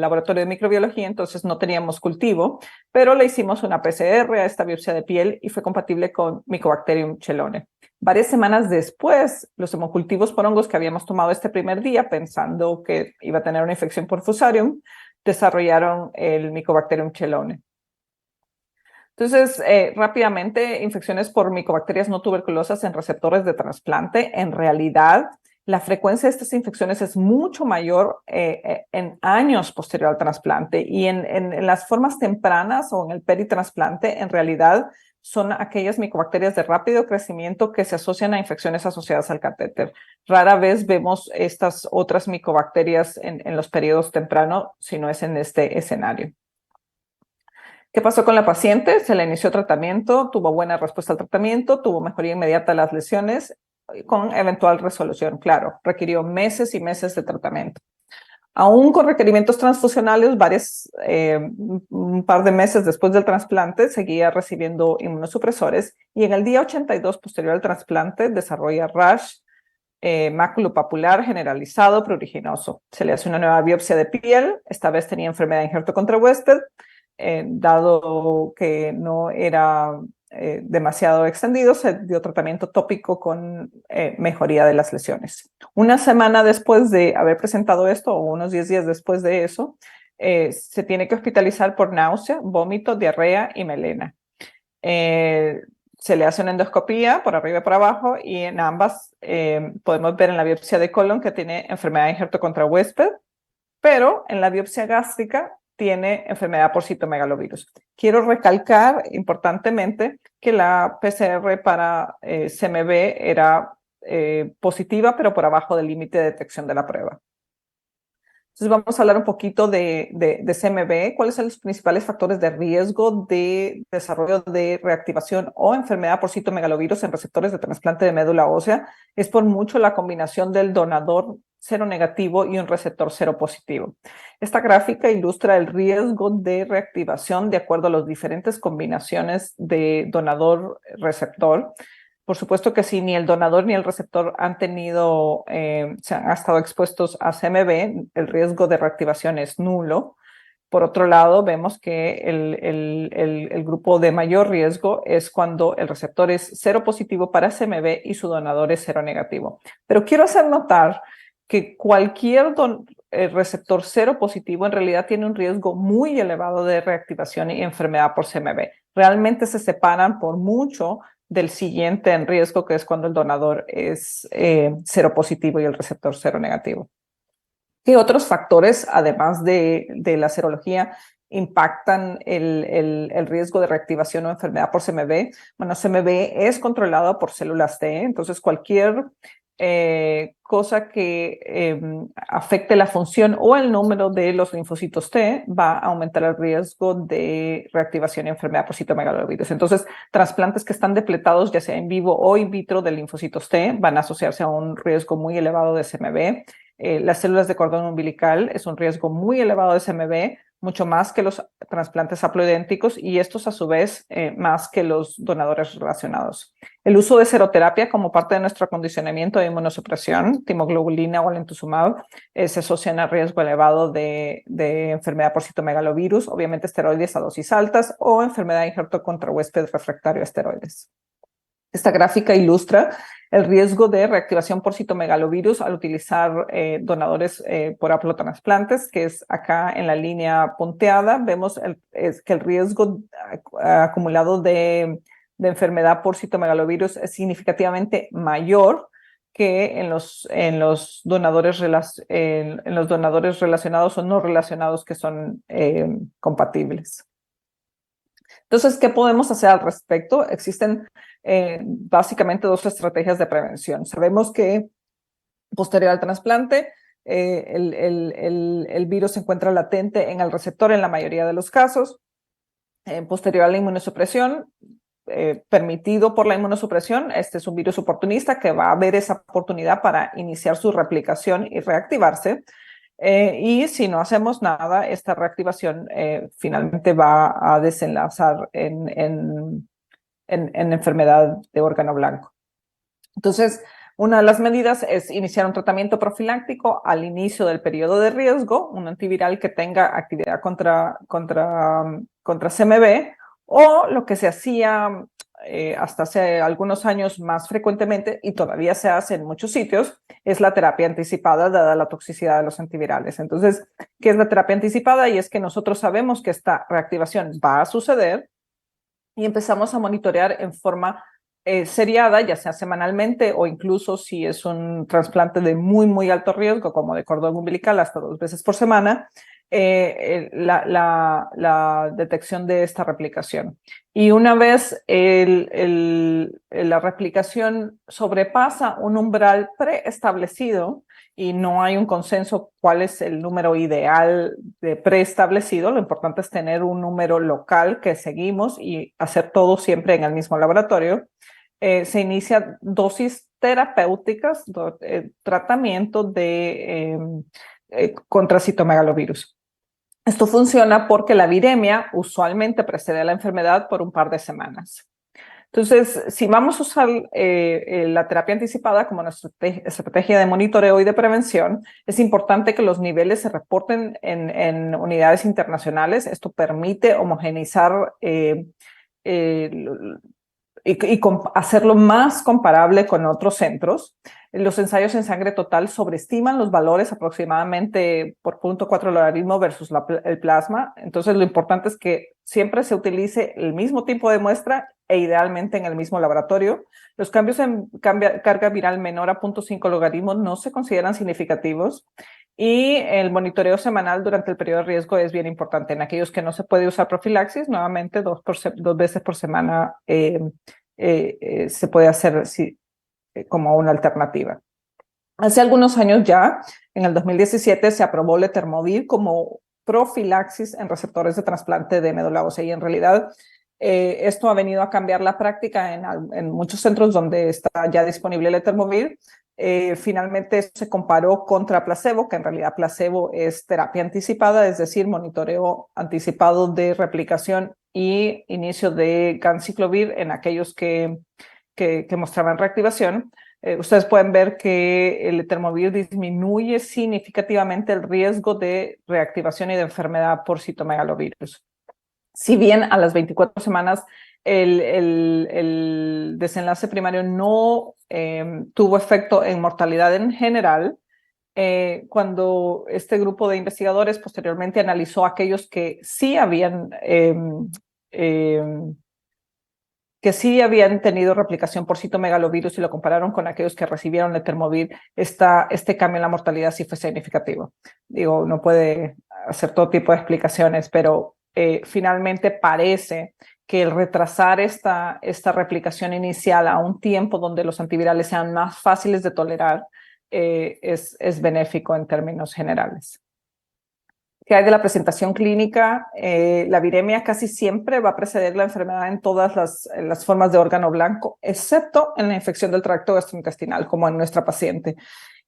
laboratorio de microbiología, entonces no teníamos cultivo, pero le hicimos una PCR a esta biopsia de piel y fue compatible con Mycobacterium chelonae. Varias semanas después, los hemocultivos por hongos que habíamos tomado este primer día, pensando que iba a tener una infección por Fusarium, desarrollaron el Mycobacterium chelonae. Entonces, rápidamente, infecciones por micobacterias no tuberculosas en receptores de trasplante. En realidad, la frecuencia de estas infecciones es mucho mayor en años posterior al trasplante, y en las formas tempranas o en el peritrasplante, en realidad, son aquellas micobacterias de rápido crecimiento que se asocian a infecciones asociadas al catéter. Rara vez vemos estas otras micobacterias en los periodos tempranos, si no es en este escenario. ¿Qué pasó con la paciente? Se le inició tratamiento, tuvo buena respuesta al tratamiento, tuvo mejoría inmediata de las lesiones, con eventual resolución, claro, requirió meses y meses de tratamiento. Aún con requerimientos transfusionales, un par de meses después del trasplante, seguía recibiendo inmunosupresores y en el día 82 posterior al trasplante desarrolla rash maculopapular generalizado pruriginoso. Se le hace una nueva biopsia de piel, esta vez tenía enfermedad de injerto contra huésped, dado que no era demasiado extendido, se dio tratamiento tópico con mejoría de las lesiones. Una semana después de haber presentado esto, o unos 10 días después de eso, se tiene que hospitalizar por náusea, vómito, diarrea y melena. Se le hace una endoscopía por arriba y por abajo y en ambas podemos ver en la biopsia de colon que tiene enfermedad de injerto contra huésped, pero en la biopsia gástrica tiene enfermedad por citomegalovirus. Quiero recalcar importantemente que la PCR para CMV era positiva, pero por abajo del límite de detección de la prueba. Entonces vamos a hablar un poquito de CMV, cuáles son los principales factores de riesgo de desarrollo de reactivación o enfermedad por citomegalovirus en receptores de trasplante de médula ósea. Es por mucho la combinación del donador seronegativo y un receptor seropositivo. Esta gráfica ilustra el riesgo de reactivación de acuerdo a las diferentes combinaciones de donador-receptor. Por supuesto que si ni el donador ni el receptor han estado expuestos a CMV, el riesgo de reactivación es nulo. Por otro lado, vemos que el grupo de mayor riesgo es cuando el receptor es seropositivo para CMV y su donador es seronegativo. Pero quiero hacer notar que cualquier receptor seropositivo en realidad tiene un riesgo muy elevado de reactivación y enfermedad por CMV. Realmente se separan por mucho del siguiente en riesgo, que es cuando el donador es seropositivo y el receptor seronegativo. ¿Qué otros factores, además de la serología, impactan el riesgo de reactivación o enfermedad por CMV? Bueno, CMV es controlado por células T, entonces cualquier cosa que afecte la función o el número de los linfocitos T va a aumentar el riesgo de reactivación y enfermedad por citomegalovirus. Entonces, trasplantes que están depletados, ya sea en vivo o in vitro de linfocitos T, van a asociarse a un riesgo muy elevado de CMV. Las células de cordón umbilical es un riesgo muy elevado de CMV, mucho más que los trasplantes haploidénticos y estos a su vez más que los donadores relacionados. El uso de seroterapia como parte de nuestro acondicionamiento de inmunosupresión, timoglobulina o alemtuzumab, se asocian a riesgo elevado de enfermedad por citomegalovirus, obviamente esteroides a dosis altas o enfermedad de injerto contra huésped refractario a esteroides. Esta gráfica ilustra el riesgo de reactivación por citomegalovirus al utilizar donadores por haplotransplantes, que es acá en la línea punteada. Vemos que el riesgo acumulado de enfermedad por citomegalovirus es significativamente mayor que en los donadores relacionados o no relacionados que son compatibles. Entonces, ¿qué podemos hacer al respecto? Existen básicamente dos estrategias de prevención. Sabemos que posterior al trasplante, el virus se encuentra latente en el receptor en la mayoría de los casos. Posterior a la inmunosupresión, permitido por la inmunosupresión, este es un virus oportunista que va a ver esa oportunidad para iniciar su replicación y reactivarse. Y si no hacemos nada, esta reactivación finalmente va a desenlazar en enfermedad de órgano blanco. Entonces, una de las medidas es iniciar un tratamiento profiláctico al inicio del periodo de riesgo, un antiviral que tenga actividad contra CMV, o lo que se hacía hasta hace algunos años más frecuentemente, y todavía se hace en muchos sitios, es la terapia anticipada dada la toxicidad de los antivirales. Entonces, ¿qué es la terapia anticipada? Y es que nosotros sabemos que esta reactivación va a suceder y empezamos a monitorear en forma seriada, ya sea semanalmente o incluso si es un trasplante de muy, muy alto riesgo, como de cordón umbilical, hasta 2 veces por semana, la detección de esta replicación. Y una vez la replicación sobrepasa un umbral preestablecido y no hay un consenso cuál es el número ideal de preestablecido, lo importante es tener un número local que seguimos y hacer todo siempre en el mismo laboratorio. Se inicia dosis terapéuticas, tratamiento de contra citomegalovirus. Esto funciona porque la viremia usualmente precede a la enfermedad por un par de semanas. Entonces, si vamos a usar la terapia anticipada como nuestra estrategia de monitoreo y de prevención, es importante que los niveles se reporten en unidades internacionales. Esto permite homogeneizar y hacerlo más comparable con otros centros. Los ensayos en sangre total sobreestiman los valores aproximadamente por 0.4 logaritmo versus el plasma. Entonces, lo importante es que siempre se utilice el mismo tipo de muestra e idealmente en el mismo laboratorio. Los cambios en carga viral menor a 0.5 logaritmos no se consideran significativos. Y el monitoreo semanal durante el periodo de riesgo es bien importante. En aquellos que no se puede usar profilaxis, nuevamente 2 veces por semana se puede hacer como una alternativa. Hace algunos años ya, en el 2017, se aprobó letermovir como profilaxis en receptores de trasplante de médula ósea. Y en realidad esto ha venido a cambiar la práctica en muchos centros donde está ya disponible letermovir. Finalmente se comparó contra placebo, que en realidad placebo es terapia anticipada, es decir, monitoreo anticipado de replicación y inicio de ganciclovir en aquellos que mostraban reactivación. Ustedes pueden ver que el letermovir disminuye significativamente el riesgo de reactivación y de enfermedad por citomegalovirus. Si bien a las 24 semanas el desenlace primario no tuvo efecto en mortalidad en general, cuando este grupo de investigadores posteriormente analizó aquellos que sí habían tenido replicación por citomegalovirus y lo compararon con aquellos que recibieron letermovir, este cambio en la mortalidad sí fue significativo. Digo, no puede hacer todo tipo de explicaciones, pero finalmente parece que el retrasar esta replicación inicial a un tiempo donde los antivirales sean más fáciles de tolerar es benéfico en términos generales. ¿Qué hay de la presentación clínica? La viremia casi siempre va a preceder la enfermedad en todas las formas de órgano blanco, excepto en la infección del tracto gastrointestinal, como en nuestra paciente.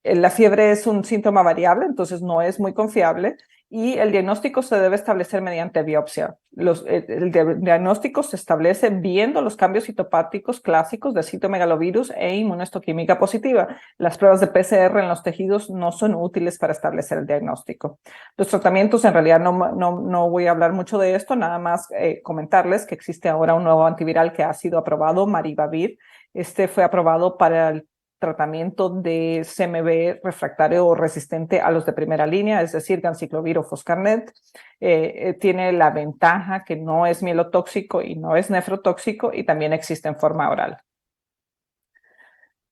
La fiebre es un síntoma variable, entonces no es muy confiable, y el diagnóstico se debe establecer mediante biopsia. El diagnóstico se establece viendo los cambios citopáticos clásicos de citomegalovirus e inmunohistoquímica positiva. Las pruebas de PCR en los tejidos no son útiles para establecer el diagnóstico. Los tratamientos, en realidad no voy a hablar mucho de esto, nada más comentarles que existe ahora un nuevo antiviral que ha sido aprobado, Maribavir. Este fue aprobado para el tratamiento de CMV refractario o resistente a los de primera línea, es decir, ganciclovir o foscarnet. Tiene la ventaja que no es mielotóxico y no es nefrotóxico y también existe en forma oral.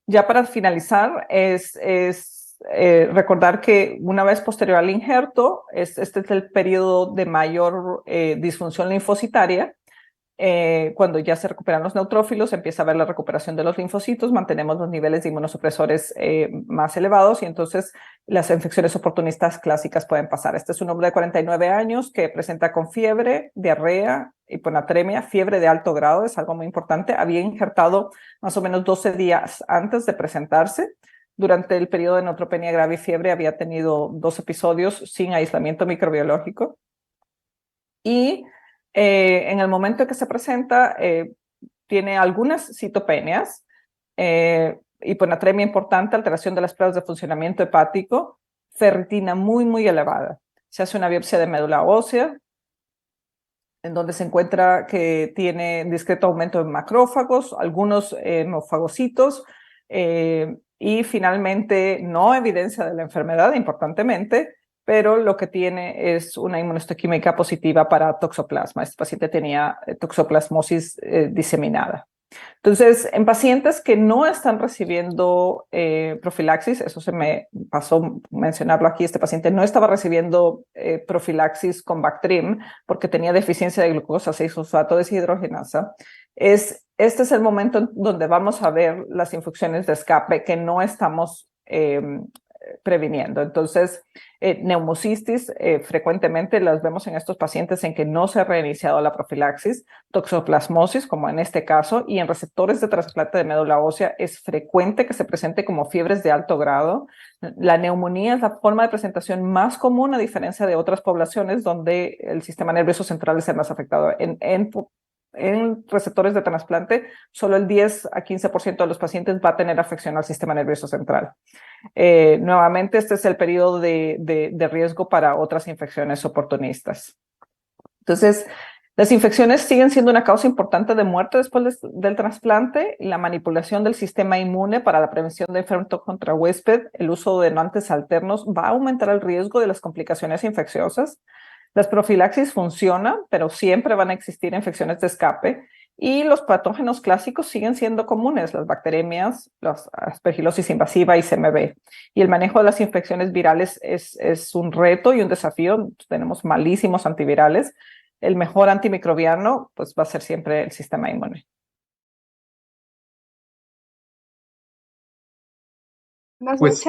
Ya para finalizar, recordar que una vez posterior al injerto, este es el periodo de mayor disfunción linfocitaria. Cuando ya se recuperan los neutrófilos, empieza a haber la recuperación de los linfocitos, mantenemos los niveles de inmunosupresores más elevados y entonces las infecciones oportunistas clásicas pueden pasar. Este es un hombre de 49 años que presenta con fiebre, diarrea, hiponatremia, fiebre de alto grado, es algo muy importante. Había injertado más o menos 12 días antes de presentarse. Durante el periodo de neutropenia grave y fiebre había tenido 2 episodios sin aislamiento microbiológico. Y en el momento en que se presenta, tiene algunas citopenias, hiponatremia importante, alteración de las pruebas de funcionamiento hepático, ferritina muy, muy elevada. Se hace una biopsia de médula ósea, en donde se encuentra que tiene discreto aumento en macrófagos, algunos hemofagocitos, y finalmente no evidencia de la enfermedad, importantemente, pero lo que tiene es una inmunohistoquímica positiva para toxoplasma. Este paciente tenía toxoplasmosis diseminada. Entonces, en pacientes que no están recibiendo profilaxis, eso se me pasó mencionarlo aquí, este paciente no estaba recibiendo profilaxis con Bactrim porque tenía deficiencia de glucosa 6-fosfato deshidrogenasa. Este es el momento donde vamos a ver las infecciones de escape que no estamos previniendo. Entonces, neumocistis frecuentemente las vemos en estos pacientes en que no se ha reiniciado la profilaxis, toxoplasmosis, como en este caso, y en receptores de trasplante de médula ósea es frecuente que se presente como fiebres de alto grado. La neumonía es la forma de presentación más común, a diferencia de otras poblaciones donde el sistema nervioso central es el más afectado. En receptores de trasplante, solo el 10 a 15% de los pacientes va a tener afección al sistema nervioso central. Nuevamente, este es el periodo de riesgo para otras infecciones oportunistas. Entonces, las infecciones siguen siendo una causa importante de muerte después del trasplante. La manipulación del sistema inmune para la prevención de enfermedad contra huésped, el uso de donantes alternos va a aumentar el riesgo de las complicaciones infecciosas. Las profilaxis funcionan, pero siempre van a existir infecciones de escape y los patógenos clásicos siguen siendo comunes, las bacteremias, la aspergilosis invasiva y CMV. Y el manejo de las infecciones virales es un reto y un desafío. Tenemos malísimos antivirales. El mejor antimicrobiano pues, va a ser siempre el sistema inmune. Pues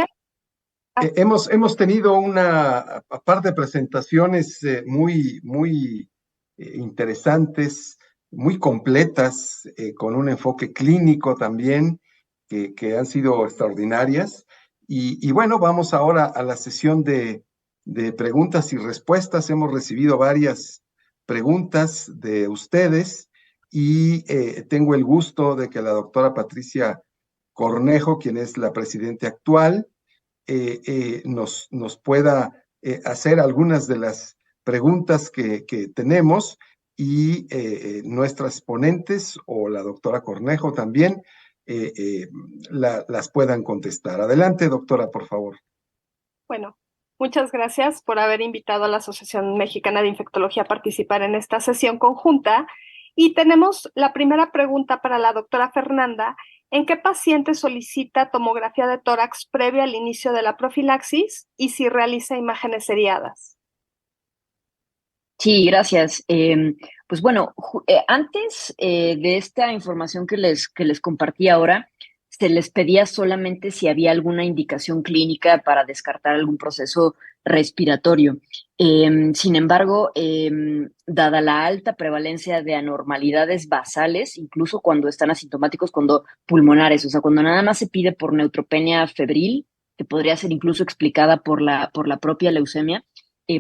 hemos tenido una par de presentaciones muy interesantes, muy completas, con un enfoque clínico también, que han sido extraordinarias. Y bueno, vamos ahora a la sesión de preguntas y respuestas. Hemos recibido varias preguntas de ustedes y tengo el gusto de que la doctora Patricia Cornejo, quien es la presidenta actual, nos pueda hacer algunas de las preguntas que tenemos y nuestras ponentes o la doctora Cornejo también las puedan contestar. Adelante, doctora, por favor. Bueno, muchas gracias por haber invitado a la Asociación Mexicana de Infectología a participar en esta sesión conjunta. Y tenemos la primera pregunta para la doctora Fernanda. ¿En qué paciente solicita tomografía de tórax previo al inicio de la profilaxis y si realiza imágenes seriadas? Sí, gracias. Pues bueno, antes de esta información que les compartí ahora, se les pedía solamente si había alguna indicación clínica para descartar algún proceso respiratorio. Sin embargo, dada la alta prevalencia de anormalidades basales, incluso cuando están asintomáticos, cuando pulmonares, o sea, cuando nada más se pide por neutropenia febril, que podría ser incluso explicada por la propia leucemia,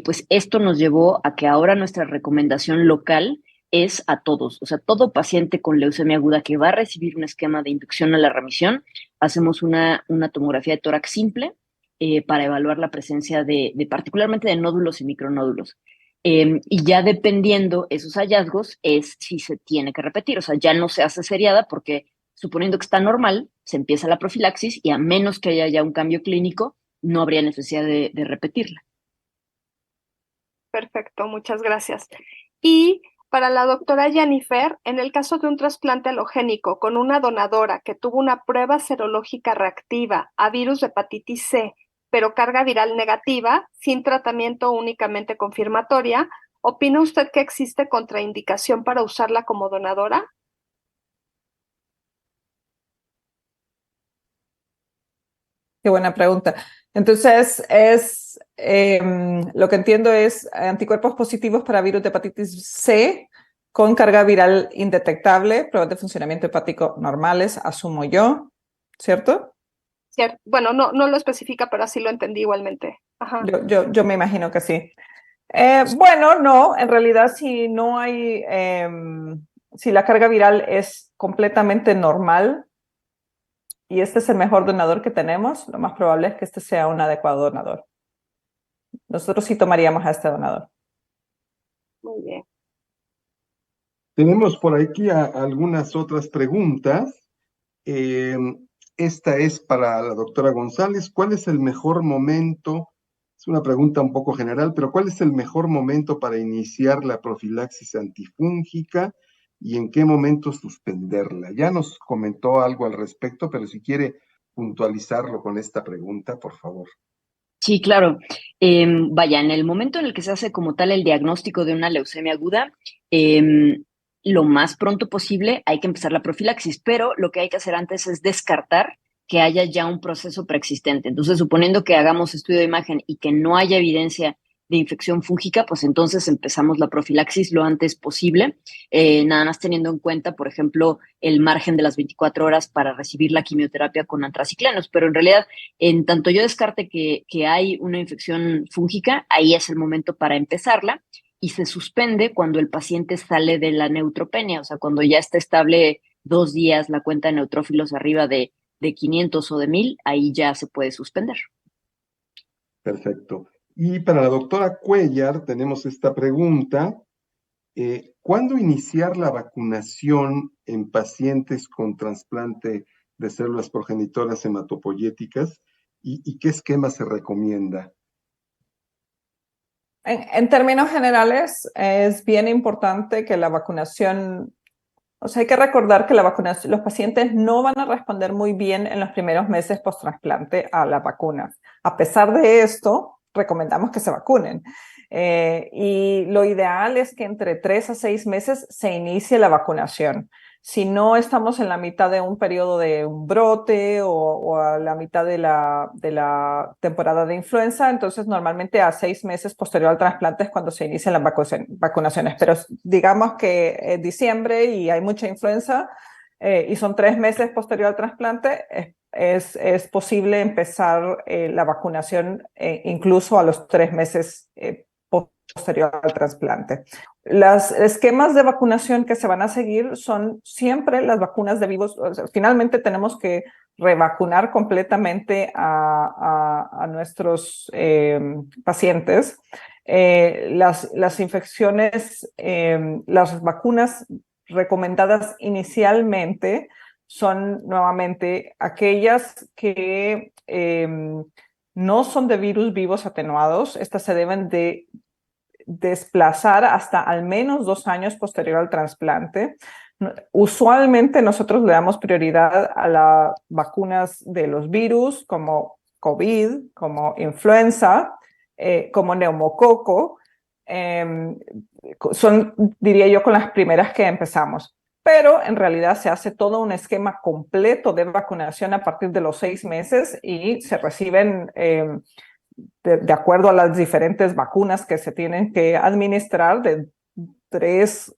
pues esto nos llevó a que ahora nuestra recomendación local es a todos, o sea, todo paciente con leucemia aguda que va a recibir un esquema de inducción a la remisión, hacemos una tomografía de tórax simple para evaluar la presencia de particularmente de nódulos y micronódulos. Y ya dependiendo esos hallazgos es si se tiene que repetir, o sea, ya no se hace seriada porque suponiendo que está normal, se empieza la profilaxis y a menos que haya ya un cambio clínico, no habría necesidad de repetirla. Perfecto, muchas gracias. Y para la doctora Jennifer, en el caso de un trasplante alogénico con una donadora que tuvo una prueba serológica reactiva a virus de hepatitis C, pero carga viral negativa, sin tratamiento únicamente confirmatoria, ¿opina usted que existe contraindicación para usarla como donadora? Qué buena pregunta. Entonces, lo que entiendo es anticuerpos positivos para virus de hepatitis C con carga viral indetectable, pruebas de funcionamiento hepático normales, asumo yo, ¿cierto? Cierto. Bueno, no lo especifica, pero así lo entendí igualmente. Ajá. Yo me imagino que sí. Bueno, no, en realidad si no hay, si la carga viral es completamente normal, y este es el mejor donador que tenemos, lo más probable es que este sea un adecuado donador. Nosotros sí tomaríamos a este donador. Muy bien. Tenemos por aquí algunas otras preguntas. Esta es para la doctora González. ¿Cuál es el mejor momento? Es una pregunta un poco general, pero ¿cuál es el mejor momento para iniciar la profilaxis antifúngica y en qué momento suspenderla? Ya nos comentó algo al respecto, pero si quiere puntualizarlo con esta pregunta, por favor. Sí, claro. Vaya, en el momento en el que se hace como tal el diagnóstico de una leucemia aguda, lo más pronto posible hay que empezar la profilaxis, pero lo que hay que hacer antes es descartar que haya ya un proceso preexistente. Entonces, suponiendo que hagamos estudio de imagen y que no haya evidencia de infección fúngica, pues entonces empezamos la profilaxis lo antes posible, nada más teniendo en cuenta, por ejemplo, el margen de las 24 horas para recibir la quimioterapia con antraciclanos. Pero en realidad, en tanto yo descarte que hay una infección fúngica, ahí es el momento para empezarla y se suspende cuando el paciente sale de la neutropenia, o sea, cuando ya está estable 2 días la cuenta de neutrófilos arriba de 500 o de 1000, ahí ya se puede suspender. Perfecto. Y para la doctora Cuellar tenemos esta pregunta. ¿Cuándo iniciar la vacunación en pacientes con trasplante de células progenitoras hematopoyéticas y qué esquema se recomienda? En términos generales, es bien importante que la vacunación, o sea, hay que recordar que la vacunación, los pacientes no van a responder muy bien en los primeros meses post-trasplante a la vacuna. A pesar de esto, recomendamos que se vacunen. Y lo ideal es que entre 3 a 6 meses se inicie la vacunación. Si no estamos en la mitad de un periodo de un brote o a la mitad de la temporada de influenza, entonces normalmente a 6 meses posterior al trasplante es cuando se inician las vacunaciones. Pero digamos que es diciembre y hay mucha influenza y son 3 meses posterior al trasplante, es posible empezar la vacunación incluso a los 3 meses posterior al trasplante. Los esquemas de vacunación que se van a seguir son siempre las vacunas de vivos. O sea, finalmente tenemos que revacunar completamente a nuestros pacientes. Las infecciones, las vacunas recomendadas inicialmente son nuevamente aquellas que no son de virus vivos atenuados. Estas se deben de desplazar hasta al menos 2 años posterior al trasplante. Usualmente nosotros le damos prioridad a las vacunas de los virus como COVID, como influenza, como neumococo. Son, diría yo, con las primeras que empezamos. Pero en realidad se hace todo un esquema completo de vacunación a partir de los 6 meses y se reciben de acuerdo a las diferentes vacunas que se tienen que administrar, de 3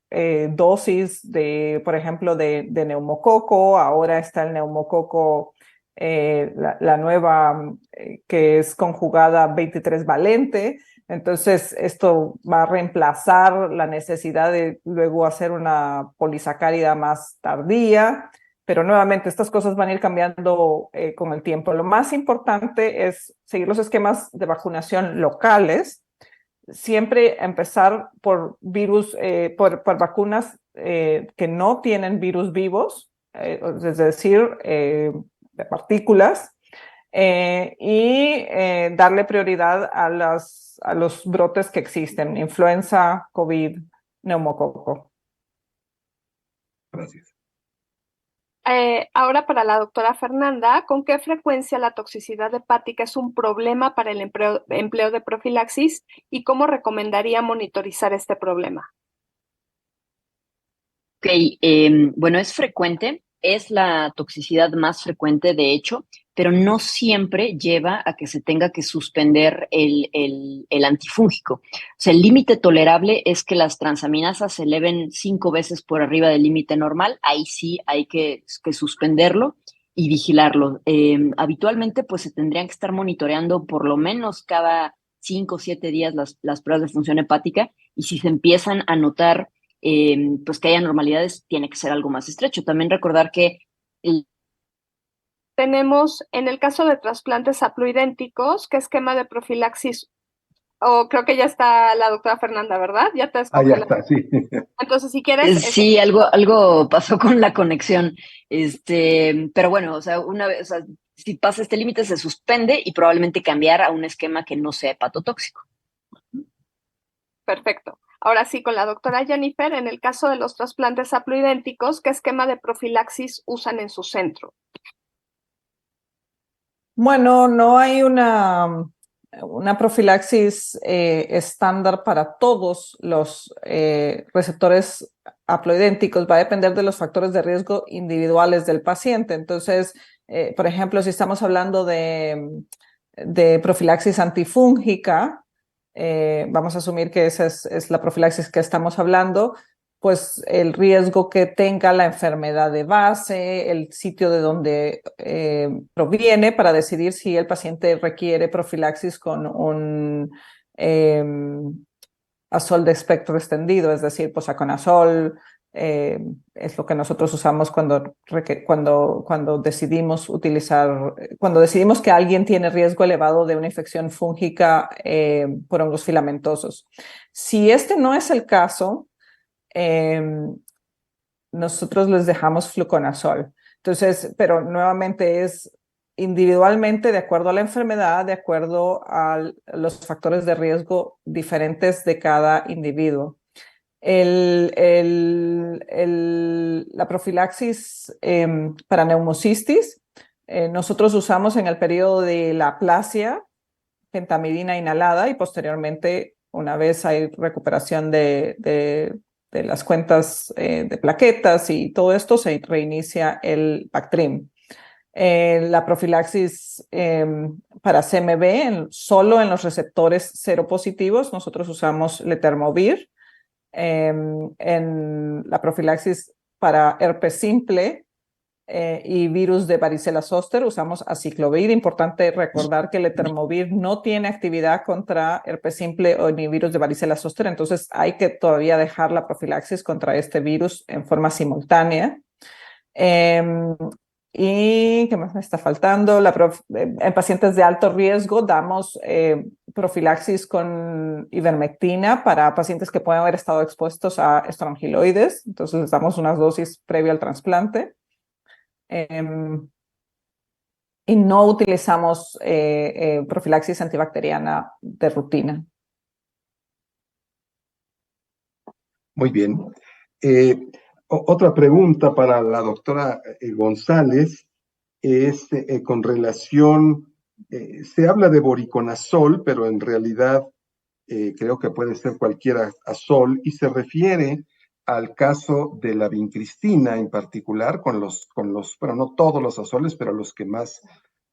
dosis de, por ejemplo, de neumococo. Ahora está el neumococo, la nueva que es conjugada 23 valente. Entonces, esto va a reemplazar la necesidad de luego hacer una polisacárida más tardía. Pero nuevamente, estas cosas van a ir cambiando con el tiempo. Lo más importante es seguir los esquemas de vacunación locales, siempre empezar por virus, por vacunas que no tienen virus vivos, es decir, de partículas, y darle prioridad a los brotes que existen: influenza, COVID, neumococo. Gracias. Ahora para la doctora Fernanda, ¿con qué frecuencia la toxicidad hepática es un problema para el empleo de profilaxis y cómo recomendaría monitorizar este problema? Ok, bueno, es frecuente, es la toxicidad más frecuente, de hecho, pero no siempre lleva a que se tenga que suspender el antifúngico. O sea, el límite tolerable es que las transaminasas se eleven 5 veces por arriba del límite normal. Ahí sí hay que suspenderlo y vigilarlo. Habitualmente, pues se tendrían que estar monitoreando por lo menos cada 5 o 7 días las pruebas de función hepática, y si se empiezan a notar pues que haya anormalidades, tiene que ser algo más estrecho. También recordar que tenemos, en el caso de trasplantes haploidénticos, ¿qué esquema de profilaxis? Creo que ya está la doctora Fernanda, ¿verdad? Ya te escogí. Ya está, sí. Entonces, si quieres... Sí, algo pasó con la conexión. Pero bueno, o sea, una vez, o sea, si pasa este límite, se suspende y probablemente cambiar a un esquema que no sea hepatotóxico. Perfecto. Ahora sí, con la doctora Jennifer, en el caso de los trasplantes haploidénticos, ¿qué esquema de profilaxis usan en su centro? Bueno, no hay una profilaxis estándar para todos los receptores haploidénticos. Va a depender de los factores de riesgo individuales del paciente. Entonces, Por ejemplo, si estamos hablando de profilaxis antifúngica, vamos a asumir que esa es la profilaxis que estamos hablando, pues el riesgo que tenga la enfermedad de base, el sitio de donde proviene para decidir si el paciente requiere profilaxis con un azol de espectro extendido, es decir, posaconazol, es lo que nosotros usamos cuando decidimos utilizar, cuando decidimos que alguien tiene riesgo elevado de una infección fúngica por hongos filamentosos. Si este no es el caso, nosotros les dejamos fluconazol. Entonces, pero nuevamente es individualmente de acuerdo a la enfermedad, de acuerdo a los factores de riesgo diferentes de cada individuo. La profilaxis para neumocistis, nosotros usamos en el periodo de la aplasia pentamidina inhalada y posteriormente, una vez hay recuperación de las cuentas de plaquetas y todo esto, se reinicia el Bactrim. La profilaxis para CMV, solo en los receptores seropositivos, nosotros usamos letermovir. En la profilaxis para herpes simple y virus de varicela zoster usamos aciclovir. Importante recordar que el letermovir no tiene actividad contra herpes simple o ni virus de varicela zoster, entonces hay que todavía dejar la profilaxis contra este virus en forma simultánea. ¿Y qué más me está faltando? En pacientes de alto riesgo damos profilaxis con ivermectina para pacientes que pueden haber estado expuestos a estrongiloides. Entonces les damos unas dosis previo al trasplante. Y no utilizamos profilaxis antibacteriana de rutina. Muy bien. Otra pregunta para la doctora González es con relación, se habla de voriconazol, pero en realidad creo que puede ser cualquier azol, y se refiere al caso de la vincristina en particular, pero no todos los azoles, pero los que más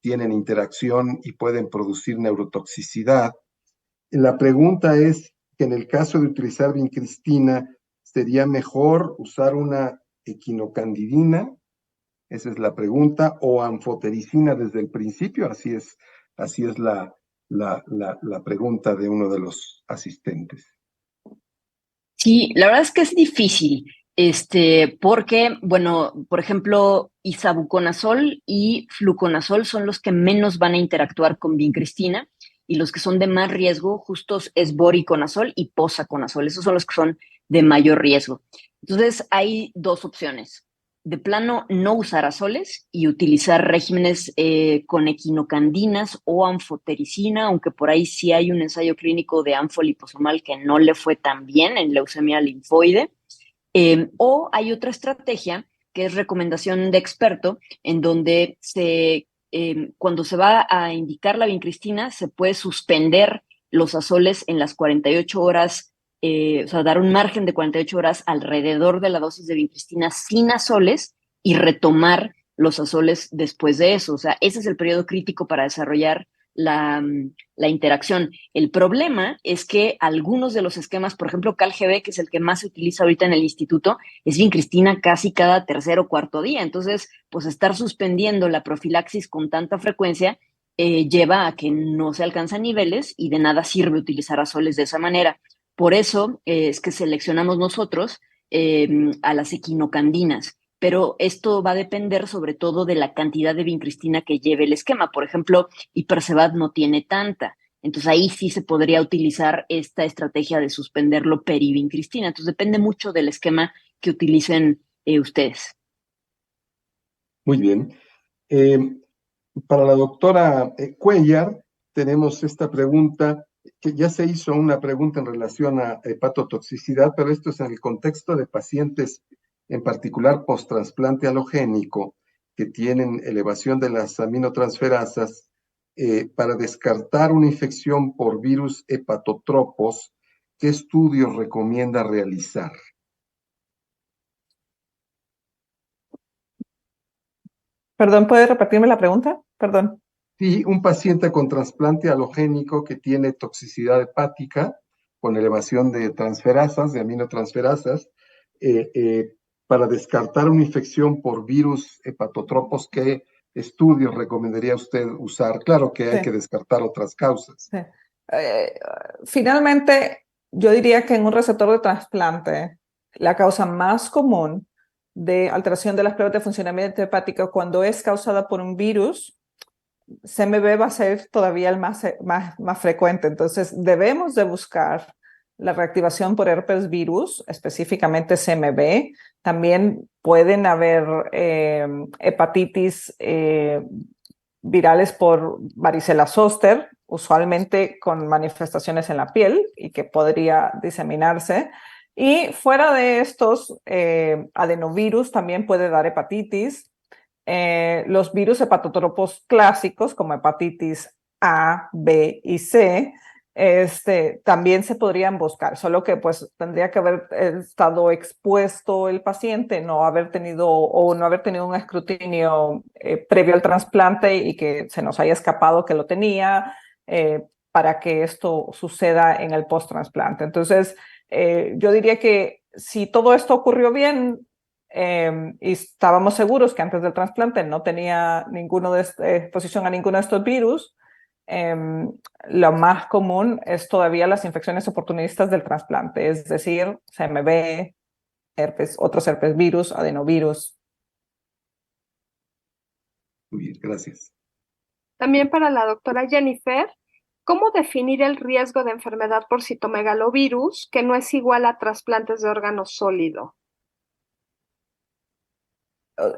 tienen interacción y pueden producir neurotoxicidad. La pregunta es que en el caso de utilizar vincristina, ¿sería mejor usar una equinocandidina? Esa es la pregunta, o anfotericina desde el principio. Así es la pregunta de uno de los asistentes. Sí, la verdad es que es difícil, porque, bueno, por ejemplo, isavuconazol y fluconazol son los que menos van a interactuar con vincristina, y los que son de más riesgo justos es voriconazol y posaconazol. Esos son los que son de mayor riesgo. Entonces, hay dos opciones. De plano, no usar azoles y utilizar regímenes con equinocandinas o anfotericina, aunque por ahí sí hay un ensayo clínico de anfoliposomal que no le fue tan bien en leucemia linfoide. O hay otra estrategia que es recomendación de experto, en donde cuando se va a indicar la vincristina, se puede suspender los azoles en las 48 horas, o sea, dar un margen de 48 horas alrededor de la dosis de vincristina sin azoles y retomar los azoles después de eso. O sea, ese es el periodo crítico para desarrollar la interacción. El problema es que algunos de los esquemas, por ejemplo, CalGB, que es el que más se utiliza ahorita en el instituto, es vincristina casi cada tercer o cuarto día. Entonces, pues estar suspendiendo la profilaxis con tanta frecuencia lleva a que no se alcanzan niveles y de nada sirve utilizar azoles de esa manera. Por eso es que seleccionamos nosotros a las equinocandinas, pero esto va a depender sobre todo de la cantidad de vincristina que lleve el esquema. Por ejemplo, Hipercevad no tiene tanta, entonces ahí sí se podría utilizar esta estrategia de suspenderlo perivincristina. Entonces depende mucho del esquema que utilicen ustedes. Muy bien. Para la doctora Cuellar, tenemos esta pregunta, que ya se hizo una pregunta en relación a hepatotoxicidad, pero esto es en el contexto de pacientes, en particular post-trasplante halogénico, que tienen elevación de las aminotransferasas. Para descartar una infección por virus hepatotropos, ¿qué estudios recomienda realizar? Perdón, ¿puede repetirme la pregunta? Perdón. Sí, un paciente con trasplante halogénico que tiene toxicidad hepática con elevación de transferasas, de aminotransferasas, para descartar una infección por virus hepatotropos, ¿qué estudios recomendaría usted usar? Claro que hay que descartar otras causas. Sí. Finalmente, yo diría que en un receptor de trasplante, la causa más común de alteración de las pruebas de funcionamiento hepático cuando es causada por un virus, CMV va a ser todavía el más frecuente. Entonces, debemos de buscar la reactivación por herpes virus, específicamente CMV. También pueden haber hepatitis virales por varicela zoster, usualmente con manifestaciones en la piel y que podría diseminarse. Y fuera de estos, adenovirus también puede dar hepatitis. Los virus hepatotropos clásicos como hepatitis A, B y C también se podrían buscar, solo que pues tendría que haber estado expuesto el paciente, no haber tenido un escrutinio previo al trasplante y que se nos haya escapado que lo tenía para que esto suceda en el post-trasplante. Entonces, yo diría que si todo esto ocurrió bien, y estábamos seguros que antes del trasplante no tenía exposición a ninguno de estos virus, lo más común es todavía las infecciones oportunistas del trasplante, es decir, CMV, otros herpes virus, adenovirus. Muy bien, gracias. También para la doctora Jennifer, ¿cómo definir el riesgo de enfermedad por citomegalovirus que no es igual a trasplantes de órgano sólido?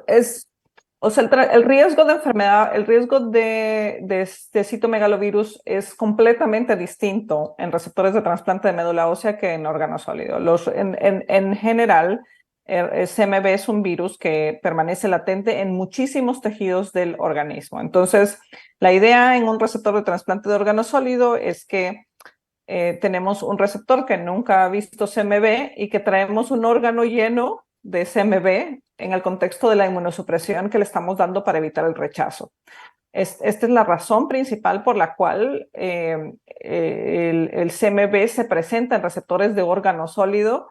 El riesgo de enfermedad, el riesgo de citomegalovirus es completamente distinto en receptores de trasplante de médula ósea que en órgano sólido. En general, el CMV es un virus que permanece latente en muchísimos tejidos del organismo. Entonces, la idea en un receptor de trasplante de órgano sólido es que tenemos un receptor que nunca ha visto CMV y que traemos un órgano lleno de CMV en el contexto de la inmunosupresión que le estamos dando para evitar el rechazo. Esta es la razón principal por la cual el CMV se presenta en receptores de órgano sólido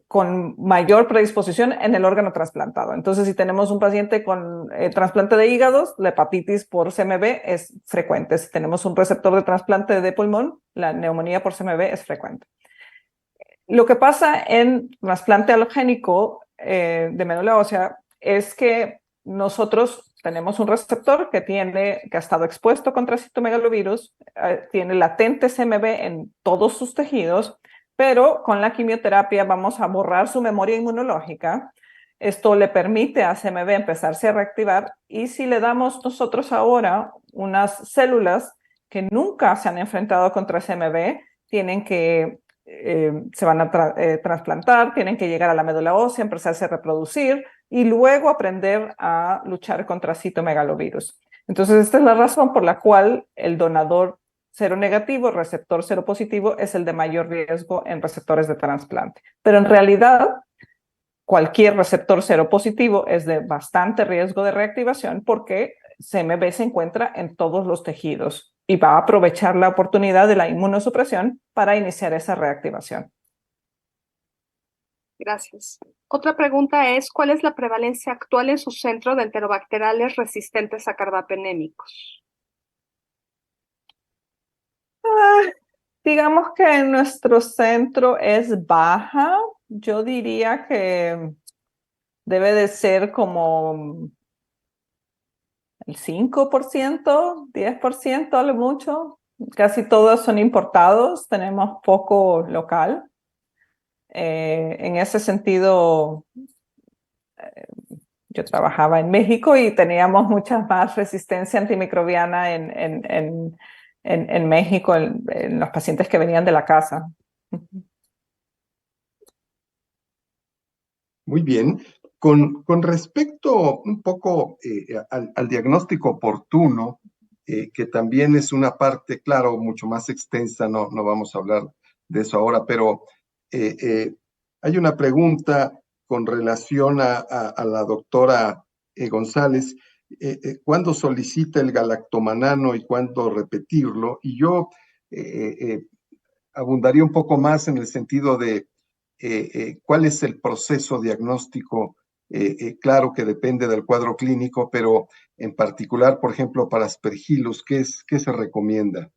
con mayor predisposición en el órgano trasplantado. Entonces, si tenemos un paciente con trasplante de hígados, la hepatitis por CMV es frecuente. Si tenemos un receptor de trasplante de pulmón, la neumonía por CMV es frecuente. Lo que pasa en trasplante alogénico de médula ósea es que nosotros tenemos un receptor que ha estado expuesto contra citomegalovirus, tiene latente CMV en todos sus tejidos, pero con la quimioterapia vamos a borrar su memoria inmunológica. Esto le permite a CMV empezarse a reactivar y si le damos nosotros ahora unas células que nunca se han enfrentado contra CMV, se van a trasplantar, tienen que llegar a la médula ósea, empezarse a reproducir y luego aprender a luchar contra citomegalovirus. Entonces, esta es la razón por la cual el donador seronegativo, receptor seropositivo, es el de mayor riesgo en receptores de trasplante. Pero en realidad, cualquier receptor seropositivo es de bastante riesgo de reactivación porque CMV se encuentra en todos los tejidos y va a aprovechar la oportunidad de la inmunosupresión para iniciar esa reactivación. Gracias. Otra pregunta es, ¿cuál es la prevalencia actual en su centro de enterobacteriales resistentes a carbapenémicos? Digamos que en nuestro centro es baja. Yo diría que debe de ser como el 5%, 10% a lo mucho. Casi todos son importados, tenemos poco local. En ese sentido, yo trabajaba en México y teníamos mucha más resistencia antimicrobiana en México, en los pacientes que venían de la casa. Muy bien. Con respecto un poco al diagnóstico oportuno, que también es una parte, claro, mucho más extensa, no vamos a hablar de eso ahora, pero hay una pregunta con relación a la doctora González, cuándo solicita el galactomanano y cuándo repetirlo. Y yo abundaría un poco más en el sentido de cuál es el proceso diagnóstico. Claro que depende del cuadro clínico, pero en particular, por ejemplo, para Aspergillus, ¿qué se recomienda?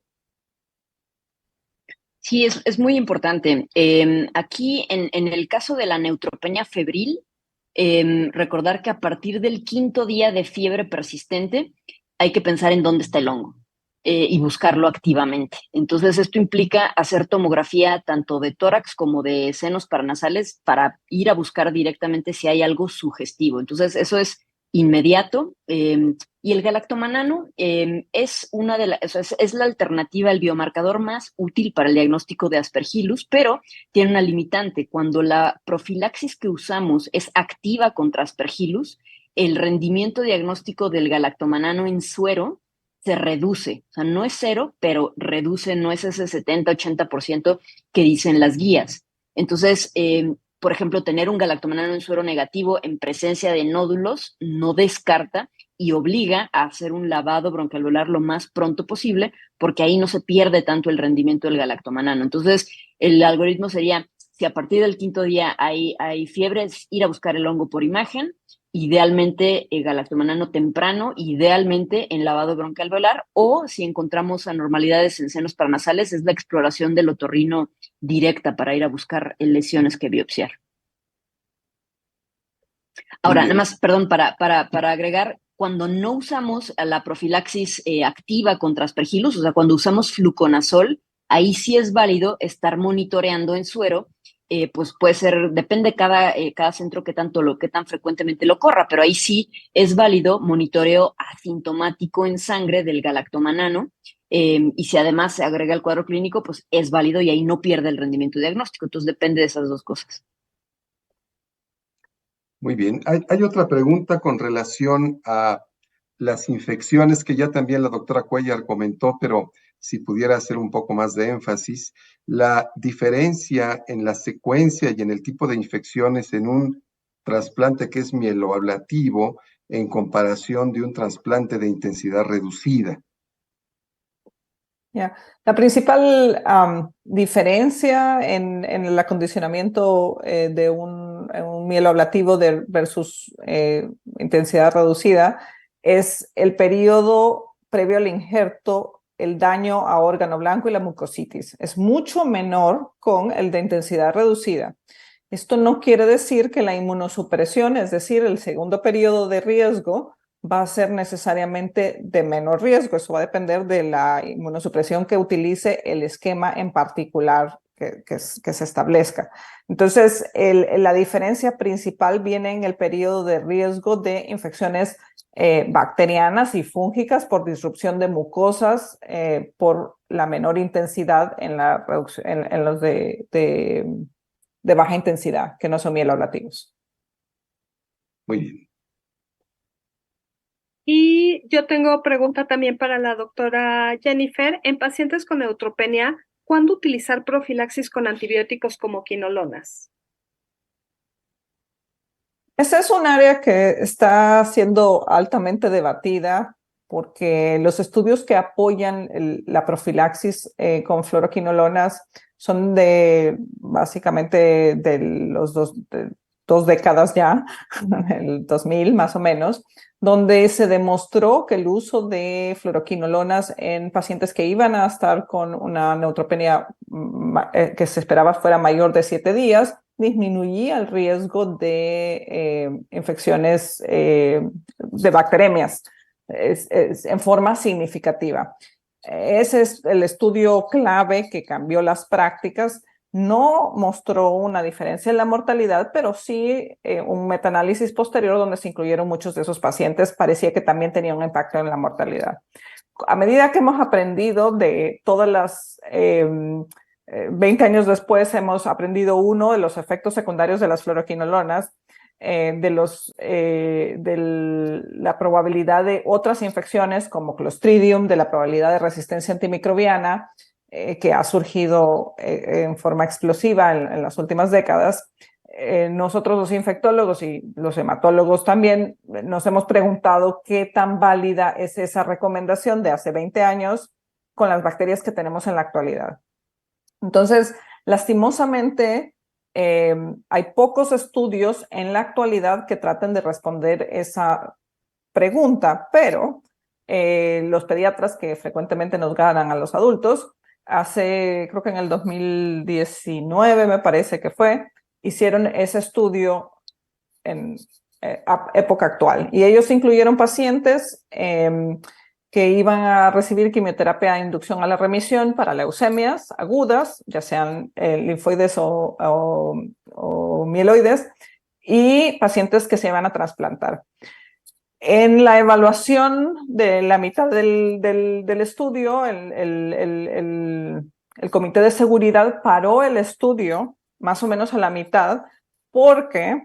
Sí, es muy importante. Aquí, en el caso de la neutropenia febril, recordar que a partir del 5.º día de fiebre persistente hay que pensar en dónde está el hongo y buscarlo activamente. Entonces, esto implica hacer tomografía tanto de tórax como de senos paranasales para ir a buscar directamente si hay algo sugestivo. Entonces, eso es inmediato. Y el galactomanano es es la alternativa, el biomarcador más útil para el diagnóstico de Aspergillus, pero tiene una limitante. Cuando la profilaxis que usamos es activa contra Aspergillus, el rendimiento diagnóstico del galactomanano en suero se reduce. O sea, no es cero, pero reduce, no es ese 70-80% que dicen las guías. Entonces, por ejemplo, tener un galactomanano en suero negativo en presencia de nódulos no descarta y obliga a hacer un lavado bronquialveolar lo más pronto posible, porque ahí no se pierde tanto el rendimiento del galactomanano. Entonces, el algoritmo sería, si a partir del 5.º día hay fiebre, es ir a buscar el hongo por imagen, idealmente el galactomanano temprano, idealmente en lavado bronquialveolar, o si encontramos anormalidades en senos paranasales, es la exploración del otorrino directa para ir a buscar lesiones que biopsiar. Ahora, nada más, perdón, para agregar, cuando no usamos la profilaxis activa contra Aspergillus, o sea, cuando usamos fluconazol, ahí sí es válido estar monitoreando en suero, pues puede ser, depende cada centro qué tan frecuentemente lo corra, pero ahí sí es válido monitoreo asintomático en sangre del galactomanano, y si además se agrega el cuadro clínico, pues es válido y ahí no pierde el rendimiento diagnóstico. Entonces depende de esas dos cosas. Muy bien. Hay otra pregunta con relación a las infecciones que ya también la doctora Cuellar comentó, pero si pudiera hacer un poco más de énfasis, la diferencia en la secuencia y en el tipo de infecciones en un trasplante que es mieloablativo en comparación de un trasplante de intensidad reducida. Yeah. La principal diferencia en el acondicionamiento de un mieloablativo versus intensidad reducida es el periodo previo al injerto, el daño a órgano blanco y la mucositis. Es mucho menor con el de intensidad reducida. Esto no quiere decir que la inmunosupresión, es decir, el segundo periodo de riesgo, va a ser necesariamente de menor riesgo. Eso va a depender de la inmunosupresión que utilice el esquema en particular que se establezca. Entonces, la diferencia principal viene en el periodo de riesgo de infecciones bacterianas y fúngicas por disrupción de mucosas, por la menor intensidad en los de baja intensidad, que no son mieloablativos. Muy bien. Y yo tengo pregunta también para la doctora Jennifer. En pacientes con neutropenia, ¿cuándo utilizar profilaxis con antibióticos como quinolonas? Esa es un área que está siendo altamente debatida porque los estudios que apoyan la profilaxis con fluoroquinolonas son básicamente de los dos décadas ya, el 2000 más o menos, donde se demostró que el uso de fluoroquinolonas en pacientes que iban a estar con una neutropenia que se esperaba fuera mayor de 7 días, disminuía el riesgo de infecciones de bacteremias en forma significativa. Ese es el estudio clave que cambió las prácticas. No mostró una diferencia en la mortalidad, pero sí un metaanálisis posterior donde se incluyeron muchos de esos pacientes parecía que también tenía un impacto en la mortalidad. A medida que hemos aprendido de todas las 20 años después, hemos aprendido uno de los efectos secundarios de las fluoroquinolonas, de la probabilidad de otras infecciones como Clostridium, de la probabilidad de resistencia antimicrobiana, que ha surgido en forma explosiva en las últimas décadas. nosotros los infectólogos y los hematólogos también nos hemos preguntado qué tan válida es esa recomendación de hace 20 años con las bacterias que tenemos en la actualidad. Entonces, lastimosamente, hay pocos estudios en la actualidad que traten de responder esa pregunta, pero los pediatras que frecuentemente nos ganan a los adultos, creo que en el 2019 me parece que fue, hicieron ese estudio en época actual. Y ellos incluyeron pacientes que iban a recibir quimioterapia de inducción a la remisión para leucemias agudas, ya sean linfoides o mieloides, y pacientes que se iban a trasplantar. En la evaluación de la mitad del estudio, el Comité de Seguridad paró el estudio más o menos a la mitad porque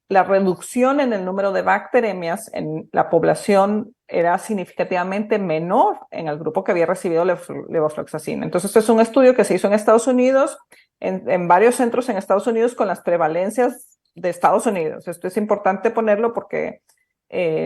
la reducción en el número de bacteremias en la población era significativamente menor en el grupo que había recibido levofloxacina. Entonces, este es un estudio que se hizo en Estados Unidos, en varios centros en Estados Unidos con las prevalencias de Estados Unidos. Esto es importante ponerlo porque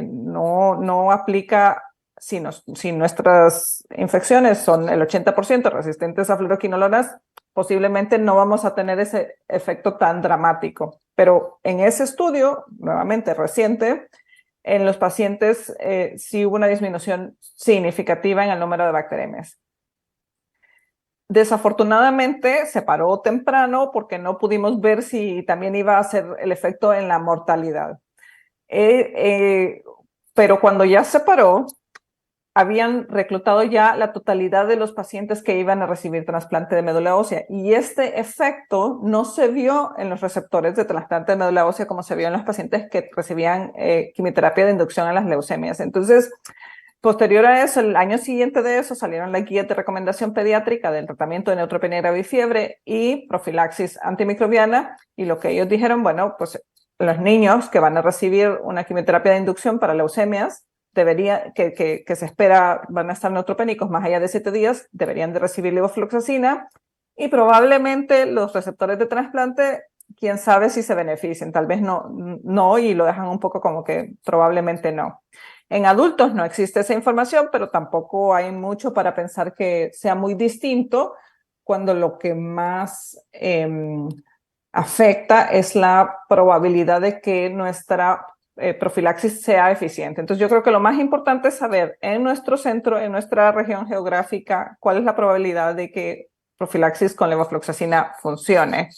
no aplica si nuestras infecciones son el 80% resistentes a fluoroquinolonas, posiblemente no vamos a tener ese efecto tan dramático. Pero en ese estudio, nuevamente reciente, en los pacientes sí hubo una disminución significativa en el número de bacteremias. Desafortunadamente se paró temprano porque no pudimos ver si también iba a ser el efecto en la mortalidad. Pero cuando ya se paró, habían reclutado ya la totalidad de los pacientes que iban a recibir trasplante de médula ósea y este efecto no se vio en los receptores de trasplante de médula ósea como se vio en los pacientes que recibían quimioterapia de inducción a las leucemias. Entonces, posterior a eso, el año siguiente de eso, salieron las guías de recomendación pediátrica del tratamiento de neutropenia grave y fiebre y profilaxis antimicrobiana y lo que ellos dijeron, bueno, pues los niños que van a recibir una quimioterapia de inducción para leucemias que se espera van a estar neutropénicos más allá de 7 días, deberían de recibir levofloxacina y probablemente los receptores de trasplante, quién sabe si se beneficien, tal vez no y lo dejan un poco como que probablemente no. En adultos no existe esa información, pero tampoco hay mucho para pensar que sea muy distinto cuando lo que más afecta es la probabilidad de que nuestra profilaxis sea eficiente. Entonces yo creo que lo más importante es saber en nuestro centro, en nuestra región geográfica, cuál es la probabilidad de que profilaxis con levofloxacina funcione.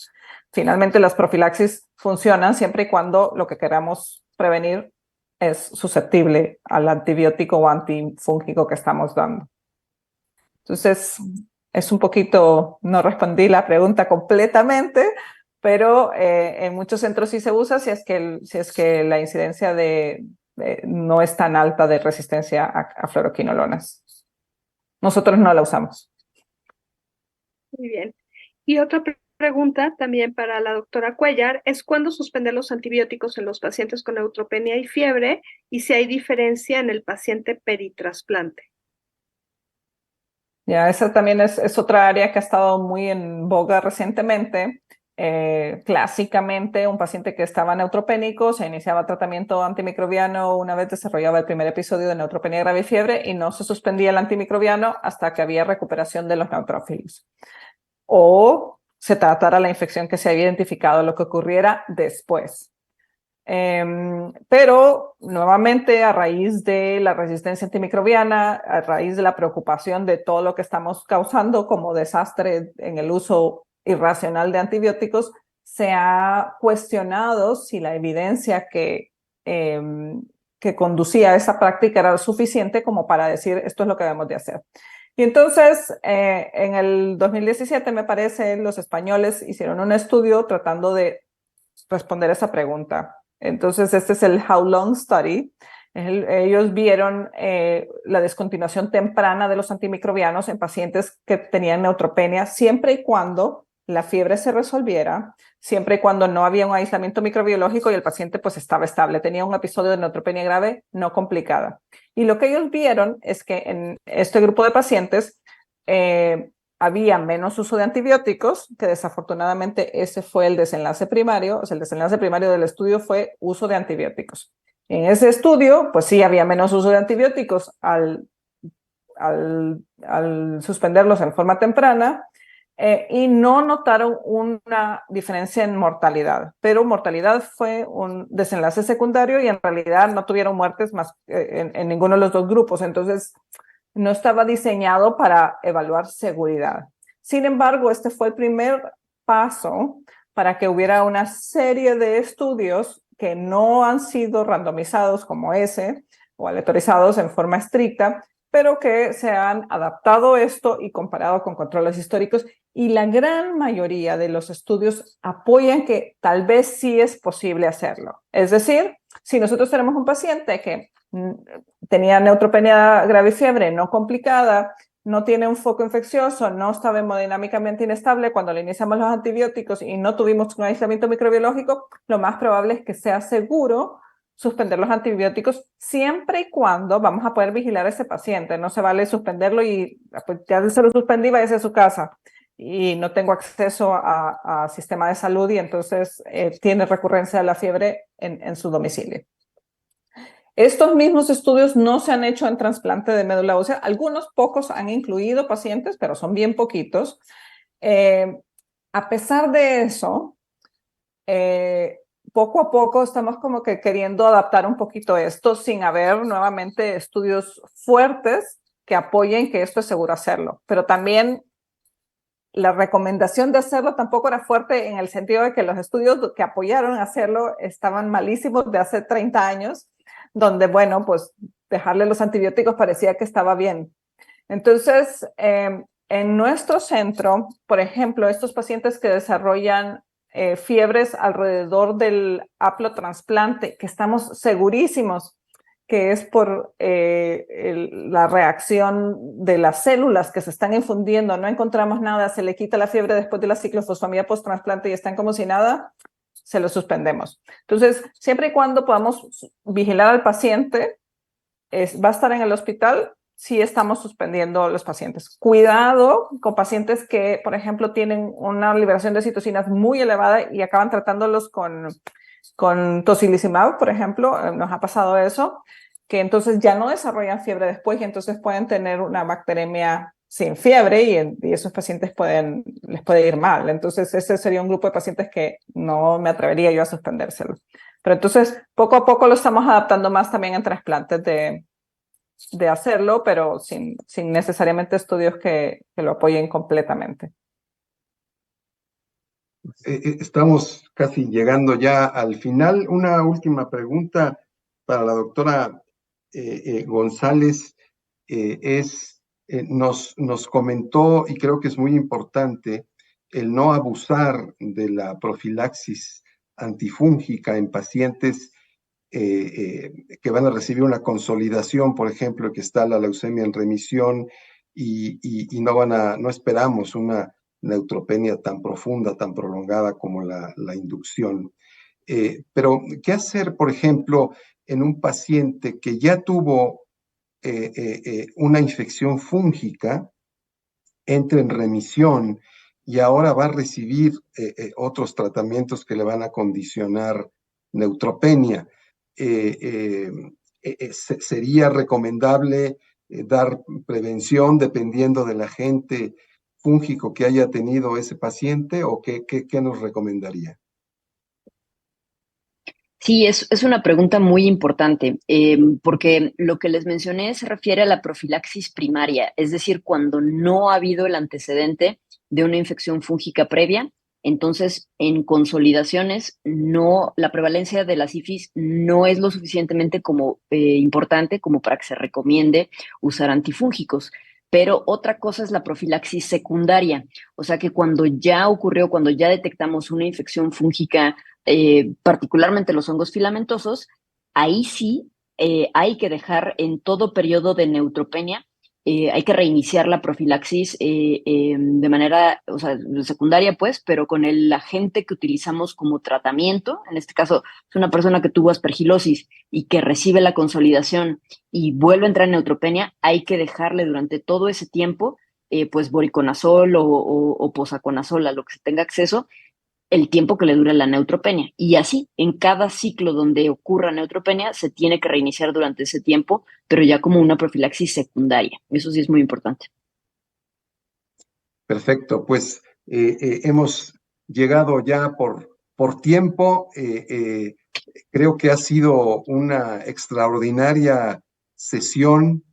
Finalmente las profilaxis funcionan siempre y cuando lo que queramos prevenir es susceptible al antibiótico o antifúngico que estamos dando. Entonces es un poquito, no respondí la pregunta completamente, pero en muchos centros sí se usa si es que la incidencia no es tan alta de resistencia a fluoroquinolonas. Nosotros no la usamos. Muy bien. Y otra pregunta también para la doctora Cuellar es ¿cuándo suspender los antibióticos en los pacientes con neutropenia y fiebre y si hay diferencia en el paciente peritrasplante? Ya, esa también es otra área que ha estado muy en boga recientemente. Clásicamente, un paciente que estaba neutropénico se iniciaba tratamiento antimicrobiano una vez desarrollaba el primer episodio de neutropenia grave y fiebre y no se suspendía el antimicrobiano hasta que había recuperación de los neutrófilos. O se tratara la infección que se había identificado, lo que ocurriera después. Pero nuevamente a raíz de la resistencia antimicrobiana, a raíz de la preocupación de todo lo que estamos causando como desastre en el uso irracional de antibióticos, se ha cuestionado si la evidencia que conducía a esa práctica era suficiente como para decir esto es lo que debemos de hacer. Y entonces, en el 2017, me parece, los españoles hicieron un estudio tratando de responder esa pregunta. Entonces, este es el How Long Study. Ellos vieron la descontinuación temprana de los antimicrobianos en pacientes que tenían neutropenia siempre y cuando la fiebre se resolviera, siempre y cuando no había un aislamiento microbiológico y el paciente pues estaba estable, tenía un episodio de neutropenia grave no complicada. Y lo que ellos vieron es que en este grupo de pacientes había menos uso de antibióticos, que desafortunadamente ese fue el desenlace primario, o sea, el desenlace primario del estudio fue uso de antibióticos. En ese estudio, pues sí, había menos uso de antibióticos al suspenderlos en forma temprana, y no notaron una diferencia en mortalidad, pero mortalidad fue un desenlace secundario y en realidad no tuvieron muertes más en ninguno de los dos grupos, entonces no estaba diseñado para evaluar seguridad. Sin embargo, este fue el primer paso para que hubiera una serie de estudios que no han sido randomizados como ese o aleatorizados en forma estricta, pero que se han adaptado esto y comparado con controles históricos, y la gran mayoría de los estudios apoyan que tal vez sí es posible hacerlo. Es decir, si nosotros tenemos un paciente que tenía neutropenia grave y fiebre no complicada, no tiene un foco infeccioso, no estaba hemodinámicamente inestable cuando le iniciamos los antibióticos y no tuvimos un aislamiento microbiológico, lo más probable es que sea seguro suspender los antibióticos siempre y cuando vamos a poder vigilar a ese paciente. No se vale suspenderlo y pues, ya se lo suspendí, váyase a su casa y no tengo acceso a sistema de salud y entonces tiene recurrencia de la fiebre en su domicilio. Estos mismos estudios no se han hecho en trasplante de médula ósea. Algunos pocos han incluido pacientes, pero son bien poquitos. A pesar de eso, poco a poco estamos como que queriendo adaptar un poquito esto sin haber nuevamente estudios fuertes que apoyen que esto es seguro hacerlo. Pero también la recomendación de hacerlo tampoco era fuerte en el sentido de que los estudios que apoyaron hacerlo estaban malísimos de hace 30 años, donde, bueno, pues dejarle los antibióticos parecía que estaba bien. Entonces, en nuestro centro, por ejemplo, estos pacientes que desarrollan fiebres alrededor del haplotrasplante, que estamos segurísimos que es por la reacción de las células que se están infundiendo, no encontramos nada, se le quita la fiebre después de la ciclofosfamida post-trasplante y están como si nada, se lo suspendemos. Entonces, siempre y cuando podamos vigilar al paciente, va a estar en el hospital, sí estamos suspendiendo los pacientes. Cuidado con pacientes que, por ejemplo, tienen una liberación de citocinas muy elevada y acaban tratándolos con tocilizumab, por ejemplo, nos ha pasado eso, que entonces ya no desarrollan fiebre después y entonces pueden tener una bacteremia sin fiebre y esos pacientes les puede ir mal. Entonces ese sería un grupo de pacientes que no me atrevería yo a suspendérselo. Pero entonces poco a poco lo estamos adaptando más también en trasplantes de hacerlo, pero sin necesariamente estudios que lo apoyen completamente. Estamos casi llegando ya al final. Una última pregunta para la doctora González. Nos comentó, y creo que es muy importante, el no abusar de la profilaxis antifúngica en pacientes que van a recibir una consolidación, por ejemplo, que está la leucemia en remisión y no esperamos una neutropenia tan profunda, tan prolongada como la inducción. Pero, ¿qué hacer, por ejemplo, en un paciente que ya tuvo una infección fúngica, entra en remisión y ahora va a recibir otros tratamientos que le van a condicionar neutropenia? ¿Sería recomendable dar prevención dependiendo del agente fúngico que haya tenido ese paciente o qué nos recomendaría? Sí, es una pregunta muy importante, porque lo que les mencioné se refiere a la profilaxis primaria, es decir, cuando no ha habido el antecedente de una infección fúngica previa. Entonces, en consolidaciones, la prevalencia de la sífilis no es lo suficientemente importante como para que se recomiende usar antifúngicos. Pero otra cosa es la profilaxis secundaria, o sea que cuando ya ocurrió, cuando ya detectamos una infección fúngica, particularmente los hongos filamentosos, ahí sí hay que dejar en todo periodo de neutropenia, hay que reiniciar la profilaxis de manera, o sea, secundaria pues, pero con el agente que utilizamos como tratamiento. En este caso, es una persona que tuvo aspergilosis y que recibe la consolidación y vuelve a entrar en neutropenia, hay que dejarle durante todo ese tiempo pues voriconazol o posaconazol, a lo que se tenga acceso, el tiempo que le dura la neutropenia. Y así, en cada ciclo donde ocurra neutropenia, se tiene que reiniciar durante ese tiempo, pero ya como una profilaxis secundaria. Eso sí es muy importante. Perfecto, pues hemos llegado ya por tiempo. Creo que ha sido una extraordinaria sesión.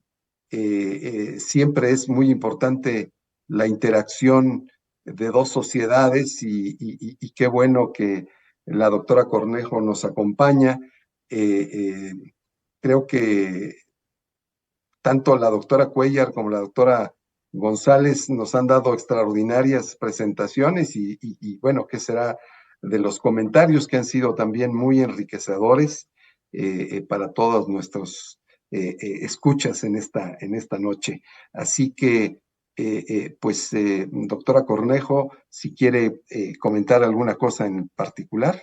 Siempre es muy importante la interacción de dos sociedades y qué bueno que la doctora Cornejo nos acompaña. Creo que tanto la doctora Cuellar como la doctora González nos han dado extraordinarias presentaciones bueno, ¿qué será de los comentarios que han sido también muy enriquecedores para todos nuestros escuchas en esta noche? Así que, pues, doctora Cornejo, si quiere comentar alguna cosa en particular.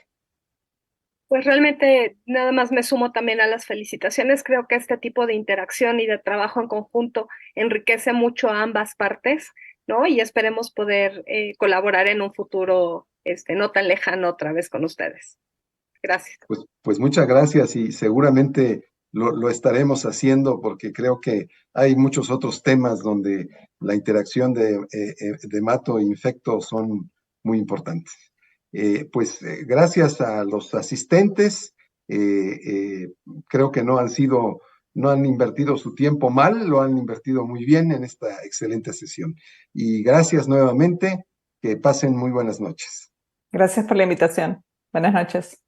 Pues realmente nada más me sumo también a las felicitaciones. Creo que este tipo de interacción y de trabajo en conjunto enriquece mucho a ambas partes, ¿no? Y esperemos poder colaborar en un futuro no tan lejano otra vez con ustedes. Gracias. Pues muchas gracias y seguramente lo estaremos haciendo porque creo que hay muchos otros temas donde la interacción de mato e infecto son muy importantes. Gracias a los asistentes, creo que no han invertido su tiempo mal, lo han invertido muy bien en esta excelente sesión. Y gracias nuevamente, que pasen muy buenas noches. Gracias por la invitación. Buenas noches.